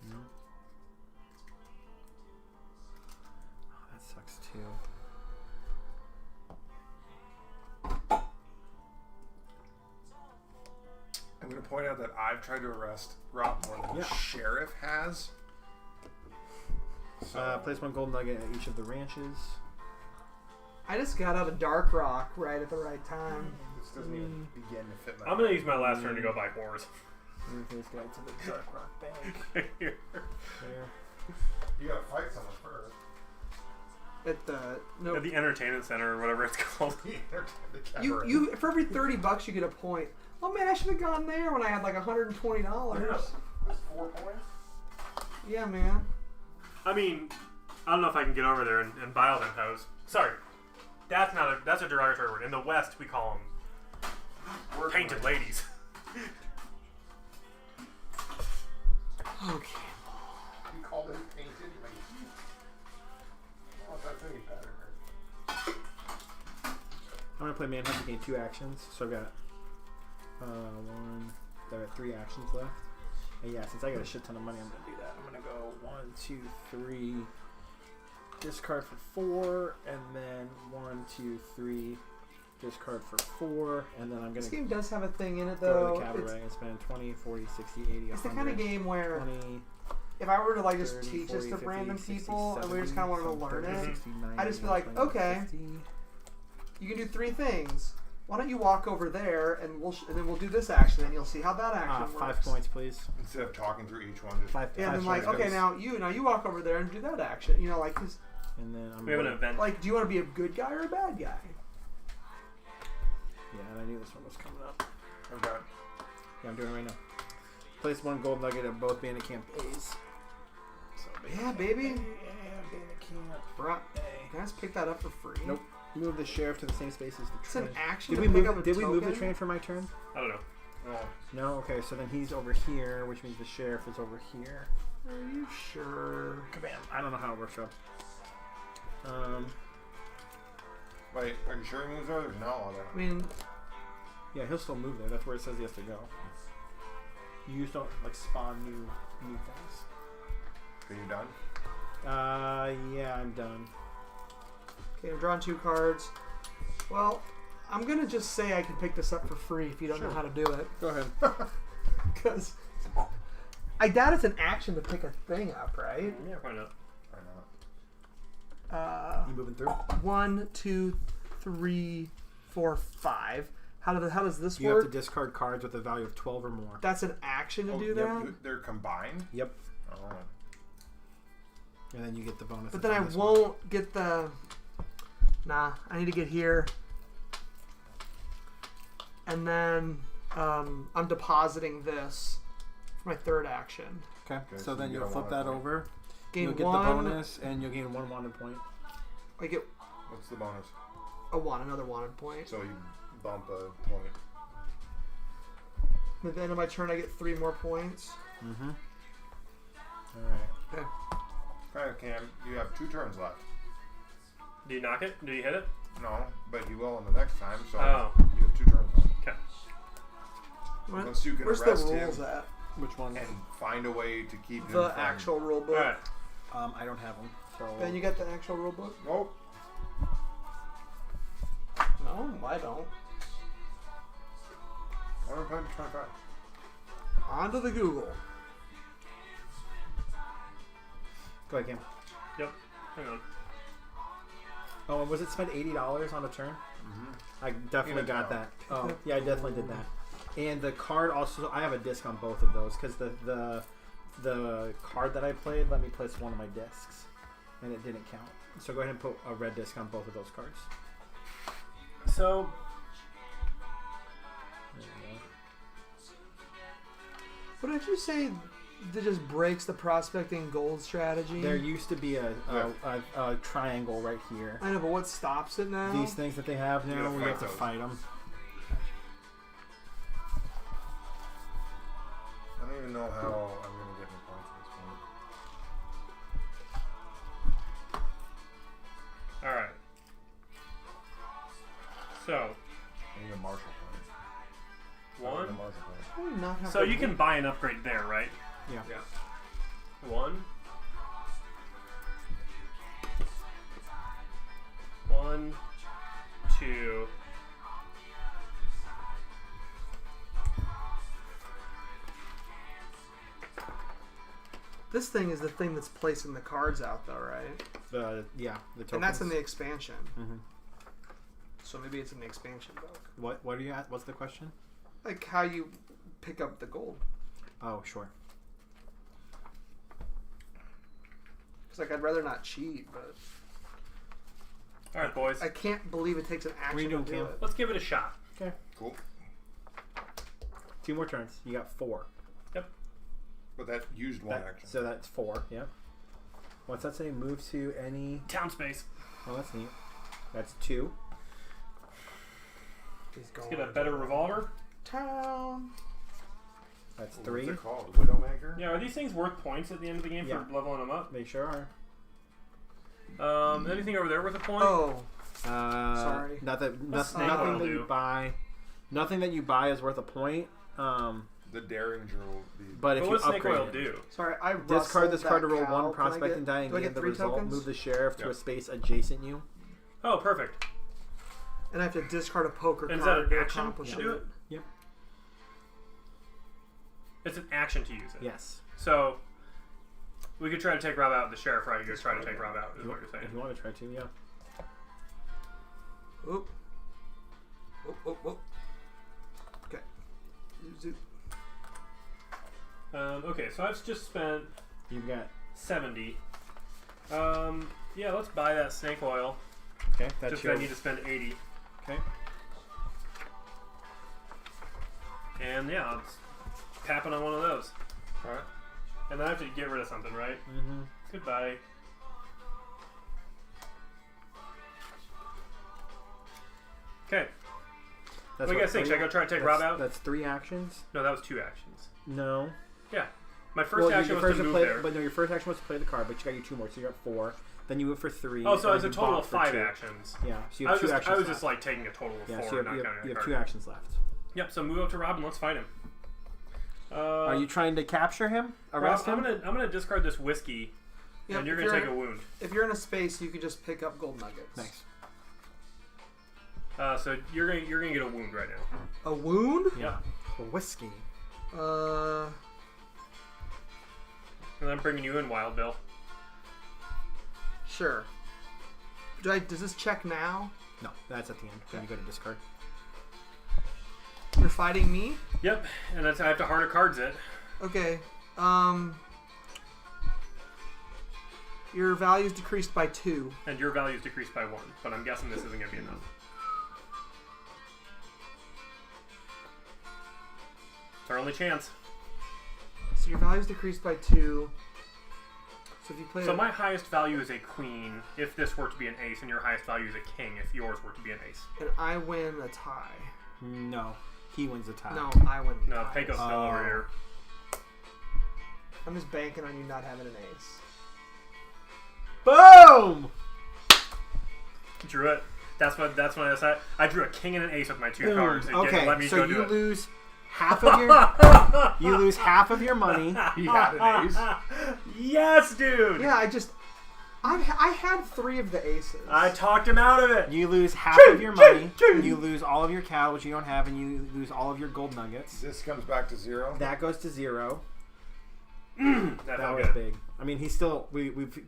No. Oh, that sucks too. I'm going to point out that I've tried to arrest Rob more than Yeah. the sheriff has. So, Place 1 gold nugget at each of the ranches. I just got out of Dark Rock right at the right time. this doesn't even begin to fit my. I'm gonna use my last turn to go buy whores. Move this guy to the Dark Rock Bank. Here. There. You got to fight someone first. At the no, At the entertainment center or whatever it's called. The you cabaret. you for every $30 you get a point. Oh man, I should have gone there when I had like $120. That's 4 points. Yeah, man. I mean, I don't know if I can get over there and buy all them hoes. Sorry, that's a derogatory word. In the West, we call them painted ladies. Okay. You called it painted ladies. Oh, that's any better. I'm going to play Manhunt to gain 2 actions. So I've got 1. I've got 3 actions left. And yeah, since I got a shit ton of money, I'm going to do that. I'm going to go 1, 2, 3. Discard for 4. And then 1, 2, 3. Discard for 4. And then I'm going This to game does have a thing in it go to though. the cabaret and spend 20, 40, 60, 80, 100. It's the kind of game where 20, if I were to like just 30, teach 40, this to 50, random 60, people and we just kind of wanted to 70, learn it, 60, 90, I'd just be like, 120, okay, 50. you can do 3 things. Why don't you walk over there and and then we'll do this action and you'll see how that action works. 5 points, please. Instead of talking through each one, just 5. Yeah, and then 5 like, points. okay, now you walk over there and do that action. You know, like, 'cause, And then I'm We have an rolling. event. like, do you want to be a good guy or a bad guy? Yeah, and I knew this one was coming up. okay. Yeah, I'm doing it right now. Place 1 gold nugget at both bandit camp A's. So Yeah, baby. Yeah, bandit camp. Bro, A. guys, pick that up for free. Nope. Move the sheriff to the same space as the It's train. an action. Did to we pick move? up a Did we move the token? train for my turn? I don't know. Oh, No. Okay, so then he's over here, which means the sheriff is over here. Are you sure? Kabam! I don't know how it works out. wait, are you sure he moves there? There's no other. I mean, Yeah, he'll still move there. That's where it says he has to go. You just don't like spawn new things. Are you done? Yeah, I'm done. okay, I'm drawing 2 cards. Well, I'm gonna just say I can pick this up for free if you don't know how to do it, Go ahead. because I doubt it's an action to pick a thing up, right? Yeah, why not? Or not? You moving through? 1, 2, 3, 4, 5. How does this You work? have to discard cards with a value of 12 or more. That's an action to Oh, do yep, that. They're combined? Yep. Oh. And then you get the bonus. But that's then I on this one. won't get the. Nah, I need to get here. And then I'm depositing this for my 3rd action. Okay. Okay, So so then you you'll get a flip that wanted point. over. Gain You'll get 1. the bonus, and you'll gain 1 wanted point. I get What's the bonus? another wanted point. So you bump a point. At the end of my turn, I get 3 more points. Mm-hmm. All right. Okay. Okay, Cam, you have 2 turns left. Do you knock it? Do you hit it? No, but you will in the next time, so Oh. you have 2 turns left. Okay. Unless you can Where's the arrest rules him at? Which one? and find a way to keep him The from... actual rule book. Alright. I don't have them. So Ben, you got the actual rule book? Nope. No, I don't. I'm going to play 25. Onto the Google. go ahead, Cam. Yep. Hang on. Oh, and was it spent $80 on a turn? Mm-hmm. I definitely Yeah, got no. that. Oh, yeah, I definitely did that. And the card also, I have a disc on both of those because the card that I played let me place one of my discs, and it didn't count. So go ahead and put a red disc on both of those cards. So, There you What did you say that just breaks the prospecting gold strategy? go. There used to be a triangle right here. I know, but what stops it now? These things that they have You now, gotta we have to fight those. fight them. I don't even know how I'm going to get any points at this point. alright. So, I need a Marshall point. I need a 1. Marshall point. How do we not have So the you can rule- buy an upgrade there, right? Yeah. 1. 1, 2. This thing is the thing that's placing the cards out, though, right? The tokens. And that's in the expansion. Mhm. So maybe it's in the expansion book. What are you at? What's the question? Like how you pick up the gold. Oh, sure. It's like I'd rather not cheat, but Alright, boys. I can't believe it takes an action you doing, to do Cam? it. Let's give it a shot. Cool. 2 more turns. You got 4. But that used one action. So that's 4. Yeah. What's that say? Move to any. Town space. Oh, that's neat. That's 2. He's Let's going get a better revolver. town. That's What's 3. it called? Widowmaker? Yeah, are these things worth points at the end of the game Yeah. for leveling them up? They sure are. Anything over there worth a point? Oh, Sorry. Not that Snake nothing oil that you do? buy. Nothing that you buy is worth a point. The Derringer will be... But if But you what does snake upgrade oil it, do? sorry. I discard rustled this card to that roll cow. 1 Can I prospect get- and die and do I gain get the 3 result. tokens? Move the sheriff to Yeah. a space adjacent you. Oh, perfect. And I have to discard a poker And is that card an to action accomplish to do it? Yep. It's an action to use it. Yes. So, We could try to take Rob out with the sheriff, right? You're trying to take Rob out, is what you're saying. If you want to try to, yeah. Oop. Oop, oop, oop. Okay. Zoop. Okay, so I've just spent You've got 70. Yeah, let's buy that snake oil. okay. That's Just your I need to spend 80. okay. And yeah, I'll just tap it on one of those. Alright. And then I have to get rid of something, right? Mm-hmm. Goodbye. Okay. What do you guys think? Should I go try and take Rob out? That's 3 actions. No, that was 2 actions. No. Yeah. My first action was to move there. But no, your first action was to play the card, but you got your 2 more, so you're at 4. Then you move for 3. Oh, so and it's a then you total bop of for 5 2. actions. Yeah, so you I have was 2 actions. just left. like taking a total of 4 yeah, so and not you counting a have card. 2 actions left. Yep, so move up to Rob and let's fight him. Are you trying to capture him? Arrest Rob, him? I'm gonna discard this whiskey, Yep, and you're if gonna take a wound. If you're in a space, you can just pick up gold nuggets. Nice. So you're gonna get a wound right now. A wound? Yeah. Whiskey. Uh, And I'm bringing you in, Wild Bill. sure. Does this check now? No, that's at the end. Then you go to discard. You're fighting me? Yep, and that's I have to harder cards it. Okay. Your value's decreased by 2. And your value's decreased by 1, but I'm guessing this isn't gonna be enough. It's our only chance. So your value's decreased by 2. So if you play So my highest value is a queen if this were to be an ace, and your highest value is a king if yours were to be an ace. and I win a tie. No, he wins the tie. No, I win the No, tie. Pecos still over here. I'm just banking on you not having an ace. Boom! Drew it. That's what I decided. I drew a king and an ace with my 2 cards. It Okay, let me so go do you it. lose half of your you lose half of your money. He had an ace. Yes, dude. Yeah, I had 3 of the aces. I talked him out of it. You lose half of your money. You lose all of your cattle, which you don't have, and you lose all of your gold nuggets. This comes back to 0. That goes to 0. That That felt was good. big. I mean, he's still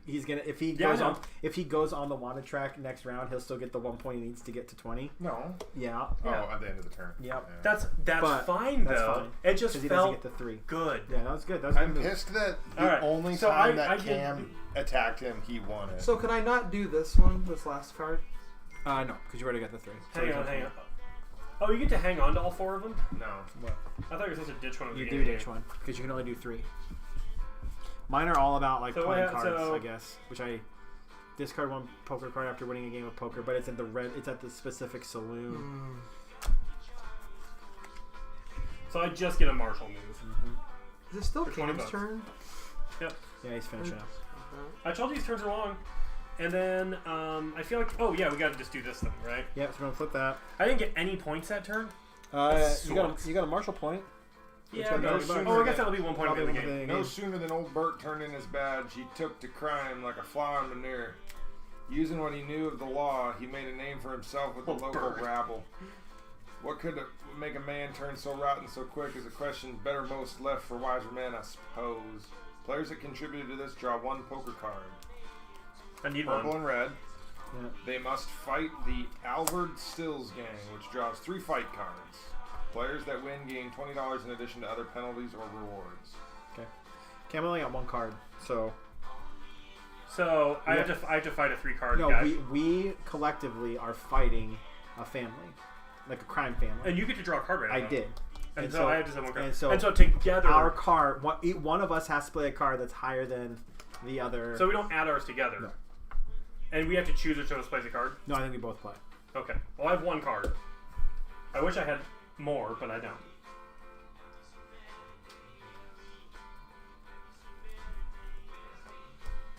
he's gonna if he Yeah, goes I know. on if he goes on the wanted track next round, he'll still get the 1 point he needs to get to 20. No. Yeah. Yeah. Oh, at the end of the turn. Yep. Yeah. That's But fine that's though. fine. It just Because he doesn't felt get the 3. good. Yeah, that was good. That was a I'm good move. pissed that the Alright, only so time I that did- Cam attacked him, he won it. So can I not do this one, this last card? No, because you already got the 3. Hang on. Oh, you get to hang on to all 4 of them? no. What? I thought you were supposed to ditch one of the You do beginning. ditch one because you can only do 3. Mine are all about like So playing what hap- cards, so- I guess. Which I discard 1 poker card after winning a game of poker, but it's at the It's at the specific saloon. So I just get a martial move. Is it still For 20 Cam's bucks. turn? Yep. Yeah, he's finishing up. I told you these turns are long. And then I feel like we got to just do this thing, right? Yep, so we're gonna flip that. I didn't get any points that turn. You got a Marshall point. Yeah. got No, $30 bucks. oh, I guess that'll be 1 point of the Probably game. No sooner than old Bert turned in his badge, he took to crime like a fly on manure. Using what he knew of the law, he made a name for himself with the Oh, local Bert. rabble. What could make a man turn so rotten so quick is a question better most left for wiser men, I suppose. Players that contributed to this draw 1 poker card. I need Purple one. and red. Yeah. They must fight the Alvord Stills gang, which draws 3 fight cards. Players that win gain $20 in addition to other penalties or rewards. Okay. Cam only got 1 card, so So I Yeah. have to fight a 3-card no. guy. We collectively are fighting a family, like a crime family. And you get to draw a card right I now. did. And so I just have 1 card. and so And so together. Our card, one of us has to play a card that's higher than the other. So we don't add ours together. No. And we have to choose which of us plays a card? No, I think we both play. Okay. Well, I have 1 card. I wish I had more, but I don't.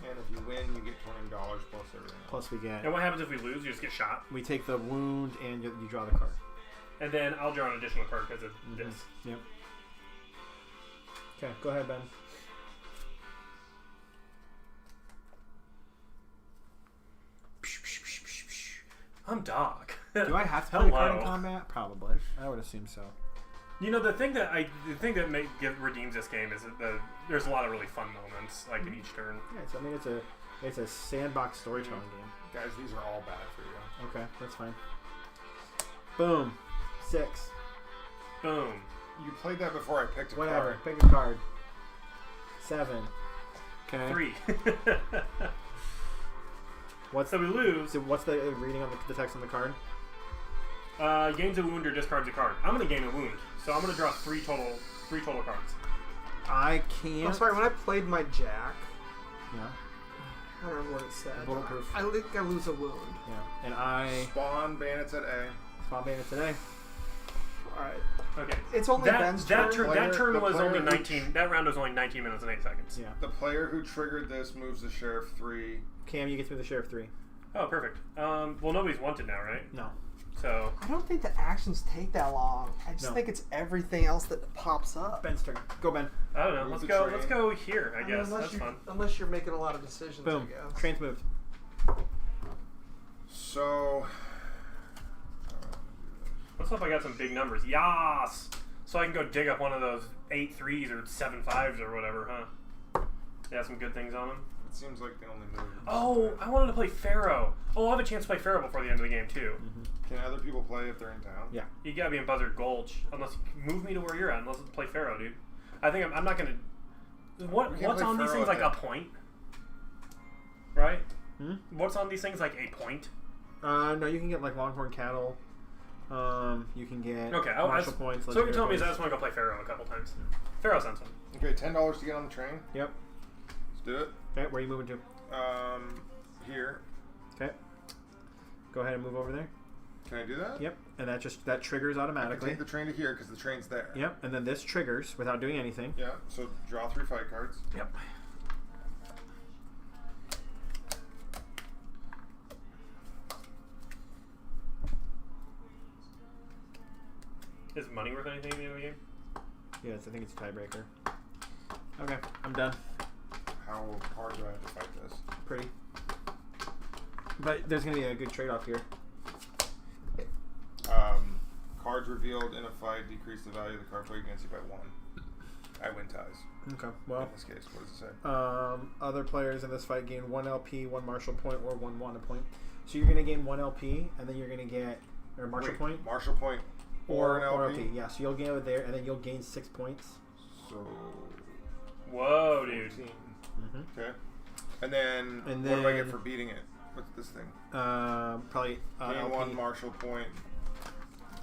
And if you win, you get $20 plus everything else. Plus we get. And what happens if we lose? You just get shot. We take the wound and you draw the card. And then I'll draw an additional card because of this. Yep. Okay, go ahead, Ben. I'm Doc. Do I have to play a card in Hello. combat? Probably. I would assume so. You know, the thing that redeems this game is that there's a lot of really fun moments, like in each turn. Yeah, so, I mean, it's a sandbox storytelling game. Guys, these are all bad for you. Okay, that's fine. Boom. 6. Boom. You played that before I picked a Whatever. card. Pick a card. 7. Okay. 3. So we lose. what's the reading on the text on the card? Gains a wound or discards a card. I'm gonna gain a wound, so I'm gonna draw 3 total cards. I can't. I'm sorry, when I played my Jack, Yeah. I don't remember what it said. Bulletproof. I think I lose a wound. Yeah. And I Spawn bandits at A. spawn bandit today. Alright. Okay. It's only Ben's turn. That turn the was player only who 19. That round was only 19 minutes and 8 seconds. Yeah. The player who triggered this moves the sheriff 3. Cam, you get through the sheriff 3. Oh, perfect. Well, nobody's wanted now, right? No. So I don't think the actions take that long. I just No. think it's everything else that pops up. Ben's turn. Go, Ben. I don't know. Move Let's the go. train. Let's go here. I mean, guess that's you, fun. Unless you're making a lot of decisions, Boom. I guess. Train's moved. So. Let's hope I got some big numbers. Yas! So I can go dig up one of those 8 3s or 7 5s or whatever, huh? They have some good things on them. It seems like the only move. Oh, I wanted to play Pharaoh. Oh, I'll have a chance to play Pharaoh before the end of the game, too. Can other people play if they're in town? Yeah. You gotta be in Buzzard Gulch. Unless you move me to where you're at. Unless it's play Pharaoh, dude. I think I'm not gonna. We can't What's play on these Pharaoh things? at Like a that. point? Right? Hmm? What's on these things? Like a point? No, you can get like Longhorn cattle. You can get Okay, martial points. so what you're telling me is I legendary just want to go play Pharaoh a couple times. Pharaoh sounds fun. Okay, $10 to get on the train. points. Yep. Let's do it. Okay, where are you moving to? Here. Okay. Go ahead and move over there. Can I do that? Yep. And that triggers I can automatically. take the train to here because the train's there. Yep. And then this triggers without doing anything. Yeah, so draw 3 fight cards. Yep. Is money worth anything in the end of the game? Yes, I think it's a tiebreaker. Okay, I'm done. How hard do I have to fight this? Pretty. But there's gonna be a good trade-off here. Cards revealed in a fight decrease the value of the card played against you by 1. I win ties. Okay. Well, In this case, what does it say? other players in this fight gain 1 LP, 1 martial point, or 1 Wanda point. So you're gonna gain 1 LP, and then you're gonna get a martial Wait, point Martial point or an LP? Yeah. So you'll gain it there, and then you'll gain 6 points. So. Whoa, dude. 14. Mm-hmm. Okay. And then, And what do I get then- for beating it? What's this thing? Probably Gain LP. 1 martial point.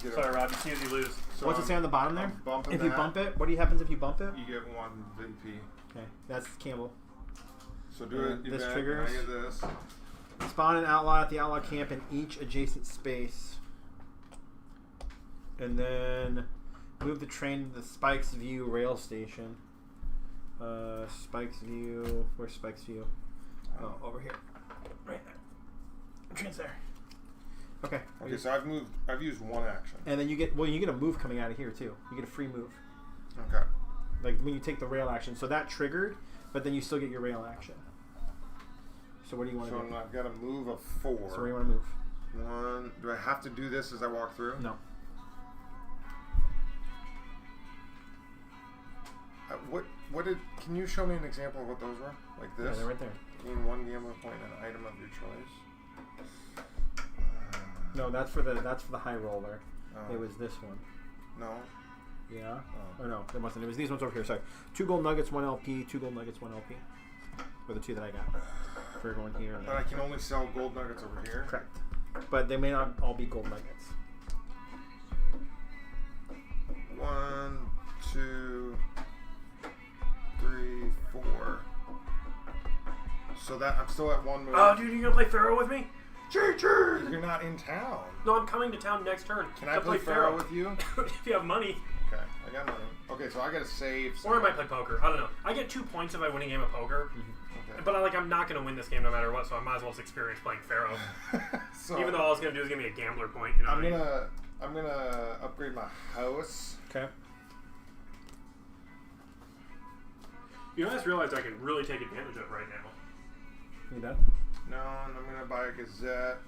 Get Sorry, a- Rob. You see as you lose. so What's it say on the bottom there? I'm bumping If you that. bump it, what happens if you bump it? You get 1 VP. Okay, that's Campbell. So do it. This event, triggers. and I get this. Spawn an outlaw at the outlaw camp in each adjacent space. And then move the train to the Spikes View rail station. Spikes View. Where's Spikes View? Oh, over here. Right there. Train's there. Okay. Okay, so I've used 1 action. And then you get a move coming out of here too. You get a free move. Okay. Like when you take the rail action. So that triggered, but then you still get your rail action. So what do you want to So do? I've got a move of 4. So where do you want to move? 1. Do I have to do this as I walk through? No. What did? Can you show me an example of what those were? Like Yeah, this? they're right there. Gain 1 gambler point and an item of your choice. No, that's for the high roller. Oh. It was this one. No. Yeah. Oh. Or no, it wasn't. It was these ones over here. Sorry. 2 gold nuggets, 1 LP. 2 gold nuggets, 1 LP. Were the 2 that I got for going here. And But I can only sell gold nuggets over here. Correct. But they may not all be gold nuggets. 1, 2, 3, 4. So that I'm still at 1 move. Oh, dude, you gonna play Pharaoh with me? You're not in town. No, I'm coming to town next turn. Can I play Pharaoh with you? if you have money. Okay, I got money. Okay, so I gotta save. Or I might play poker. I don't know. I get 2 points if I win a game of poker. Okay. But I'm not going to win this game no matter what, so I might as well just experience playing Pharaoh. So Even though all it's going to do is give me a gambler point. You know I'm what I mean? gonna upgrade my house. Okay. You know, I just realized I can really take advantage of right now. You done? No, and I'm gonna buy a Gazette.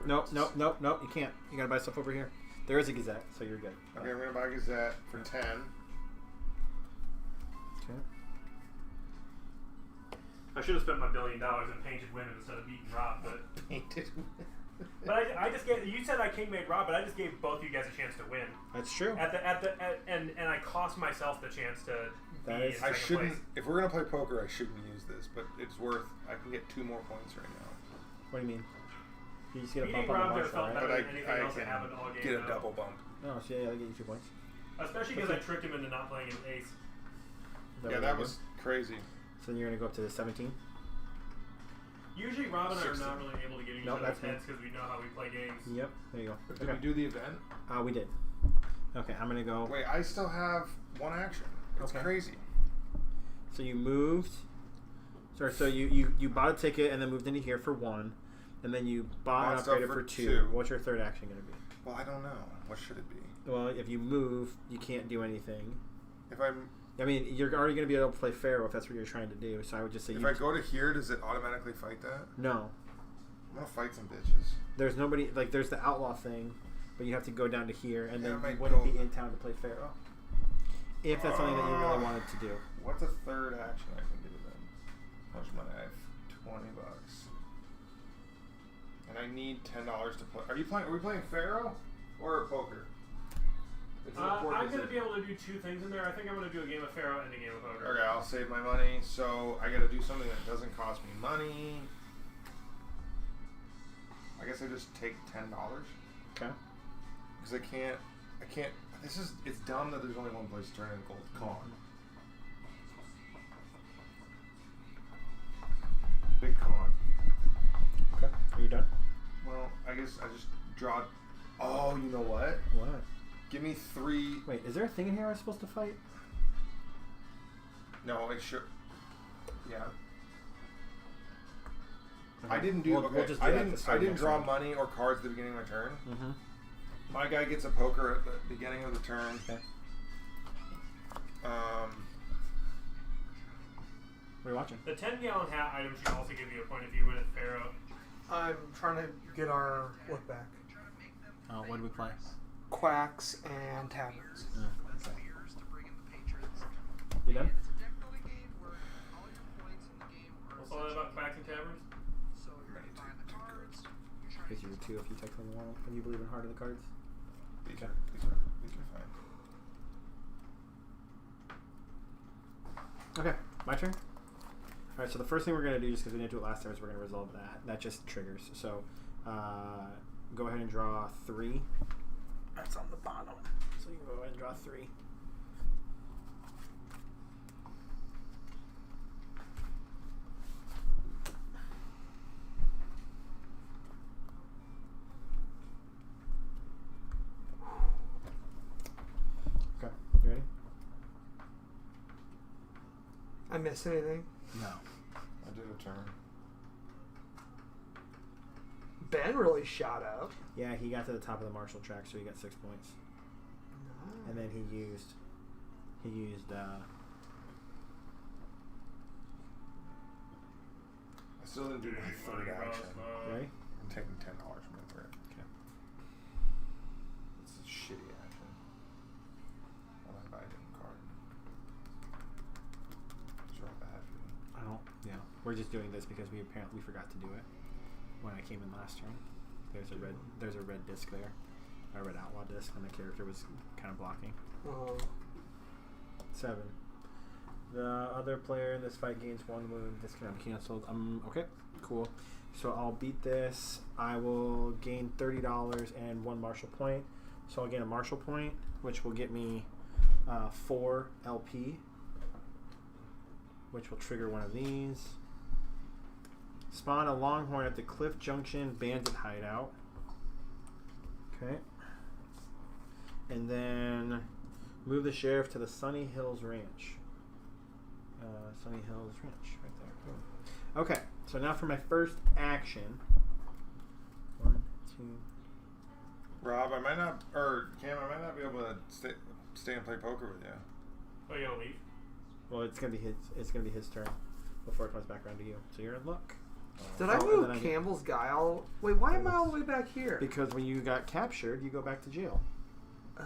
Nope. You can't. You gotta buy stuff over here. There is a Gazette, so you're good. Okay, I'm gonna buy Gazette for 10. Okay. I should have spent my $1 billion in painted women instead of beating Rob, but Painted. but I just gave you said I king made Rob, but I just gave both you guys a chance to win. That's true. And I cost myself the chance to That be is- in I second shouldn't. place. If we're gonna play poker, I shouldn't use this, but it's worth. I can get 2 more points right now. What do you mean? You just get a Beating bump on Rob the there marshal, felt right? better But than anything I else that can happened all game. get a though. double bump. No, so yeah, I'll get you 2 points. Especially because I tricked him into not playing his ace. Yeah, that was crazy. So then you're gonna go up to the 17. Usually Rob and I are 16. not really able to get each Nope, other's that's me. heads because we know how we play games. Yep. There you go. Did we do the event? We did. Okay, I'm gonna go. Wait, I still have 1 action. It's Okay. crazy. So you moved. Sorry. So you bought a ticket and then moved into here for 1, and then you bought Bought an stuff upgrader for for 2. 2. What's your third action gonna be? Well, I don't know. What should it be? Well, if you move, you can't do anything. If I'm, I mean, you're already going to be able to play Pharaoh if that's what you're trying to do. So I would just say if I go to here, does it automatically fight that? no. I'm gonna fight some bitches. There's nobody like there's the outlaw thing, but you have to go down to here, and Yeah, I then you might wouldn't go- be in town to play Pharaoh. If that's something that you really wanted to do. What's a third action I can do then? How much money? I have $20, and I need $10 to play. Are you playing? Are we playing Pharaoh or poker? It's an important I'm going to decision. be able to do 2 things in there. I think I'm going to do a game of Pharaoh and a game of poker. Okay, I'll save my money. So I gotta do something that doesn't cost me money. I guess I just take $10 Okay. because I can't. It's dumb that there's only one place to turn in gold. Con. Big con. Okay. Are you done? Well, I guess I just draw. Oh, you know what? What? Give me 3. Wait, is there a thing in here I was supposed to fight? No, it should. Yeah. Okay. I didn't do. We'll Okay. just do I that at the didn't. start I of didn't next draw round. money or cards at the beginning of my turn. Mm-hmm. My guy gets a poker at the beginning of the turn. Okay. What are you watching? The 10-gallon hat item should also give you a point if you win at Pharaoh. I'm trying to get our look back. Oh, what did we play? Quacks and taverns. You done? What's all that about quacks and taverns? Because you were 2 if you take them one, and you believe in heart of the cards. These Okay. are fine. Okay, my turn. All right, so the first thing we're going to do, just because we didn't do it last time, is we're going to resolve that. That just triggers. So go ahead and draw 3. That's on the bottom. So you can go ahead and draw 3. Okay, you ready? I miss anything? No. I did a turn. Ben really shot up. Yeah, he got to the top of the Marshall track, so he got 6 points. And then he used I still didn't do my third action. ready? I'm taking $10 from my third. Okay. It's a shitty action. And I buy a different card. Draw bad for me. I don't. Yeah, we're just doing this because we apparently forgot to do it when I came in last turn. There's a red disc there, a red outlaw disc, and the character was kind of blocking. 7. The other player in this fight gains 1 wound. This can be canceled. Okay, cool. So I'll beat this. I will gain $30 and 1 Marshall point. So I'll gain a Marshall point, which will get me 4 LP, which will trigger one of these. Spawn a Longhorn at the Cliff Junction Bandit Hideout. Okay. And then move the sheriff to the Sunny Hills Ranch. Sunny Hills Ranch, right there. Boom. Okay, so now for my first action. 1, 2. Rob, I might not, or Cam, I might not be able to stay and play poker with you. Oh, you gonna leave? Well, it's gonna be his. It's gonna be his turn before it comes back around to you. So you're in luck. Did I Oh, move Campbell's guy all... Wait, why am I all the way back here? Because when you got captured, you go back to jail. Oh.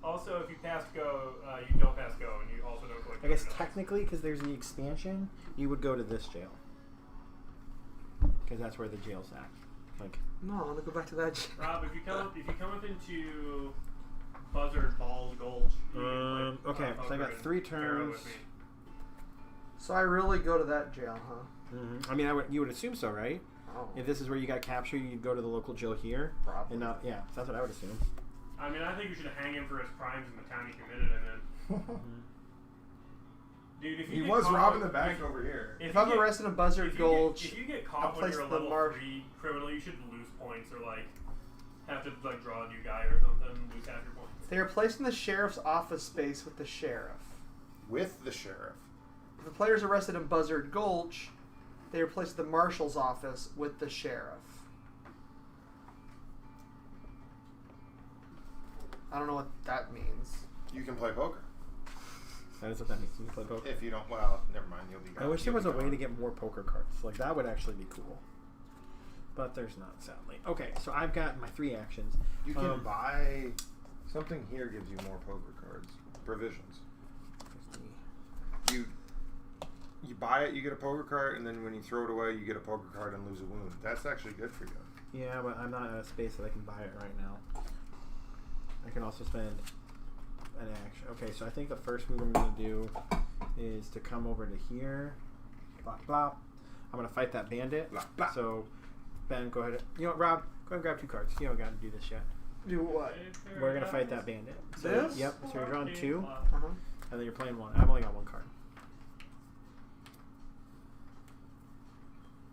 Also, if you pass go, you don't pass go, and you also don't collect. I guess notes. technically, because there's the expansion, you would go to this jail. Because that's where the jail's at. Like, No, I want to go back to that. Rob, if you come up into Buzzard Balls Gulch. you can play, okay, so I got and 3 arrow turns. with me. So I really go to that jail, huh? Mm-hmm. I mean, you would assume so, right? Oh. If this is where you got captured, you'd go to the local jail here. Probably. And not, yeah, so that's what I would assume. I mean, I think you should hang him for his crimes in the town he committed him in. Dude, if you He get was caught robbing with- the bank over here. If you I'm get- arrested in Buzzard Gulch, if you get I'll caught when place you're a the level mark. 3 criminal, you should lose points or like have to like draw a new guy or something, lose half your points. they are placed in the sheriff's office space with the sheriff. With the sheriff. If the player is arrested in Buzzard Gulch, they are placed in the marshal's office with the sheriff. I don't know what that means. You can play poker. That is what that means. You can play poker. If you don't, well, never mind. You'll be gone. I wish there You'll was be a way gone. to get more poker cards. Like, that would actually be cool. But there's not, sadly. Okay, so I've got my 3 actions. You can buy something here gives you more poker cards. Provisions. You buy it, you get a poker card, and then when you throw it away, you get a poker card and lose a wound. That's actually good for you. Yeah, but I'm not at a space that I can buy it right now. I can also spend an action. Okay, so I think the first move I'm going to do is to come over to here. Blop, blop. I'm going to fight that bandit. Blah, blah. So, Ben, go ahead. You know what, Rob? Go ahead and grab 2 cards. You don't got to do this yet. Do what? We're going to fight that bandit. So, This? Yep, so you're drawing 2, Uh-huh. and then you're playing 1. I've only got 1 card.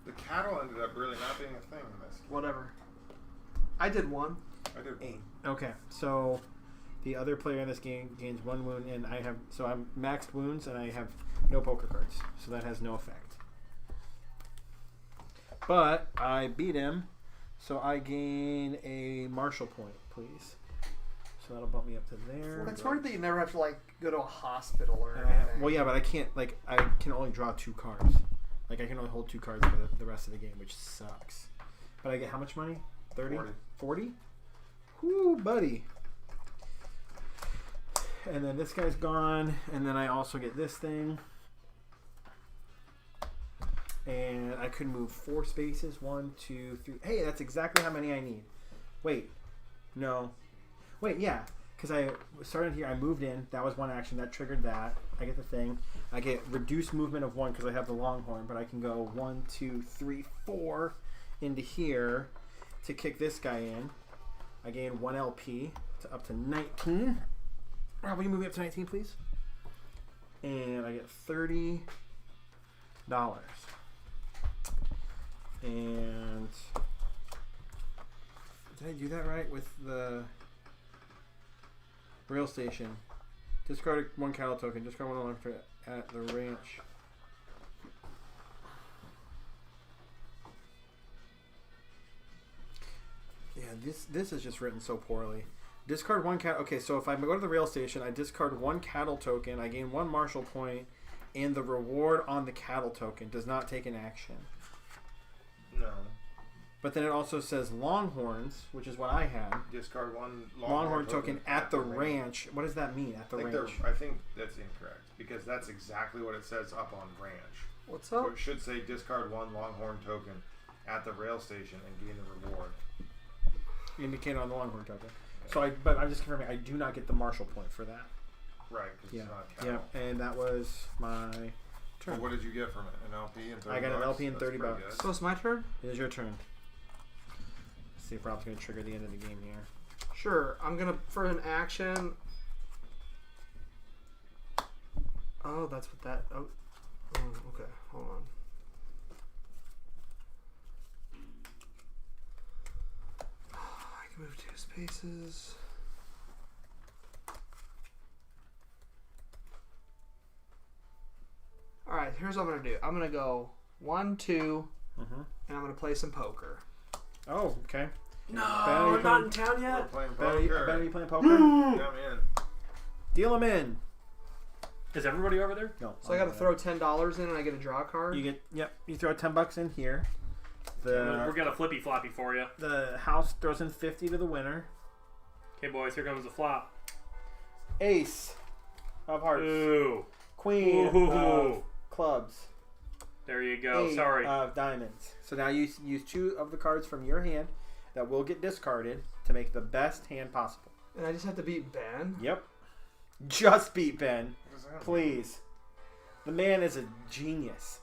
The cattle ended up really not being a thing in this. Whatever. I did 1. I did 1. Okay, so the other player in this game gains 1 wound, and I'm maxed wounds, and I have no poker cards, so that has no effect. But I beat him, so I gain a marshal point, please. So that'll bump me up to there. It's weird that you never have to like go to a hospital or And I have, anything. well, yeah, but I can't. Like, I can only draw 2 cards. Like, I can only hold 2 cards for the rest of the game, which sucks. But I get how much money? 30? 40? Whoo, buddy. And then this guy's gone, and then I also get this thing. And I could move 4 spaces. 1, 2, 3. Hey, that's exactly how many I need. Wait. No. Wait, yeah. Because I started here, I moved in. That was 1 action. That triggered that. I get the thing. I get reduced movement of 1 because I have the longhorn, but I can go 1, 2, 3, 4 into here to kick this guy in. I gain 1 LP to up to 19. Rob, will you move me up to 19, please? And I get $30. And did I do that right with the rail station? Discard 1 cattle token. Discard 1 along for at the ranch. Yeah, this is just written so poorly. Discard 1 cattle. Okay, so if I go to the rail station, I discard 1 cattle token. I gain 1 marshal point, and the reward on the cattle token does not take an action. No. But then it also says Longhorns, which is what I had. Discard 1 Longhorn token at the ranch. What does that mean, at the ranch? I think that's incorrect because that's exactly what it says up on ranch. What's So up? it should say discard 1 Longhorn token at the rail station and gain a reward. Indicated on the Longhorn token. So but I'm just confirming, I do not get the marshal point for that. Right, because Yeah, it's not yeah, cattle. and that was my So turn. what did you get from it? An LP and 30 I got an bucks? LP and That's 30 pretty bucks. good. So it's my turn? It is your turn. Let's see if Rob's going to trigger the end of the game here. Sure. I'm gonna for an action. Oh, that's what that. Oh, okay. Hold on. I can move 2 spaces. All right. Here's what I'm gonna do. I'm gonna go 1, 2, Mm-hmm. and I'm gonna play some poker. Oh, okay. No, Ben, we're not in town We're yet. playing Ben, poker. are you playing poker? Yeah, man. Deal him in. Is everybody over there? No. So I got to throw $10 in, and I get a draw card. You get, yep. You throw $10 in here, We're gonna flippy floppy for you. The house throws in 50 to the winner. Okay, boys, here comes the flop. Ace of hearts. Ooh. Queen Ooh. of clubs. There you go. Eight Sorry. of diamonds. So now you use 2 of the cards from your hand that will get discarded to make the best hand possible. And I just have to beat Ben? Yep. Just beat Ben. What does that mean? Please. The man is a genius.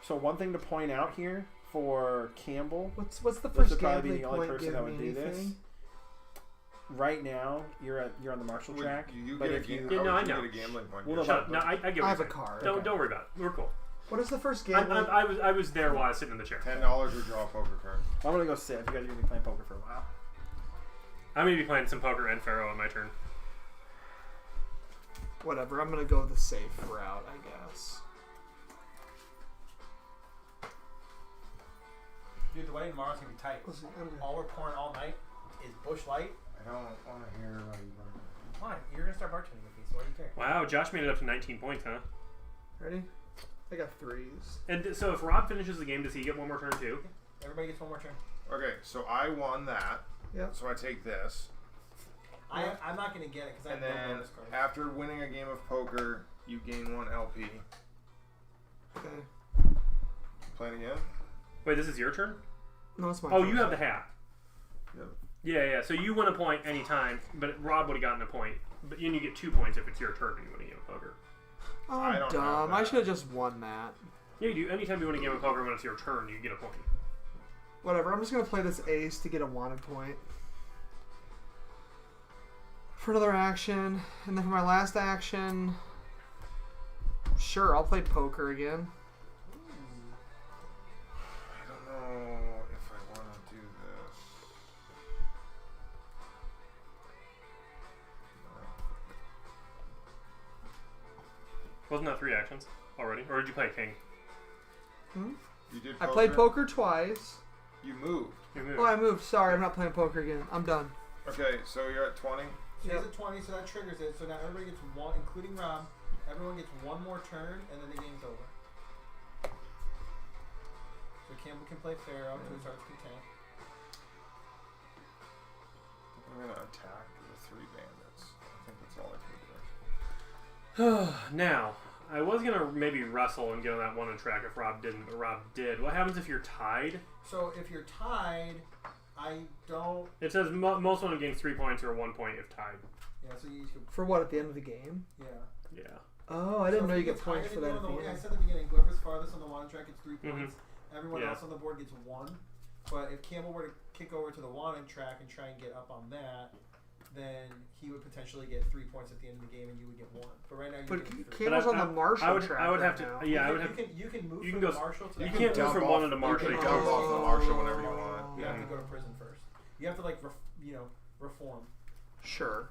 So one thing to point out here for Campbell, What's the this first would probably be gambling the only point person give that me would do this. anything? Right now you're on the Marshall Would track. you but get if you Yeah, no, I how would know. you get a gambling point? Well, here? no, Shut up. No, I get what I you're have a saying. card. Don't worry about it. We're cool. What is the first I gambling? I was there while I was sitting in the chair. $10 or draw a poker card. I'm gonna go sit if you guys are gonna be playing poker for a while. I'm gonna be playing some poker and Pharaoh on my turn. Whatever, I'm gonna go the safe route, I guess. Dude, the wedding tomorrow's gonna be tight. Listen, I'm gonna- All we're pouring all night is Bush Light. I don't want to hear about you. Come on, you're gonna start bartending with me, so why do you care? Wow, Josh made it up to 19 points, huh? Ready? I got 3s. And so if Rob finishes the game, does he get one more turn too? Everybody gets one more turn. Okay, so I won that. Yep. So I take this. I'm not gonna get it because I And have no then bonus cards. after winning a game of poker, you gain 1 LP. Okay. Playing again? Wait, this is your turn? No, it's my Oh, turn. you have the hat. Yep. Yeah. So you win a point anytime, but Rob would have gotten a point. But and you get 2 points if it's your turn and you win a game of poker. Oh, I I'm don't dumb. have I that. should have just won that. Yeah, you do. Anytime you win a game of poker when it's your turn, you get a point. Whatever, I'm just gonna play this ace to get a wanted point. For another action, and then for my last action, sure, I'll play poker again. I don't know if I want to do this. Wasn't that 3 actions already? Or did you play king? You did I poker? played poker twice. You moved. You moved. Oh, I moved. Sorry, I'm not playing poker again. I'm done. Okay, so you're at 20? So he's at 20, so that triggers it. So now everybody gets one, including Rob. Everyone gets one more turn, and then the game's over. So Campbell can play Pharaoh to his heart's content. I'm going to attack the 3 bandits. I think that's all I can do. Now, I was going to maybe wrestle and get on that one track if Rob didn't, but Rob did. What happens if you're tied? So if you're tied, I don't. It says most one gains 3 points or 1 point if tied. Yeah, so you could. For what, at the end of the game? Yeah. Yeah. Oh, I didn't know you get get points tied for that at at the the end. I end. said at the beginning, whoever's farthest on the wanted track gets 3 points. Everyone Yeah. else on the board gets 1. But if Campbell were to kick over to the wanted track and try and get up on that, then he would potentially get 3 points at the end of the game, and you would get 1. But right now you're But getting 3. Campbell's on the Marshall I would, track I would right have to. now. Yeah, I would have. You can move you from can the go- Marshall to you that. can't move dump from off- one into Marshall. You You can can dump go- off the Marshall whenever you want. You have to go to prison first. You have to reform. Sure.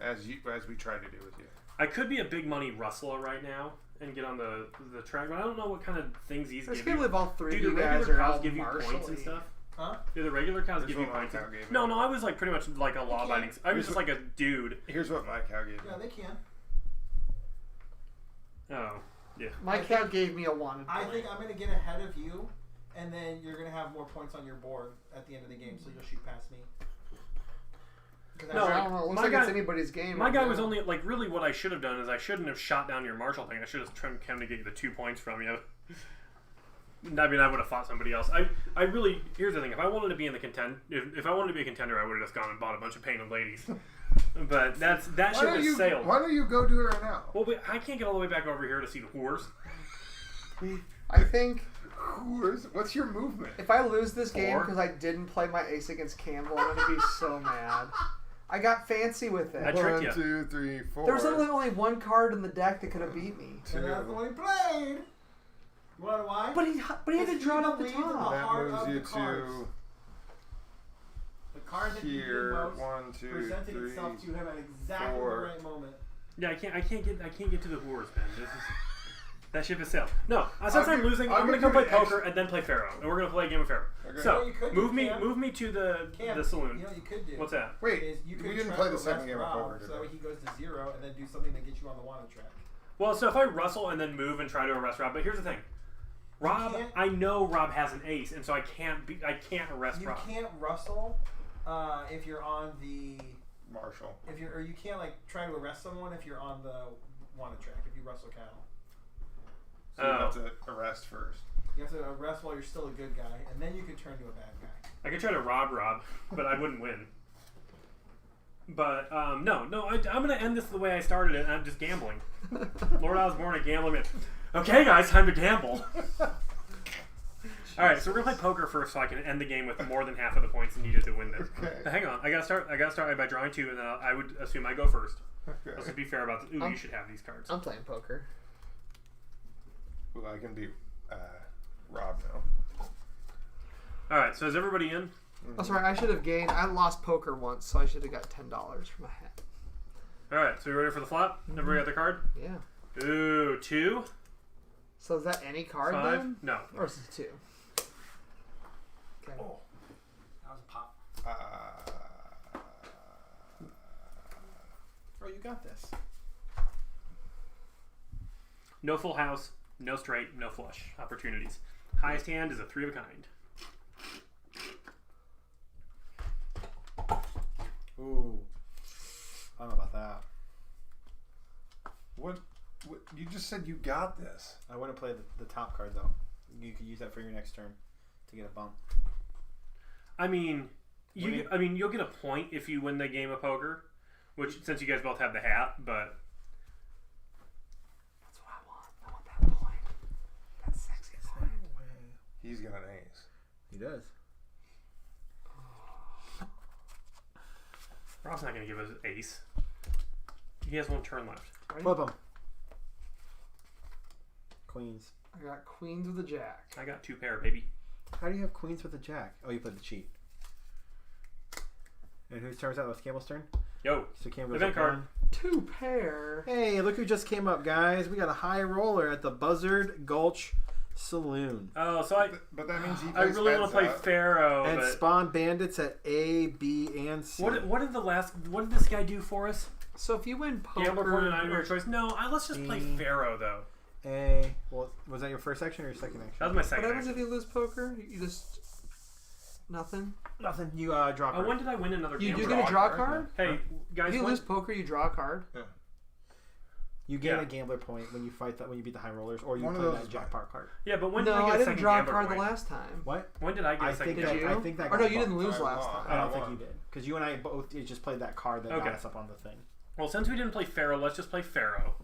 As we tried to do with you. I could be a big money rustler right now and get on the track, but I don't know what kind of things these I give just can't you. believe all 3 Do of the you guys regular are cows all give you points and Marshall-y. stuff? Huh? Do the regular cows Here's give you what my points? cow gave me. No, I was like pretty much like a law-abiding. I was just like a dude. Here's what my cow gave me. Yeah, they can. Oh, yeah. My cat gave me a wanted I point. think I'm going to get ahead of you, and then you're going to have more points on your board at the end of the game, so you'll shoot past me. 'Cause No, I don't know. It looks my like guy- it's anybody's game. My right guy now. was only like really what I should have done is I shouldn't have shot down your Marshall thing. I should have trimmed him to get you the 2 points from you. I mean, I would have fought somebody else. I really. Here's the thing: if I wanted to be in the if I wanted to be a contender, I would have just gone and bought a bunch of painted ladies. But that ship has sailed. Why don't you go do it right now? Well, I can't get all the way back over here to see the whores. I think What's your movement? if I lose this game 4. because I didn't play my ace against Campbell, I'm going to be so mad. I got fancy with I it. tricked you. 1, 2, 3, 4. There was literally only 1 card in the deck that could have beat me. And that's the one he played. You want to know why? But he had to draw it off the top. That heart moves of you the cards. to The card that you did here. most 1, 2, presented 3. itself to him at exactly 4. the right moment. Yeah, I can't get to the whores, man. That ship has sailed. No, since I'm losing, I'm gonna give go you play an poker and then play Pharaoh, and we're gonna play a game of Pharaoh. Okay. You know So what you could do, Cam? move me to the Cam, saloon. You know what you could do? What's that? Wait, Is you could we didn't try play to the second arrest game of Rob, poker, so did that we? way he goes to 0 and then do something that gets you on the wanted track. Well, so if I rustle and then move and try to arrest Rob, but here's the thing. Rob, I know Rob has an ace, and so I can't arrest You Rob. can't rustle if you're on the Marshall. or you can't like try to arrest someone if you're on the wanted track. If you rustle cattle, So you have to arrest first. you have to arrest while you're still a good guy, and then you can turn to a bad guy. I could try to rob Rob, but I wouldn't win. But I'm going to end this the way I started it, and I'm just gambling. Lord Osborne, a gambling man. Okay, guys, time to gamble. All right, so we're gonna play poker first, so I can end the game with more than half of the points needed to win this. Okay. Hang on, I gotta start by drawing 2, and then I would assume I go first. Okay. Let's just be fair about this. Ooh, you should have these cards. I'm playing poker. Well, I can be Rob now. All right, so is everybody in? Oh, sorry, I should have gained. I lost poker once, so I should have got $10 from a hat. All right, so you ready for the flop? Everybody got their card? Yeah. Ooh, 2, So is that any card 5. then? No. Or is it 2? Okay. Oh, that was a pop. Oh, you got this. No full house, no straight, no flush. Opportunities. Highest hand is a 3 of a kind. Ooh, I don't know about that. What? You just said you got this. I wouldn't play the top card though. You could use that for your next turn to get a bump. I mean, you'll get a point if you win the game of poker, which since you guys both have the hat, but That's what I want. I want that point. That sexy point. He's got an ace. He does. Rob's not going to give us ace. He has 1 turn left. Ready? Flip him. Queens. I got queens with a jack. I got 2 pair, baby. How do you have queens with a jack? Oh, you played the cheat. And whose turn was that? Was Campbell's turn? Yo, So Cam goes event up card. one. 2 pair. Hey, look who just came up, guys. We got a high roller at the Buzzard Gulch Saloon. Oh, so But that means he I plays really want to play bets up. Pharaoh. And But Spawn Bandits at A, B, and C. what did this guy do for us? So if you win poker, Gambler point and your choice. No, let's just play B. Pharaoh though. A. Well, was that your first action or your second action? That was my what second. happens action. if you lose poker? You just nothing. Nothing. You draw. Oh, card. when did I win another You game? do get a draw card. Hey, guys, If you when- lose poker, you draw a card. You get Yeah. a gambler point when you fight that when you beat the high rollers, or you One of play those that is jackpot card. yeah, but when No, did I get I a didn't second draw a gambler card point? the last time. What? When did I get I a second think Did that gambler? you? I think that. Or no, got you didn't bumped. lose I last won. time. I don't think won. you did because you and I both just played that card that Okay. got us up on the thing. Well, since we didn't play Pharaoh, let's just play Pharaoh.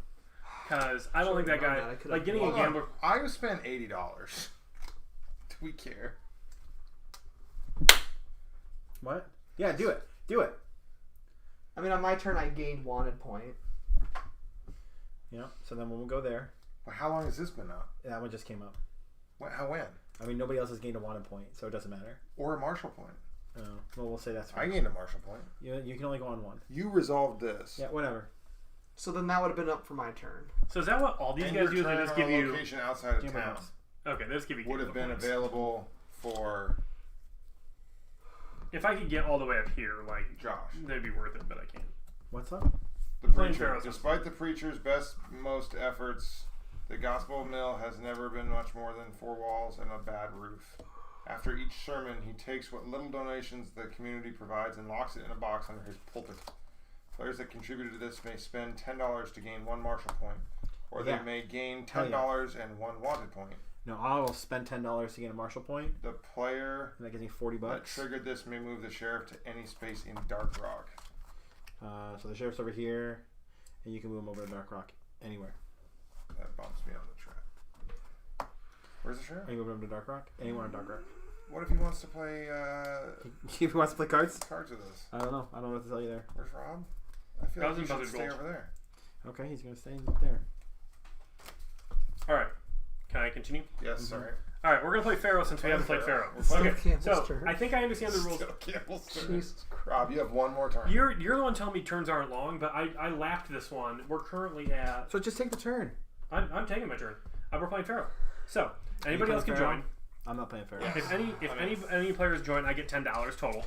Because I don't think that Should've known guy, that. I could've like getting a Hold on. gambler. I spent $80. Do we care? What? Yeah, do it. Do it. I mean, on my turn, I gained wanted point. Yeah. So then when we go there, Well, how long has this been up? that one just came up. When? I mean, nobody else has gained a wanted point, so it doesn't matter. Or a Marshall point? Oh, well, we'll say that's I fine. gained a Marshall point. You can only go on one. You resolved this. Yeah, whatever. So then that would have been up for my turn. So is that what all these And guys your do? Is they turn just on give a you? location outside of Gambler town points. Okay, they just give you. would have gambler been points. available for If I could get all the way up here, like Josh. that'd be worth it, but I can't. What's up? The Playing preacher. Pharaoh's Despite the preacher's most efforts, the gospel mill has never been much more than 4 walls and a bad roof. After each sermon, he takes what little donations the community provides and locks it in a box under his pulpit. Players that contributed to this may spend $10 to gain 1 Marshall point, or Yeah. they may gain Hell yeah. $10 and 1 wanted point. No, I'll spend $10 to get a Marshall point, The player and that gives me $40. that triggered this may move the sheriff to any space in Dark Rock. So the sheriff's over here, and you can move him over to Dark Rock anywhere. That bumps me on the track. Where's the sheriff? Are you moving him to Dark Rock? Anywhere in Dark Rock. What if he wants to play If he wants to play cards, cards with us? I don't know. I don't know what to tell you there. Where's Rob? I feel Rob's like he in should Buzzard stay Gulch. over there. Okay, he's gonna stay there. All right, can I continue? Yes, sorry. All right, we're gonna play Pharaoh since we haven't played Pharaoh. It's still Okay, Campbell's so turn. I think I understand the rules. Still Campbell's turn. Jesus Christ. Rob, you have one more turn. You're the one telling me turns aren't long, but I lapped this one. We're currently at. So just take the turn. I'm taking my turn. We're playing Pharaoh. So anybody playing else can Pharaoh? join. I'm not playing fair. Yeah. If any players join, I get $10 total.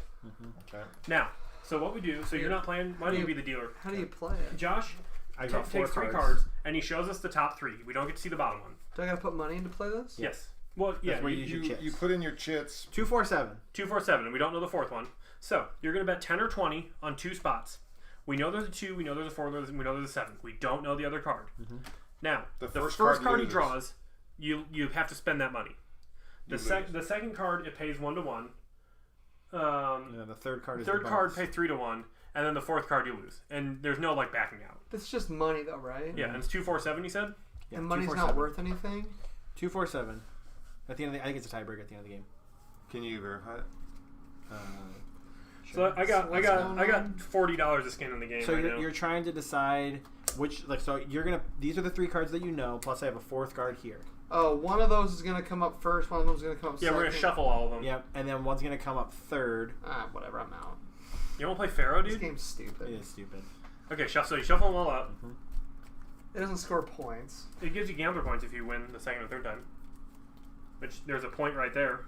Okay. Now, so what we do? So you're not playing. Why don't you be the dealer? How do you play it? Josh, I got takes 4 3 cards. cards, and he shows us the top 3. We don't get to see the bottom one. Do I gotta put money in to play this? Yes. Well, yeah. That's where you use your You, chits. you put in your chits. 2, 4, 7. 2, 4, 7, and we don't know the 4th one. So you're gonna bet 10 or 20 on 2 spots. We know there's a 2. We know there's a 4. We know there's a 7. We don't know the other card. Now, The the first first card card he loses. draws, you have to spend that money. You The second card it pays 1 to 1. Yeah, the third card is Third the card bonus. pays 3 to 1, and then the 4th card you lose. And there's no like backing out. It's just money though, right? Yeah, and it's 2, 4, 7. You said. Yeah, And 2, money's 4, not 7. worth anything. 2, 4, 7. At the end of the, I think it's a tiebreaker at the end of the game. Can you verify it? So I got what's going on? $40 of skin in the game. So right now. you're trying to decide which, like, so you're gonna. These are the 3 cards that you know. Plus, I have a 4th card here. Oh, one of those is gonna come up first. One of them's gonna come up Yeah, second. we're gonna shuffle all of them. Yep, and then one's gonna come up third. Ah, whatever. I'm out. You want to play Pharaoh, This dude? game's stupid. It is stupid. Okay, so you shuffle them all up. It doesn't score points. It gives you gambler points if you win the second or third time. Which there's a point right there.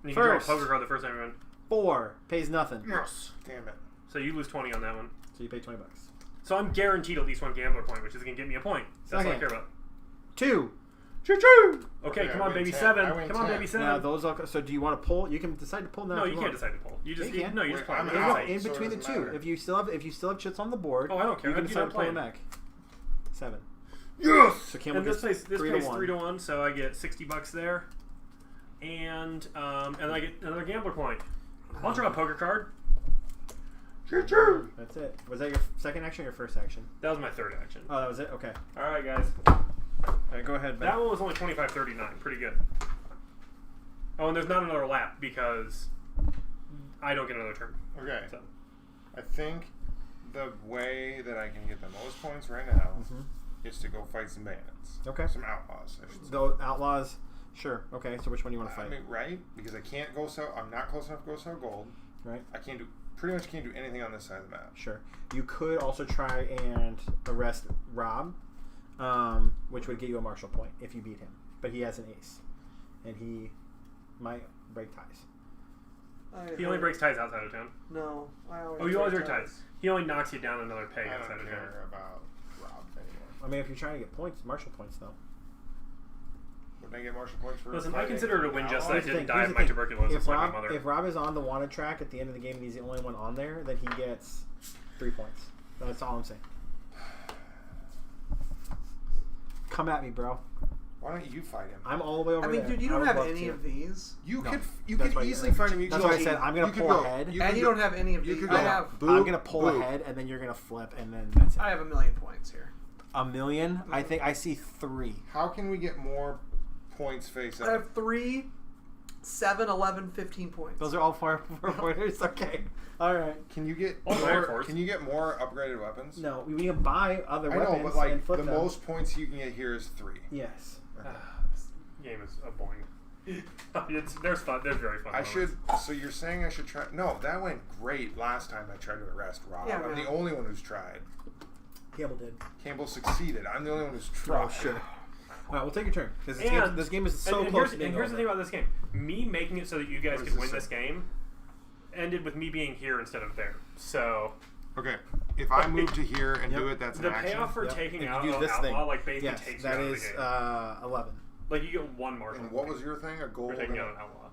And you can draw a First. poker card the first time you win. 4 pays nothing. Yes. Damn it. So you lose 20 on that one. So you pay $20. So I'm guaranteed at least 1 gambler point, which is gonna get me a point. That's all I Second. care about. 2. Choo-choo! Okay, Okay, come I on, win baby 10. 7. I win Come on, 10. baby 7. Now those all. So do you want to pull? You can decide to pull now. No, if you want. can't decide to pull. You just Yeah, you can. no, you just Wait, play. I'm You There's out. no decide. in so it between the doesn't 2. matter. If you still have chits on the board. Oh, I don't care. You can I'm decide to pull playing. them back. 7. Yes. So Campbell And this gets pays 3 to 1. 3 to 1, so I get $60 there, and I get another gambler point. I'll draw a poker card. Choo-choo. That's it. Was that your second action or your first action? That was my third action. Oh, that was it. Okay. All right, guys. All right, go ahead, Ben. That one was only $25.39. Pretty good. Oh, and there's not another lap because I don't get another turn. Okay. So I think the way that I can get the most points right now is to go fight some bandits. Okay. Some outlaws, I should say. The outlaws. Sure. Okay. So which one do you want to I fight? mean, right? Because I can't go sell. I'm not close enough to go sell gold. Right. I can't do. Pretty much can't do anything on this side of the map. Sure. You could also try and arrest Rob, which would get you a martial point if you beat him. But he has an ace, and he might break ties. he only breaks ties outside of town. No, I always. Oh, you always break break ties. He only knocks you down another peg I outside don't of town. care about Rob anymore. I mean, if you're trying to get points, martial points though. Would I get martial points for? Listen, I fighting consider it a win an just outlaw? that I Here's the didn't thing, die here's of the my thing. tuberculosis If like my Rob, mother. if Rob is on the wanted track at the end of the game and he's the only one on there, then he gets 3 points. That's all I'm saying. Come at me, bro. Why don't you fight him? I'm all the way over I mean, there. dude, you I don't would have love any to. of these, You No. could That's why- easily fight him. You That's could why I go- said I'm gonna you could pull go- ahead. you and could you go- don't have any of you these. could I go- have. Boop, I'm gonna pull boop. ahead, and then you're gonna flip, and then that's it. I have 1,000,000 points here. A million? I think I see 3. How can we get more points face I up? have 3, 7, 11, 15 points. Those are all 4 pointers. Okay. All right. Can you get Oh, Iron more? Force. Can you get more upgraded weapons? No, we can buy other I weapons know, but like and flip the them. most points you can get here is 3. Yes. This game is boring. There's fun. There's very fun. I moments. should. So you're saying I should try? No, that went great last time I tried to arrest Rob. Yeah, I'm man. the only one who's tried. Campbell did. Campbell succeeded. I'm the only one who's tried. Oh, sure. All right, we'll take your turn. This And- game is so and close here's, to being and here's the over. thing about this game. Me making it so that you guys What could does win this this game ended with me being here instead of there. So Okay, if I move to here and do it, that's the an action. payoff for Yep. taking If you out do an this outlaw thing. like basically Yes, takes that you out is of the game. 11. Like you get one marshal. And what was your thing? A gold? for taking and out a- an outlaw?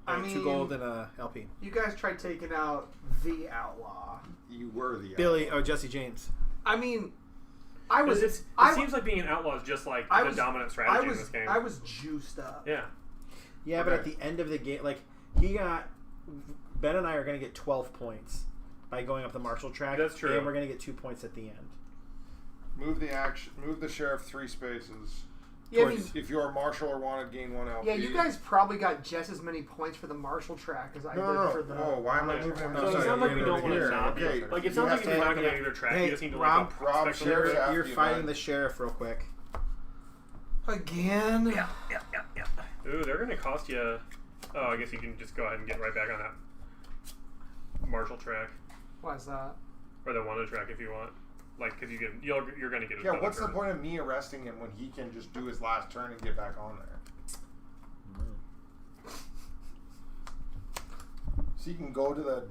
I 2 mean- gold and a LP. You guys tried taking out the outlaw. You were the Billy, Jesse James. I mean, I was. It I, seems like being an outlaw is just like I the was- dominant I strategy was. in this game. I was juiced up. Yeah. Yeah, but at Okay. the end of the game, like, Ben and I are going to get 12 points by going up the martial track. That's true. And we're going to get 2 points at the end. Move the action. Move the sheriff 3 spaces. Yeah, I mean, If you're a marshal or wanted, gain 1 LP. yeah, you guys probably got just as many points for the martial track as I did for the. No, why am I Yeah. moving him? So outside? it's not like we You're don't want to here. not be. Okay, Like you it sounds have like to- you're not going to either track. Hey, You just need to Rob, like Rob, special sheriff, order. after You're you, fighting man. the sheriff real quick. Again. Yeah. Ooh, they're going to cost you. Oh, I guess you can just go ahead and get right back on that martial track Why is that? or the wanted track if you want. Like, because you're going to get. Yeah, what's the point of me arresting him when he can just do his last turn and get back on there? So you can go to the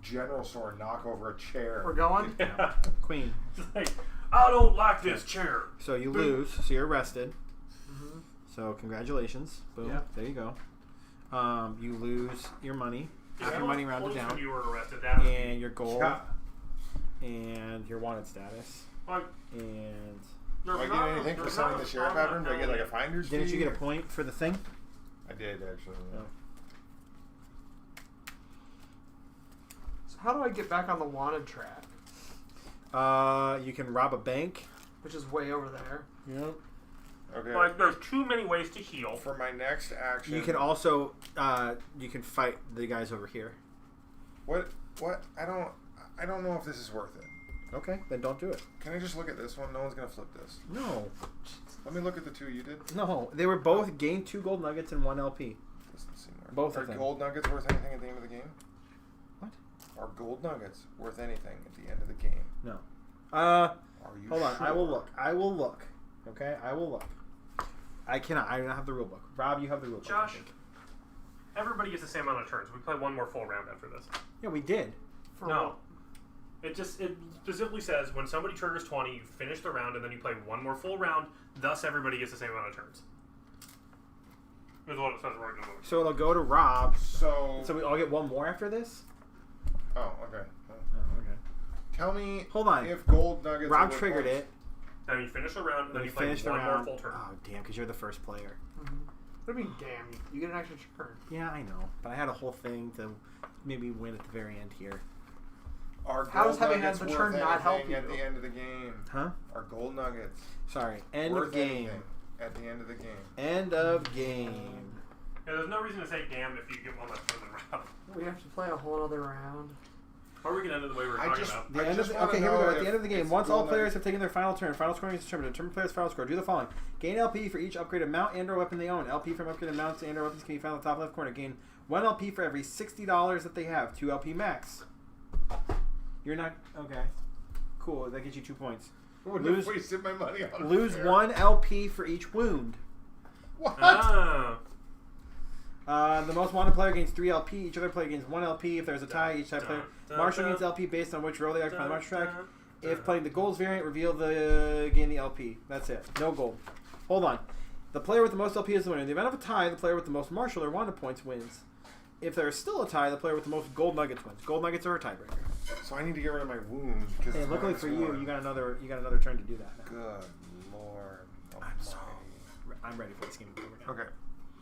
general store and knock over a chair. We're going? Yeah. Queen. Just like, I don't like this chair. So you lose. So you're arrested. So congratulations. Boom. Yeah. There you go. You lose your money. Half Yeah, your money rounded police down. when you were arrested. That would And your gold. Yeah. And your wanted status. like, And Do I get anything for selling the sheriff out room? Do I get like a finder's fee? didn't you get a point for the thing? I did actually. Yeah. No. So how do I get back on the wanted track? You can rob a bank. Which is way over there. Yep. Okay. Like, there's too many ways to heal. For my next action, You can also you can fight the guys over here. What? I don't know if this is worth it. Okay, then don't do it. Can I just look at this one? No one's gonna flip this. No. Let me look at the two you did. No. They were both gained 2 gold nuggets and 1 LP. Doesn't seem worth. Both Are of them. gold nuggets worth anything at the end of the game? What? Are gold nuggets worth anything at the end of the game? No. Are you Hold on. sure? I will look. Okay, I will look. I cannot. I do not have the rule book. Rob, you have the rule book. I Josh, think. everybody gets the same amount of turns. We play one more full round after this. Yeah, we did. For No. It specifically says when somebody triggers 20, you finish the round and then you play one more full round. Thus, everybody gets the same amount of turns. Is what it says right in the book. So it'll go to Rob. So So we all get one more after this? oh, okay. Oh, okay. Tell me. Hold on. If gold nuggets. Rob are worth triggered points. it. Then you finish the round and then We you play finished the one more round. full turn. Oh, damn, because you're the first player. What do you mean, damn? You get an extra turn. Yeah, I know. But I had a whole thing to maybe win at the very end here. Are How gold does having nuggets had the worth turn not help anything at you? the end of the game? Huh? Are gold nuggets Sorry. End worth of game. anything at the end of the game? End of game. Yeah, there's no reason to say damn if you get one less turn than round. We have to play a whole other round. Or we can end it the way we were I talking just- about. The I end of just the, wanna okay, here we go. know At the if end of the game, it's once all gold players nuggets. have taken their final turn, final scoring is determined. Determine player's final score. Do the following: gain LP for each upgraded mount and/or weapon they own. LP from upgraded mounts and/or weapons can be found in the top left corner. Gain 1 LP for every $60 that they have. 2 LP max. You're not okay. Cool. That gets you 2 points. What Lose- if wasted my money on Lose fair? 1 LP for each wound. What? Ah. The most wanted player gains 3 LP. Each other player gains 1 LP. If there's a tie, each type player. Marshal gains LP based on which row they occupy on the marshal track. If playing the golds variant, reveal the gain the LP. That's it. No gold. Hold on. The player with the most LP is the winner. In the event of a tie, the player with the most martial or wanted points wins. If there is still a tie, the player with the most gold nuggets wins. Gold nuggets are a tiebreaker. So I need to get rid of my wound. Because Hey, it's luckily minus for you, one. you got another turn to do that. Now. Good lord. I'm so- almighty. I'm ready for this game to be over now. Okay.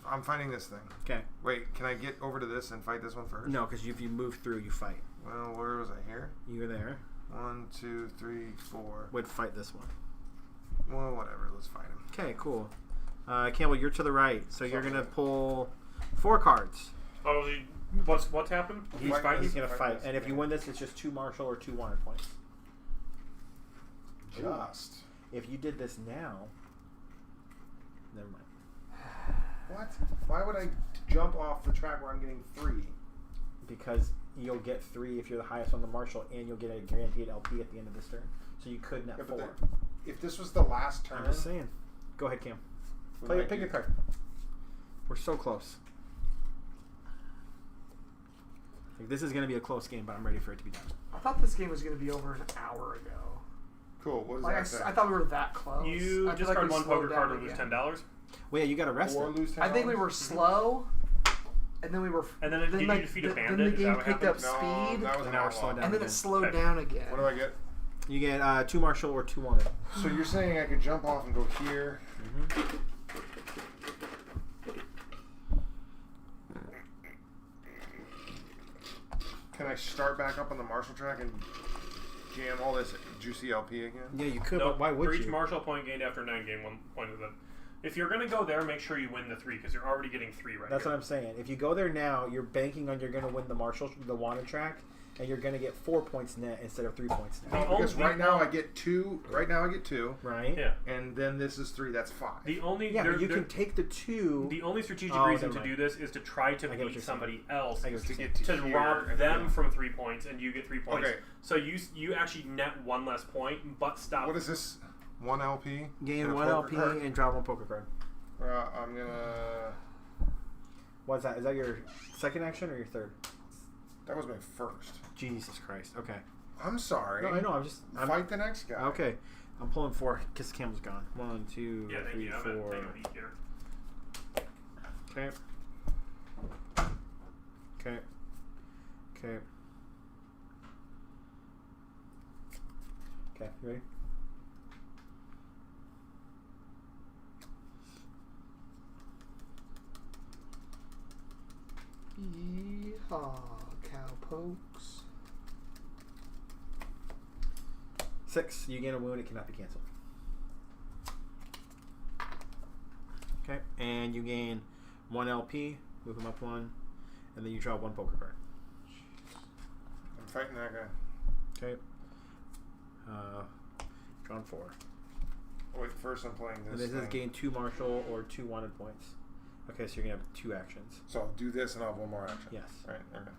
I'm fighting this thing. Okay. Wait, can I get over to this and fight this one first? No, because if you move through, you fight. Well, where was I? Here? You're there. 1, 2, 3, 4. Would fight this one. Well, whatever. Let's fight him. Okay, cool. Campbell, you're to the right, so you're gonna pull 4 cards. Oh, what's happened? He's Fight He's this, gonna fight fight, this, and if yeah. you win this, it's just 2 martial or 2 wanted points. Just. If you did this now, never mind. What? Why would I jump off the track where I'm getting 3? Because you'll get 3 if you're the highest on the martial, and you'll get a guaranteed LP at the end of this turn. So you could net Yeah, but 4. if this was the last turn, I'm just saying. Go ahead, Cam. we Play. might Pick be- a card. We're so close. Like, this is gonna be a close game, but I'm ready for it to be done. I thought this game was going to be over an hour ago. Cool. What does Like that say? I thought we were that close. You I feel discard like we one slowed poker down card or lose again. $10. Well, yeah, you got arrested. Or lose $10? I think we were slow, and then we were. And then did you defeat a bandit? Then Is the that game what picked happened? up No, speed, that was And an now we're outlaw. slowing down. and then again. it slowed Okay. down again. What do I get? You get 2 martial or 2 wanted. So you're saying I could jump off and go here? Can I start back up on the martial track and jam all this juicy LP again? Yeah, you could, No, but why for would each you? martial point gained after 9 gain 1 point of it. If you're gonna go there, make sure you win the 3 because you're already getting 3 right That's here. what I'm saying. If you go there now, you're banking on you're going to win the martial, the wanted track, and you're going to get 4 points net instead of 3 points net. The Because only- right now I get 2. Right now I get 2, Right? Yeah. and then this is 3. That's 5. The only Yeah, there- but you there- can take the 2. the only strategic Oh, reason never to mind. do this is to try to I get what beat you're somebody else I get what to you're saying. get to here rob and them then- from 3 points, and you get 3 points. Okay. So you actually net 1 less point, but stop. What is this? 1 LP? Gain and a 1 poker LP card? and draw 1 poker card. I'm gonna. What's that? Is that your second action or your third? That was my first. Jesus Christ. Okay. I'm sorry. No, I know. I'm Fight the next guy. Okay. I'm pulling 4 because Campbell's gone. 1, 2, Yeah, thank 3, you. I'm 4. gonna take a peek here. Okay. Okay. Okay. Okay. You ready? Yeehaw, cowpokes. 6. You gain a wound. It cannot be canceled. Okay. And you gain 1 LP. Move him up 1. And then you draw 1 poker card. I'm fighting that guy. Okay. Drawn 4. Oh, wait, first I'm playing And this. this is thing. gain 2 martial or 2 wanted points. Okay, so you're going to have 2 actions. So I'll do this and I'll have one more action. Yes. Right. Okay.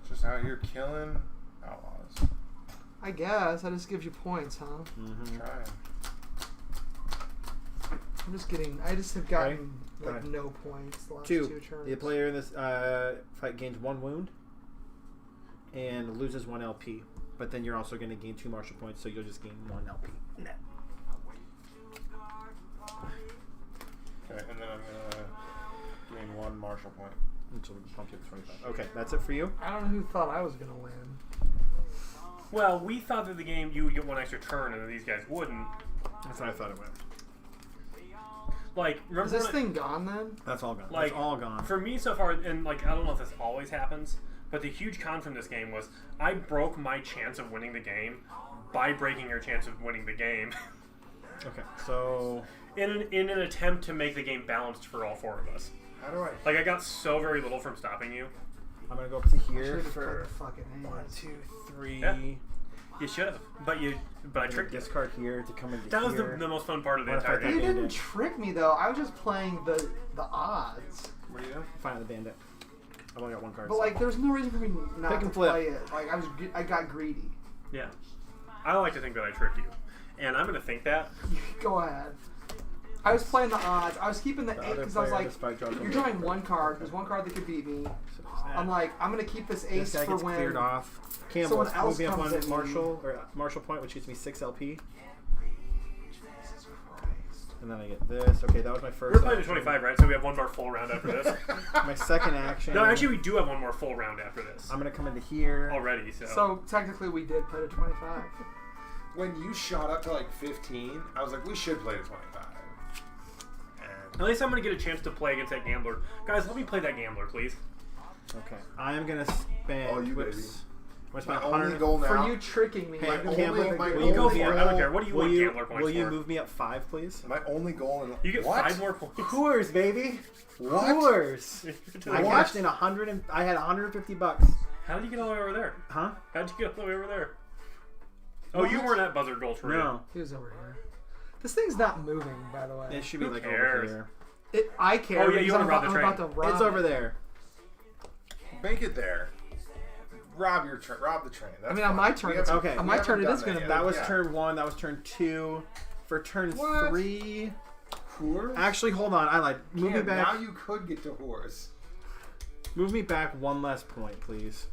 Just out here killing outlaws. I guess that just gives you points, huh? Mm-hmm. Trying. I'm just getting. I just have gotten Go like ahead. no points the last 2. 2 turns. The player in this fight gains 1 wound and loses 1 LP. But then you're also going to gain 2 martial points, so you'll just gain 1 LP. Net. Okay, and then I'm gonna gain 1 martial point. Which will pump you to 25. Okay, that's it for you. I don't know who thought I was gonna win. Well, we thought that the game you would get 1 extra turn, and then these guys wouldn't. That's what I thought it was. Like, remember Is this when thing gone then? That's all gone. Like, That's all gone. For me so far, and like I don't know if this always happens, but the huge con from this game was I broke my chance of winning the game by breaking your chance of winning the game Okay, so in an attempt to make the game balanced for all 4 of us. How do I? Like I got so very little from stopping you. I'm going to go up to here Should've put for the fucking 1, hands. 2, 3. Yeah. You should have, but I I'm gonna tricked you. discard here to come into That was here. the most fun part of the What if I entire You did game. didn't trick me though. I was just playing the odds. What are you doing? Find the bandit. I've only got 1 card. But like, there's no reason for me not Pick to and flip. play it. Like I got greedy. Yeah, I like to think that I tricked you, and I'm gonna think that. Go ahead. I was playing the odds. I was keeping the The 8 other because I was player like, just fight drops you're on drawing the- 1 card. There's 1 card that could beat me. So there's that. I'm like, I'm gonna keep this ace This guy for gets when. cleared off. Campbell, someone else move me up comes 1 at me. martial point, which gives me 6 LP. Jesus Christ. And then I get this. Okay, that was my first. We're playing to action. 25, right? So we have 1 more full round after this. My second action. No, actually, we do have 1 more full round after this I'm gonna come into here. already. So, So technically, we did play to 25. When you shot up to like 15, I was like, we should play to 25. And at least I'm gonna get a chance to play against that gambler. Guys, let me play that gambler, please. Okay, I am gonna spend. Oh, you whoops. baby. I'm gonna my spend only 100. goal now. For you tricking me. Hey, I'm gonna Campbell, play my the will you game. go for it. I don't care. What do you will want you, gambler points will you for? move me up 5, please? My only goal in You get what? 5 more points. Coors, baby. What? Coors. I What? cashed in 100 and I had 150 bucks. How did you get all the way over there? Huh? How did you get all the way over there? Oh, you weren't at Buzzard Gulch, were you? No. He was over here. This thing's not moving, by the way. It should be Who like cares? over I care. Oh, yeah, you because wanna I'm rob the I'm train. about to here. rob It's over it. there. Make it there. Rob the train. That's I mean, on fine. my turn, We it's haven't- okay. On we my haven't turn, it done is gonna yet. That was Yeah. turn 1. That was turn 2. For turn What? 3. Coors? Actually, hold on. I lied. Move me Cam, back. Now you could get to horse. Move me back 1 less point, please.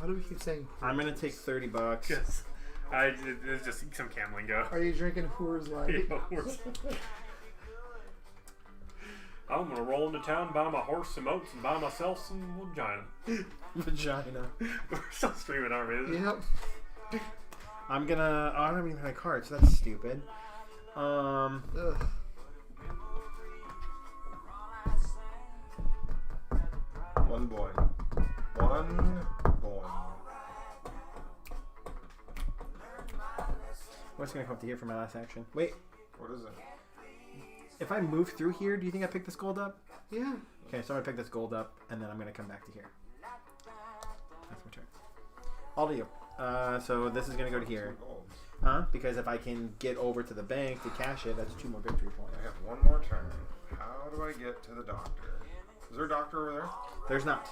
Why do we keep saying? I'm gonna take 30 bucks. Yes. It's just some cam lingo. Are you drinking Coors Light? I'm gonna roll into town, buy my horse some oats, and buy myself some vagina. Vagina. We're still streaming, aren't we? Yep. I'm gonna. Oh, I don't even have my cards. So that's stupid. Ugh. One boy. One boy. What's gonna come up to here for my last action? Wait. What is it? If I move through here, do you think I pick this gold up? Yeah. Okay, so I'm gonna pick this gold up, and then I'm gonna come back to here. That's my turn. All to you. So this is gonna go to here, Gold. huh? Because if I can get over to the bank to cash it, that's 2 more victory points. I have one more turn. How do I get to the doctor? Is there a doctor over there? There's not.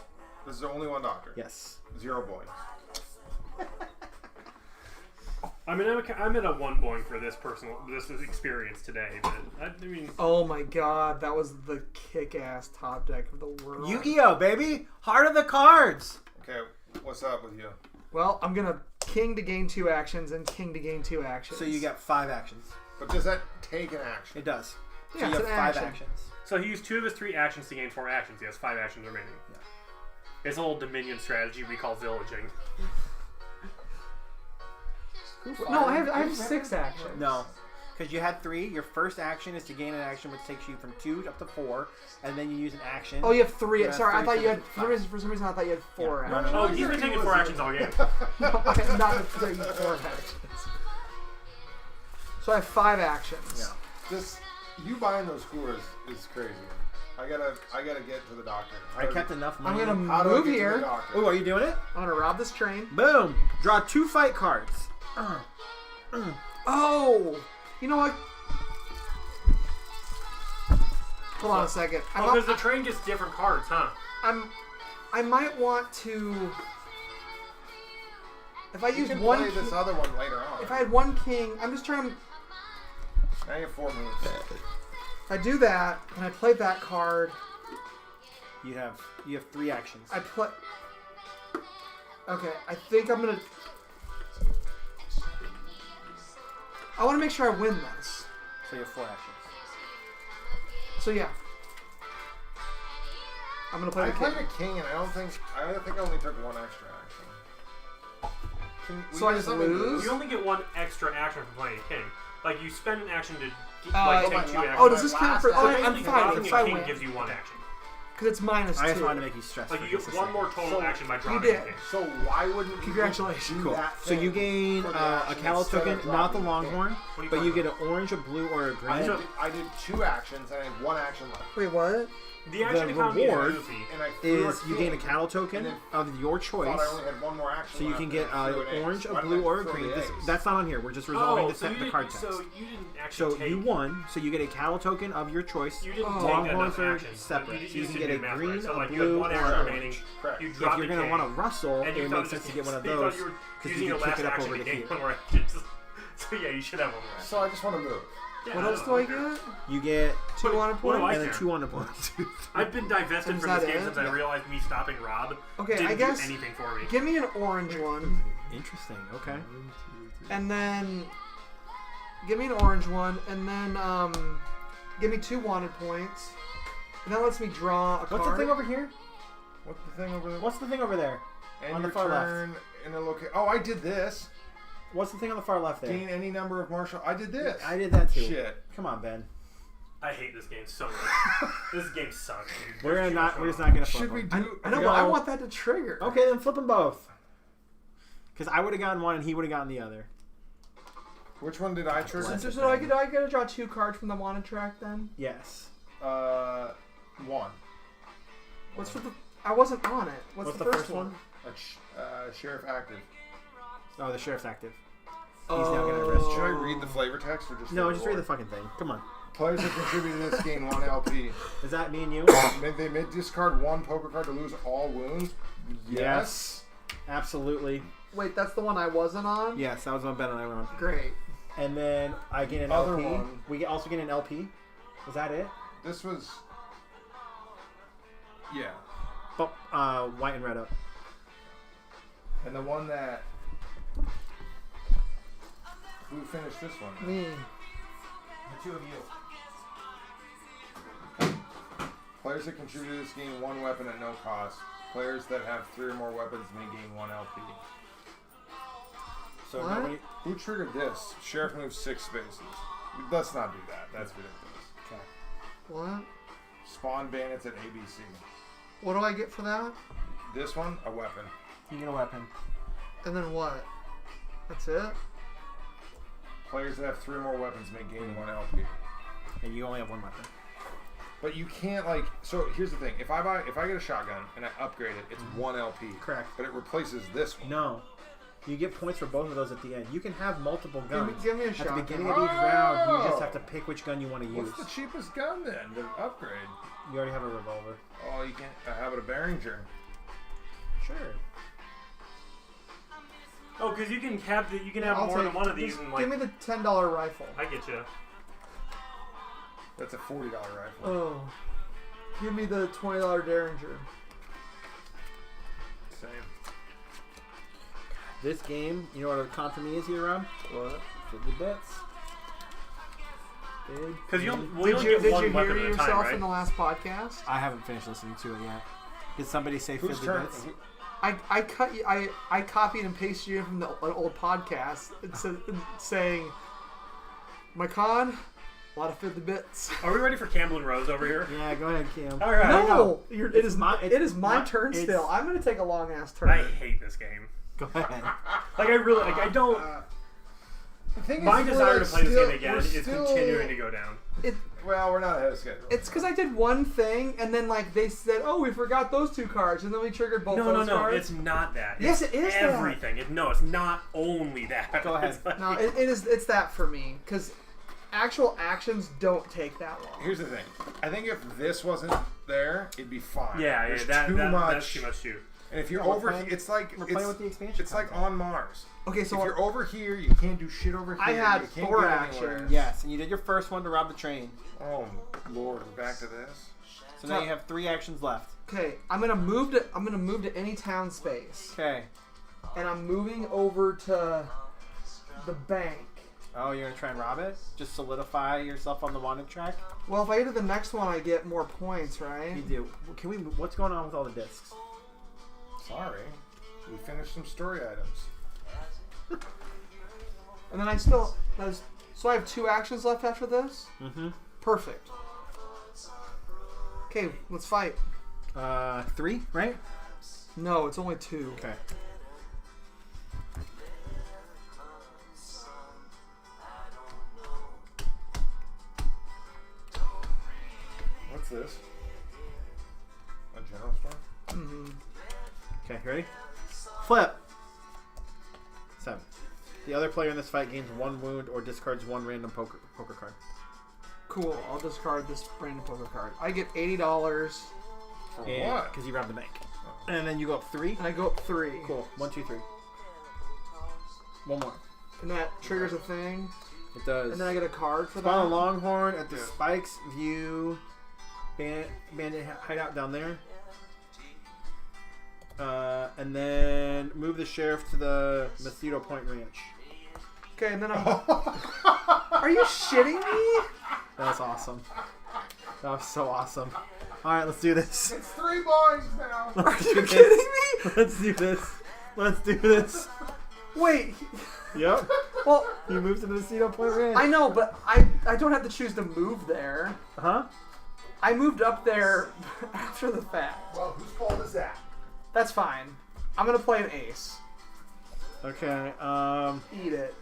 This is the only one doctor. Yes. 0 boys. I mean, I'm at a 1 point for this experience today, but I mean, Oh my god, that was the kick-ass top deck of the world. Yu-Gi-Oh, baby! Heart of the cards! Okay, what's up with you? Well, I'm gonna king to gain 2 actions and king to gain 2 actions. So you got 5 actions. But does that take an action? It does. So Yeah, you it's have an 5 action. actions. so he used 2 of his 3 actions to gain 4 actions. He has 5 actions remaining. Yeah. It's a little Dominion strategy we call villaging. No, I have 6 actions. No. Because you had 3. Your first action is to gain an action, which takes you from 2 up to 4, and then you use an action. Oh, you have 3. You have Sorry, I 3 thought you had. five. For some reason, I thought you had 4 Yeah, no, actions. no, Oh, no. he's been taking 4 actions all game. No, I have not been taking 4 actions. So I have 5 actions. Yeah. This you buying those coolers is crazy. I gotta get to the doctor. I kept enough I'm money. gonna How do I move get to the here. doctor? Oh, are you doing it? I'm gonna rob this train. Boom! Draw 2 fight cards. Oh, you know what? Hold on a second. Oh, because the train gets different cards, huh? I might want to. If I You use can one, play this other one later on. if I had 1 king, I'm just trying to. Now you have 4 moves. If I do that and I play that card, You have 3 actions. I play. Okay, I think I'm gonna. I want to make sure I win this. So you have 4 actions. So yeah, I'm gonna play I the king. played a king, and I think I only took 1 extra action. Can we So I get just something to lose? do? You only get 1 extra action from playing a king. Like, you spend an action to Uh, take 2 actions. Oh, does this count for? So Oh, Basically, I'm fine. dropping If a I king win, gives you 1 action. because it's -2. I just wanted to make you stressed. Like, for you just get a 1 more second. total So action by you dropping did. a king. So why wouldn't you Congratulations. do Cool. that So you thing gain for the a action Calo instead of token, not the dropping a king? Longhorn, What are you but you talking get an orange, a blue, or a green. I did 2 actions, and I had 1 action left. Wait, what? The action The economy reward is goofy. And I threw Is a you king, gain a Calo token and then of your choice, thought I only had 1 more action so you left, can get and I threw an an egg. orange, a Why did blue, I or a throw green. the This, eggs? that's not on here. We're just resolving Oh, so the you card didn't, text. so you didn't actually So take... you won. So you get a Calo token of your choice. You didn't Oh. take Longhorns enough are actions. separate. You So you just can didn't get a do math green, right. So, a like, you blue, had 1 or action an remaining. orange. Correct. You If dropped you're the going to king, want to rustle, and you it thought makes sense to get one of you thought those you were because using you your can last kick it up action over to the gain field. 1 more actions. So yeah, you should have 1 more action. So I just want to move. Yeah, What else don't do I care. get? You get 2 on a what do point. I and then care? 2 on a bonus. I've been divested Is from that this game it? since I realized me stopping Rob Okay, didn't I guess. do anything for me. Give me an orange one, Interesting. Okay. and then give me an orange one, and then give me 2 wanted points, and that lets me draw a What's card. the thing over here? What's the thing over there? What's the thing over there? And on the your far left? turn in a location. Oh, I did this. What's the thing on the far left there? Gain any number of martial. I did this. I did that too. Shit. Come on, Ben. I hate this game so much. This game sucks, dude. We're There's too much just going not gonna flip Should we them. do? I know, No. but I want that to trigger. Okay, then flip them both. Because I would have gotten one and he would have gotten the other. Which one did I trigger? Bless it. So I gotta draw 2 cards from the wanted track then. Yes. 1. What's for the? I wasn't on it. What's the the first first one? Sheriff active. Oh, the sheriff's active. Oh. He's now gonna arrest Should I read the flavor text or just? No, the just read the reward? fucking thing. Come on. Players that contribute to this gain 1 LP. Is that me and you? They may discard 1 poker card to lose all wounds. Yes. Absolutely. Wait, that's the one I wasn't on. Yes, that was one Ben and I were on. Great. And then I get an Other LP. one. We also get an LP. Is that it? This was. Yeah. Bump, white and red up. And the one that. Who finished this one? Me. The 2 of you. Players that contribute to this gain 1 weapon at no cost. Players that have 3 or more weapons may gain 1 LP. So What? nobody. Who triggered this? Sheriff moves 6 spaces. Let's not do that. That's ridiculous. Okay. What? Spawn bandits at ABC. What do I get for that? This one, a weapon. You get a weapon. And then what? That's it? Players that have 3 or more weapons may gain 1 LP. And you only have 1 weapon. But you can't like. So here's the thing: if I get a shotgun and I upgrade it, it's 1 LP. Correct. But it replaces this one. No. You get points for both of those at the end. You can have multiple guns. Give me a At the shotgun. beginning of each round, you just Oh. have to pick which gun you want to use. What's the cheapest gun then to upgrade? You already have a revolver. Oh, you can't. I have it a Behringer. Sure. Oh, because you can have I'll more than take- one of these. just And like, give me the $10 rifle. I get you. That's a $40 rifle. Oh. Give me the $20 Derringer. Same. This game, you know what a con for me is here, Rob? What? For the bets. Because you'll Did you get one hear weapon at a yourself time, right? in the last podcast? I haven't finished listening to it yet. Did somebody say Whose Fiddly turn? Bits? I copied and pasted you in from the old podcast. It's saying, my con, a lot of fit the bits. Are we ready for Campbell and Rose over here? Yeah, go ahead, Cam. All right. No, it is my- it is my it's turn my- still. I'm gonna take a long ass turn. I hate this game. Go ahead. Like I really I don't. The thing My is, we're, desire like, to play this still- game again we're is still- continuing to go down. Well, we're not ahead of schedule. It's because I did one thing and then like they said, oh, we forgot those 2 cards, and then we triggered both No, those cards. it's not that. Yes, It's it is that. everything. No, it's not only that. Go ahead. It's like- No, it's that for me because actual actions don't take that long. Here's the thing. I think if this wasn't there, it'd be fine. yeah, There's that's too much. That's too much too. And if you're No, we're over, playing- it's like we're playing with the expansion It's like content. on Mars. Okay, so if you're over here, you can't do shit over here. I had you can't 4 get actions. anywhere. Yes, and you did your first one to rob the train. Oh Lord, we're back to this. So now you have 3 actions left. okay, I'm gonna move to any town space, Okay. and I'm moving over to the bank. Oh, you're gonna try and rob it? Just solidify yourself on the wanted track? Well, if I get to the next one, I get more points, right? You do. Can we? What's going on with all the discs? Sorry, we finished some story items. And then so I have 2 actions left after this? Mm-hmm. Perfect. Okay, let's fight. 3, right? No, it's only 2. Okay. What's this? A general store? Mm-hmm. Okay, ready? Flip. 7. The other player in this fight gains 1 wound or discards 1 random poker card. Cool, I'll discard this random poker card. I get $80, For what? Because you robbed the bank. And then you go up 3. and I go up 3. Cool. 1, 2, 3. One more. And that triggers a thing, It does. and then I get a card for Spawn a that. Longhorn at the Yeah. Spikes View bandit hideout down there. And then move the sheriff to the Mosquito Point Ranch. Okay, and then I'm... Are you shitting me? That's awesome. That was so awesome. Alright, let's do this. It's 3 boys now. Are you kidding me? Let's do this. Let's do this. Wait, Yep. well, You moved to the Mosquito Point Ranch. I know, but I don't have to choose to move there. Huh? I moved up there after the fact. Well, whose fault is that? That's fine. I'm gonna play an ace. Okay, Eat it.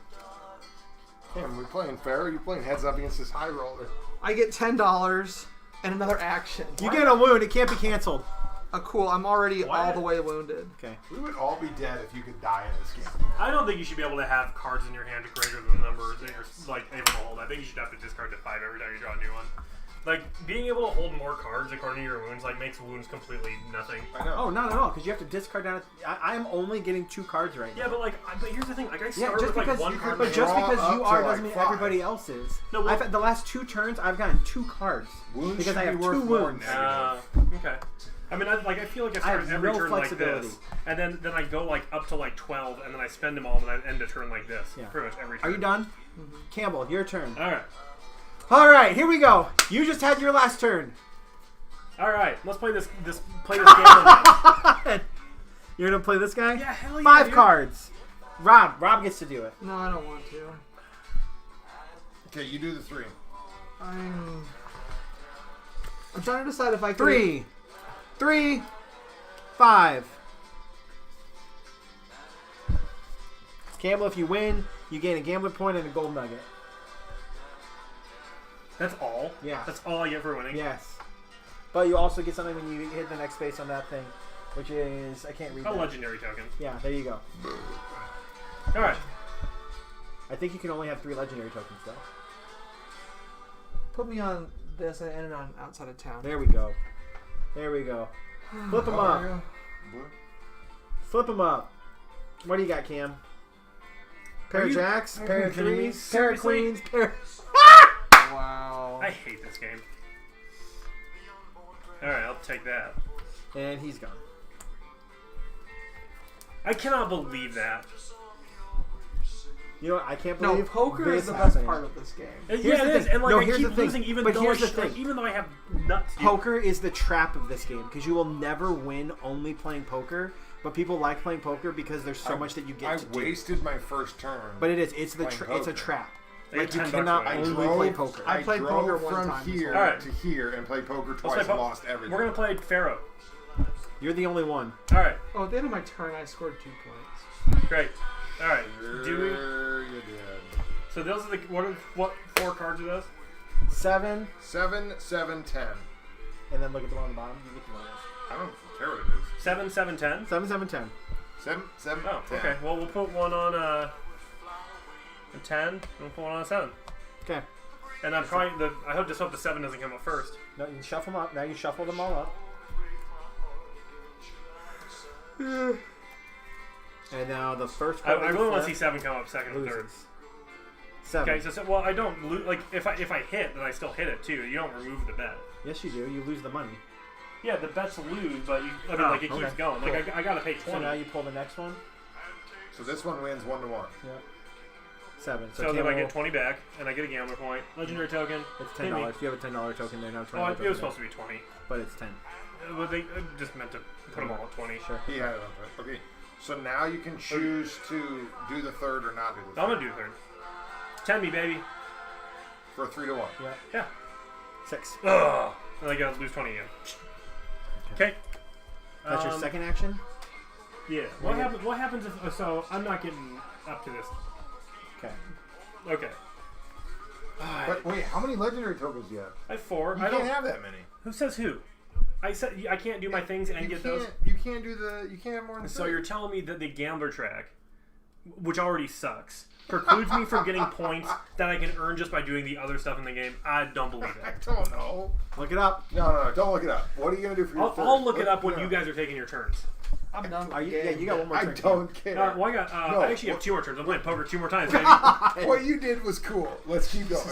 Cam, we playing fair? Or are you playing heads up against this high roller? I get $10 and another action. you get a wound. It can't be canceled. Cool. I'm already What? all the way wounded. Okay. We would all be dead if you could die in this game. I don't think you should be able to have cards in your hand greater than the number that you're like able to hold. I think you should have to discard to 5 every time you draw a new one. Like being able to hold more cards according to your wounds like makes wounds completely nothing. I know. Oh, not at all, because you have to discard down. I'm only getting 2 cards right now. Yeah, but here's the thing. Like I Yeah, start just with like because, one card. but in just hand. draw because you up are to, doesn't like, mean 5. everybody else is. No, well- I've had the last 2 turns, I've gotten 2 cards Wounds because I should have be 2 worth more wounds. negative. Okay. I mean, I feel like I I start have every no turn flexibility. like this, and then I go like up to like 12, and then I spend them all, and then I end a turn like this. Yeah. Pretty much every turn. Are you done? Campbell, your turn. All right. All right, here we go. You just had your last turn. All right. Let's play this game. Now. You're gonna play this guy? Yeah, hell yeah, 5 dude. cards. Rob gets to do it. No, I don't want to. Okay, you do the 3. I'm trying to decide if I can. 3, 3, 5. Campbell, if you win, you gain a gambler point and a gold nugget. That's all. Yeah. That's all I get for winning. Yes. But you also get something when you hit the next space on that thing, which is, I can't read A that. legendary token. Yeah, there you go. All right. I think you can only have 3 legendary tokens, though. Put me on this and end it on outside of town. There we go. There we go. Flip them up. Flip them up. What do you got, Cam? Pair Are of you- jacks, are pair you of kidding me? threes, pair of Seriously? queens, pair. Wow. I hate this game. Alright, I'll take that. And he's gone. I cannot believe that. You know what? I can't No, believe poker this is the best happened. part of this game. Here's Yeah, the it is. thing. And like No, I here's keep the thing. losing even But though I here's the like, thing. even though I have nuts. dude. Poker is the trap of this game because you will never win only playing poker. But people like playing poker because there's so much that you get I to do. wasted my first turn. But it is. It's playing it's a poker. trap. I Like get you 10 cannot bucks for it. only play poker. I played drove poker one from time. here Alright. to here and played poker Let's twice play and po- lost everything. We're gonna play Pharaoh. You're the only one. Alright, Oh, at the end of my turn, I scored 2 points. great. Alright, do Sure you did. we? So those are the what 4 cards are those? 7, 7, 7, 10. and then look at the one on the bottom. You get the one. I don't care what it is. 7, 7, 10. 7, 7, 10. 7, 7, Oh, 10. okay. Well, we'll put one on a 10, and we'll put one on a 7. Okay. And I'm probably I hope the 7 doesn't come up first. No, you can shuffle them up. Now you shuffle them all up. And now the first I card really want to see 7 come up second and third. loses. 7. Okay, so well, I don't lose. Like if I hit, then I still hit it too. You don't remove the bet. Yes, you do. You lose the money. Yeah, the bets lose, but it Oh, keeps okay. going. Like I gotta pay 20. So now you pull the next one. So this one wins 1 to 1. Yep. 7. So then I Camo, get 20 back, and I get a gambler point. Legendary token. It's Pay me. $10. You have a $10 token there now. Oh, it was supposed to be 20. But it's 10. But they just meant to put them all at 20. Sure. He had it on it. Okay. So now you can choose to do the third or not do the third. I'm gonna do third. 10 me, baby. For 3 to 1. Yeah. Yeah. 6. Ugh. And I gotta lose 20 again. Okay. That's your second action? Yeah. What happens if? So I'm not getting up to this. Okay. Okay. But wait, how many legendary tokens do you have? I have 4. You I don't can't have that many. Who says who? I said I can't do my things and get those. You can't do the. You can't have more than So 3. you're telling me that the gambler track, which already sucks, precludes me from getting points that I can earn just by doing the other stuff in the game? I don't believe I it. don't know. Look it up. No, don't look it up. What are you gonna do for your third? I'll look it Look up when you guys are taking your turns. I'm done with Are the you, yeah, game. you got one more I turn. don't care. Well, I got. No, I actually have 2 more turns. I'm playing poker 2 more times, baby. What you did was cool. Let's keep going.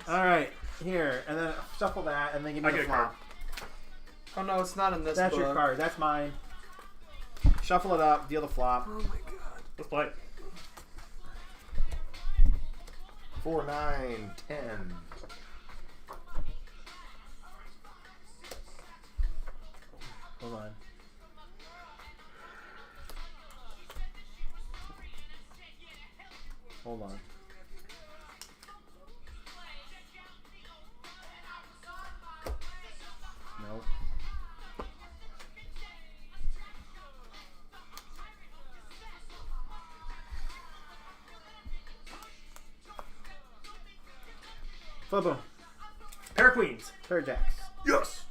All right. Here. And then shuffle that and then give me I the get a card. flop. Oh no, it's not in this That's book. your card. That's mine. Shuffle it up. Deal the flop. Oh my god. Let's play. 4, 9, 10. Hold on. Hold on. Nope. Flip 'em. Pair of queens. Pair of jacks. Yes.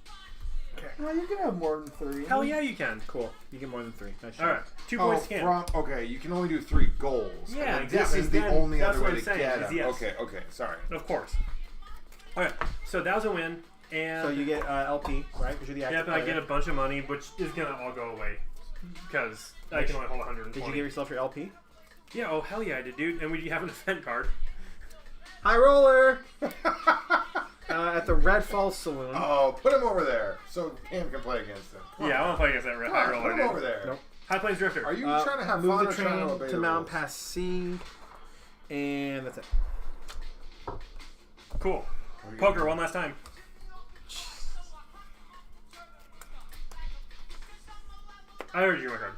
No, you can have more than 3. Hell yeah, you can. Cool. You get more than 3. Nice All shot. right. 2 Oh, points can. okay, you can only do 3 goals. Yeah, And then exactly. This is the Then only that's other what way I'm to saying, get is them. yes. Okay, sorry. Of course. All right. So that was a win, and So you get LP, right? Because you're the active yep, and I player. get a bunch of money, which is gonna all go away because I can only hold 120. Did you give yourself your LP? Yeah. Oh hell yeah, I did, dude. And we have an event card. High roller! At the Red Falls Saloon. Oh, put him over there so Pam can play against him. Yeah, I want to play against that Come high on, roller. put him dude. over there. Nope. High Plains Drifter. Are you trying to have Move fun the or trying to train obey to the Mountain rules? Pass C. And that's it. Cool. What are you Poker gonna one last time. I already drew my card.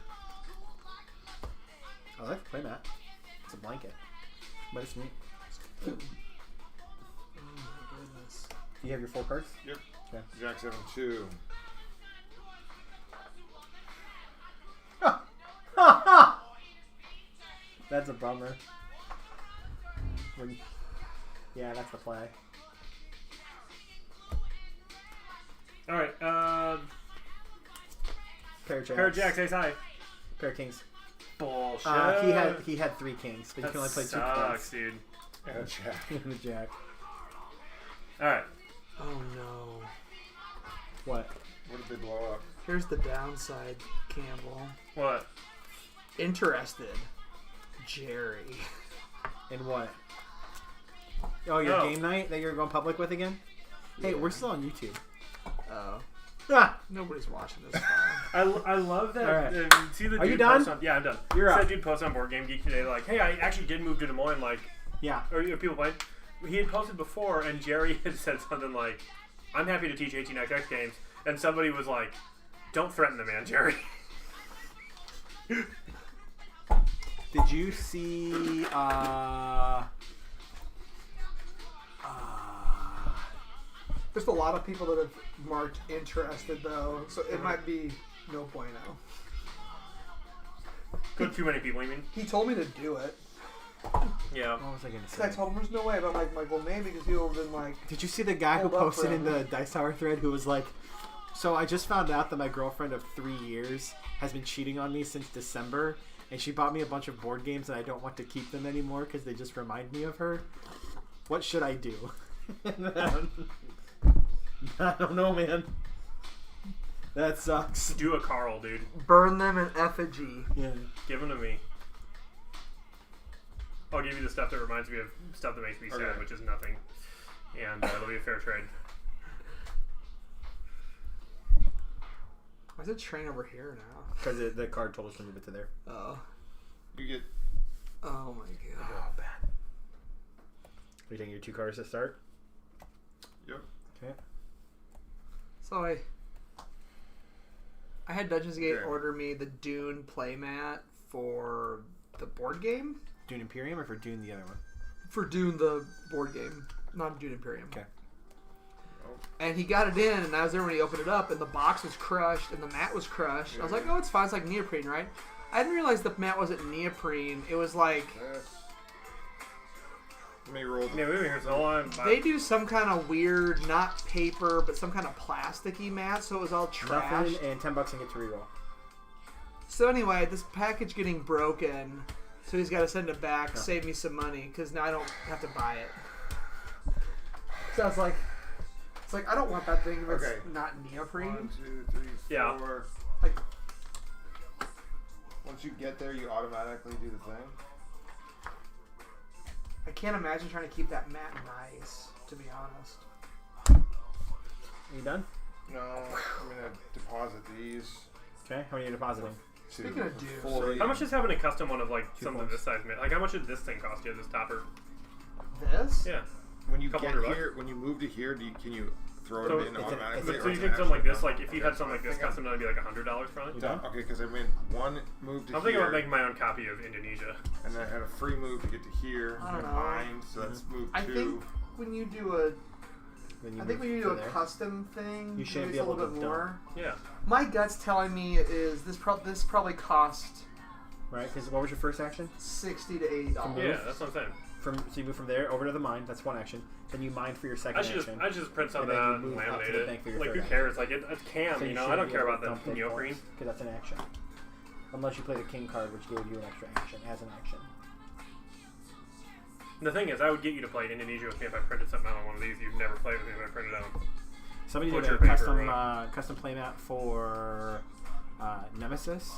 I like to play that. It's a blanket. But it's neat. Oh my goodness. You have your 4 cards? Yep. Okay. Jack 7, 2. That's a bummer. Yeah, that's the play. All right. Pair of jacks. Pair of jacks, ace high. Pair of kings. Bullshit. He had 3 kings, but that you can only play 2 sucks, kings. dude. And a Jack. And a jack. All right. Oh no. What? What did they blow up? Here's the downside, Campbell. What? Interested. Jerry. In what? Oh, your game night that you're going public with again? Hey, we're still on YouTube. Oh. Ah! Nobody's watching this. I love that. Alright. See the Are dude you done? post on, yeah, I'm done. You're See up. that dude post on Board Game Geek today, like, hey, I actually did move to Des Moines, like, Yeah. or people playing. He had posted before, and Jerry had said something like, I'm happy to teach 18xx games, and somebody was like, don't threaten the man, Jerry. Did you see? There's a lot of people that have marked interested though, so it might be no bueno. Too many people, you mean? He told me to do it. Yeah. What was I gonna Cause I say? told him there's no way, but I'm like, well, maybe because people have been like, Did you see the guy who Hold up posted in forever. the Dice Tower thread who was like, so I just found out that my girlfriend of 3 years has been cheating on me since December, and she bought me a bunch of board games and I don't want to keep them anymore because they just remind me of her. What should I do? I don't know, man. That sucks. Do a Carl, dude. burn them in effigy. Yeah. Give them to me. I'll give you the stuff that reminds me of stuff that makes me sad, Okay. which is nothing. And it'll be a fair trade. Why is it train over here now? Because the card told us to move it to there. Oh. You get. Oh my god. Oh, bad. Are you taking your 2 cards to start? Yep. Okay. So I had Dungeons Gate Okay. order me the Dune playmat for the board game. Dune Imperium or for Dune the other one? For Dune the board game, not Dune Imperium. Okay. And he got it in, and I was there when he opened it up, and the box was crushed, and the mat was crushed. I was like, oh, it's fine. It's like neoprene, right? I didn't realize the mat wasn't neoprene. It was like, This. Let me roll. Yeah, we've been here so long. they do some kind of weird, not paper, but some kind of plasticky mat, so it was all trash. Nothing and $10 and get to reroll. So anyway, this package getting broken, so he's got to send it back, save me some money, because now I don't have to buy it. So I was like, it's like, I don't want that thing if it's Okay. not neoprene. 1, 2, 3, 4. Yeah. Like, Once you get there, you automatically do the thing. I can't imagine trying to keep that mat nice, to be honest. Are you done? No, I'm gonna deposit these. Okay. How many are you depositing? Speaking of dudes, 40. How much is having a custom one of like 2 something points. this size made? Like how much did this thing cost you? This topper? this? Yeah. When you Couple get $100 here, when you move to here, can you throw So it in it's a- automatically? it's So or you is it think something like actually this? done? Like if you Okay, had something like I this think custom, that'd be like $100 probably. You done? Okay, because I made one move to I'm here, thinking about making my own copy of Indonesia. and then I had a free move to get to here. I don't and know. mine, so that's move 2. I think when you do a, When I think when you move do to a there. custom thing, You shouldn't maybe be it's a able little to bit dump. more. Yeah. My gut's telling me is this probably cost Right? Because what was your first action? $60 to $80. Yeah, that's what I'm saying. So you move from there over to the mine. That's one action. Then you mine for your second I should action. just print something then you out and move up laminate to the it. bank for your Like third who action. cares? Like it's cam, So you know. should I don't be care able about to dump the those neoprene. points, 'cause that's an action. Unless you play the king card, which gave you an extra action as an action. The thing is, I would get you to play Indonesia with me if I printed something out on one of these. You'd never play with me if I printed out. Somebody did Butcher a paper, custom right? custom playmat for Nemesis.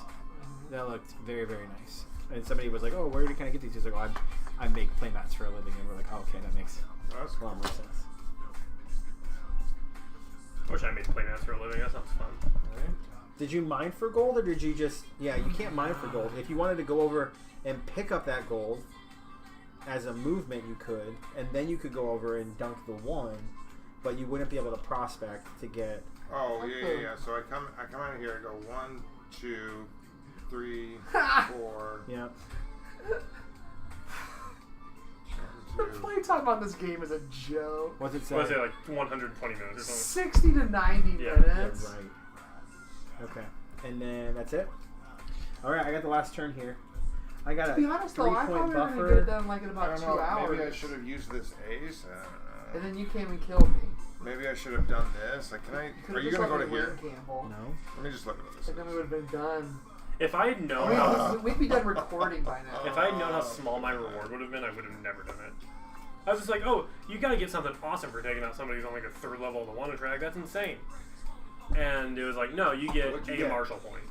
That looked very, very nice. And somebody was like, "Oh, where can I get these?" He's like, "Oh, I make playmats for a living." And we're like, "Oh, okay, that makes That's a lot more sense." I wish I made playmats for a living. That sounds fun. Did you mine for gold, or did you just? Yeah, you can't mine for gold. If you wanted to go over and pick up that gold as a movement, you could, and then you could go over and dunk the one, but you wouldn't be able to prospect to get. Oh yeah. So I come out of here. I go 1, 2, 3, 4. Yeah. The playtime on this game is a joke. What's it say? What was it, like 120 minutes or something? 60 to 90 Yeah. minutes. Yeah, right. Okay. And then that's it? Alright, I got the last turn here. I got To a be honest, though, I 3-point thought we were going to get buffer. it done like in I about don't 2 know. hours. Maybe I should have used this ace. I don't know. And then you came and killed me. Maybe I should have done this. Like, are you gonna go to here? Campbell. No. Let me just look at this. And then we would have been done. If I had known how, We'd be done recording by now. if I had known how small my reward would have been, I would have never done it. I was just like, oh, you got to get something awesome for taking out somebody who's on like a 3rd level of the Wonder track. That's insane. And it was like, no, you get What'd you a get? Marshall point.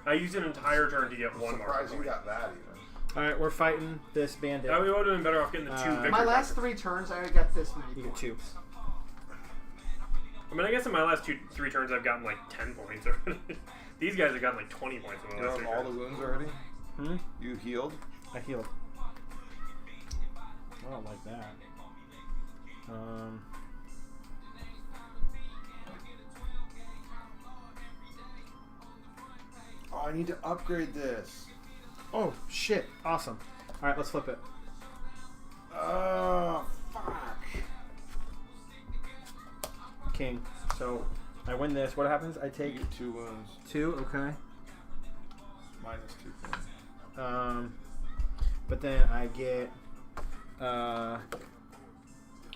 I used an entire turn to get I'm one surprised Marshall you point. got that even. All right, we're fighting this bandit. We would have been better off getting the two victory My last points. 3 turns, I already got this many You get points. 2. I mean, I guess in my last 3 turns, I've gotten like 10 points. These guys have gotten like 20 points in the You last have 3 all the turns. wounds already? Hmm? You healed? I healed. I don't like that. Oh, I need to upgrade this. Oh, shit. Awesome. All right, let's flip it. Oh, fuck. King. So I win this. What happens? I You take get 2 wounds. 2. Okay. Minus 2 points. But then I get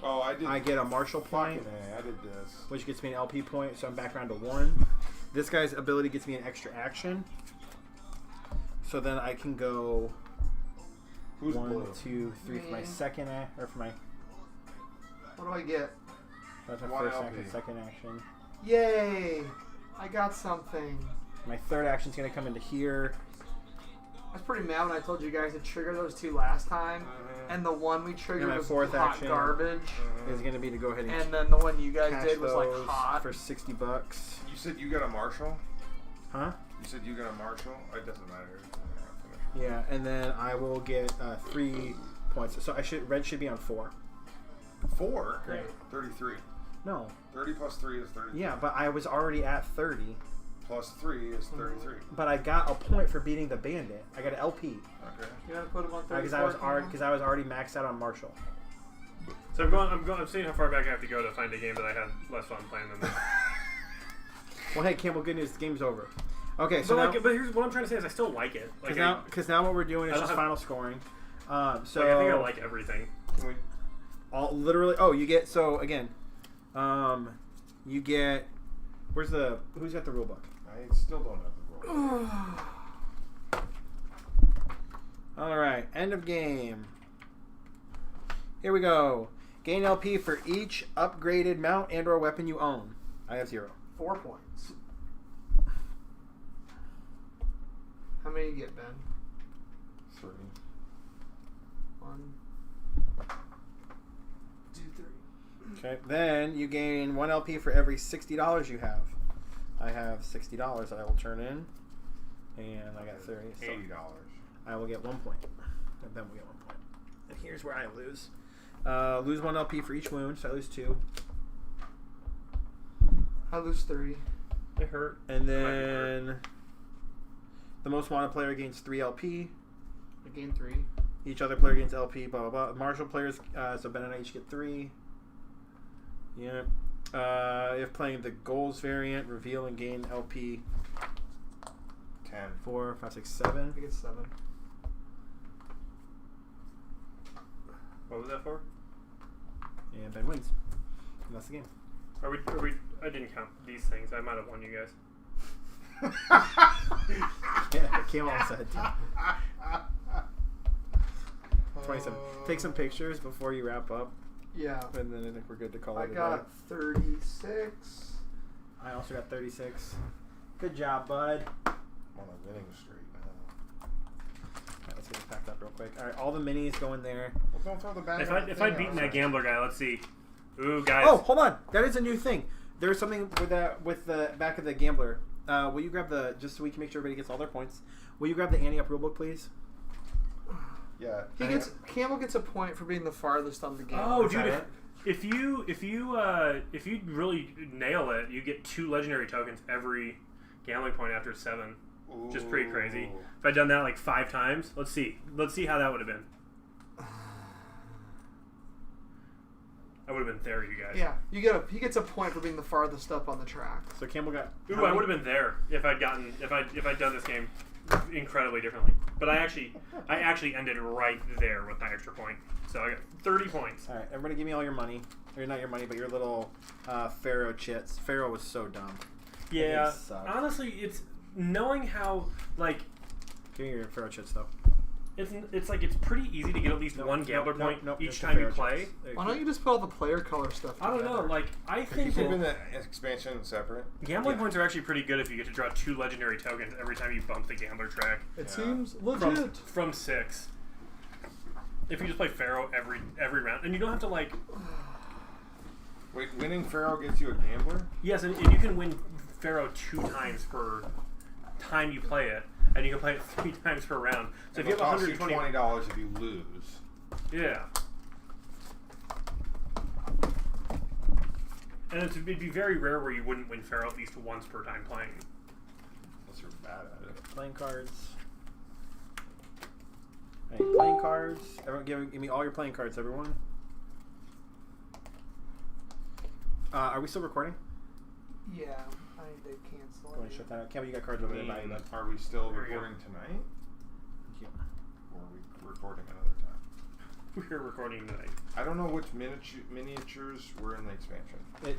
Oh, I did. I get a martial point, Fucking A, I did this. which gets me an LP point, so I'm back around to 1. This guy's ability gets me an extra action. So then I can go Who's 1, blue? 2, 3 for my Me. second or for my What do I get? that's my 1 first LP. action, second action. Yay! I got something. My third action's gonna come into here. I was pretty mad when I told you guys to trigger those 2 last time, and the one we triggered And my was fourth hot action garbage, Is gonna be to go ahead and and then the one you guys cash did was like those hot. for $60. You said you got a marshal? Huh? You said you got a marshal? It doesn't matter. Yeah, and then I will get 3 points. So red should be on 4. 4? Yeah. 33. No. 30 plus 3 is 33. Yeah, but I was already at 30. Plus 3 is 33. But I got a point for beating the bandit. I got an LP Okay. You gotta put him on 34. because I was already maxed out on Marshall. So I'm seeing how far back I have to go to find a game that I had less fun playing than this. Well, hey, Campbell, good news. The game's over. Okay, so But now, but here's what I'm trying to say is I still like it. Like, because now what we're doing I is don't just have- final scoring. So I think I like everything. Can we? literally. Oh, you get you get. Who's got the rule book? I still don't have the roll. All right, end of game. Here we go. Gain LP for each upgraded mount and/or weapon you own. I have 0. 4 points. How many you get, Ben? 3. 1, 2, 3. Okay. Then you gain 1 LP for every $60 you have. I have $60 that I will turn in, and I got 30. So $80. I will get 1 point. And Ben will get 1 point. And here's where I lose. Lose 1 LP for each wound, so I lose 2. I lose 3. It hurt. And Might be hurt. then the most wanted player gains 3 LP. I gain 3. Each other player gains LP, blah, blah, blah. Martial players, so Ben and I each get 3. Yeah. If playing the goals variant, reveal and gain LP 10. 4, 5, 6, 7. I get 7. What was that for? And Ben wins. And that's the game. Are we? I didn't count these things. I might have won you guys. Yeah, Cam also had 10. 27. Take some pictures before you wrap up, Yeah. and then I think we're good to call I it a day. got 36. I also got 36. Good job, bud. I'm on a winning streak now. Alright, let's get this packed up real quick. Alright, all the minis go in there. Well, don't throw the bag. If I'd beaten that gambler guy, let's see. Ooh, guys. Oh, hold on. That is a new thing. There's something with the back of the gambler. Will you grab just so we can make sure everybody gets all their points? Will you grab the Ante Up rulebook, please? Yeah. Campbell gets a point for being the farthest on the game. Oh, Is that dude! it? If you really nail it, you get 2 legendary tokens every gambling point after 7. Which is pretty crazy. If I'd done that like 5 times, let's see how that would have been. I would have been there, you guys. Yeah, he gets a point for being the farthest up on the track. So Campbell got. Ooh, I would have been there if I'd done this game incredibly differently. But I actually ended right there with my extra point. So I got 30 points. All right, everybody, give me all your money. Or not your money, but your little Pharaoh chits. Pharaoh was so dumb. Yeah, That game sucked. honestly, it's knowing how like Give me your Pharaoh chits though. It's like it's pretty easy to get at least one gambler point each just the time you fair play. chance. Why don't you just put all the player color stuff I together? don't know. Like I Could you think keep in that the expansion separate? gambling points are actually pretty good if you get to draw 2 legendary tokens every time you bump the gambler track It Yeah. seems from legit. from 6. If you just play Pharaoh every round, and you don't have to like. Wait, winning Pharaoh gets you a gambler? Yes, and you can win Pharaoh 2 times per time you play it, and you can play it 3 times per round. So if you have It'll cost you 120, $20 if you lose. yeah, and it'd be very rare where you wouldn't win Pharaoh at least once per time playing. Unless you're bad at it. Playing cards. Hey, playing cards. Everyone, give me all your playing cards, everyone. Are we still recording? Yeah, I need to cancel. Go and shut that out. Campbell, you got cards over there. Bye. Are we still There you recording tonight? Thank you. Or are we recording another time? We're recording tonight. I don't know which miniatures were in the expansion. They're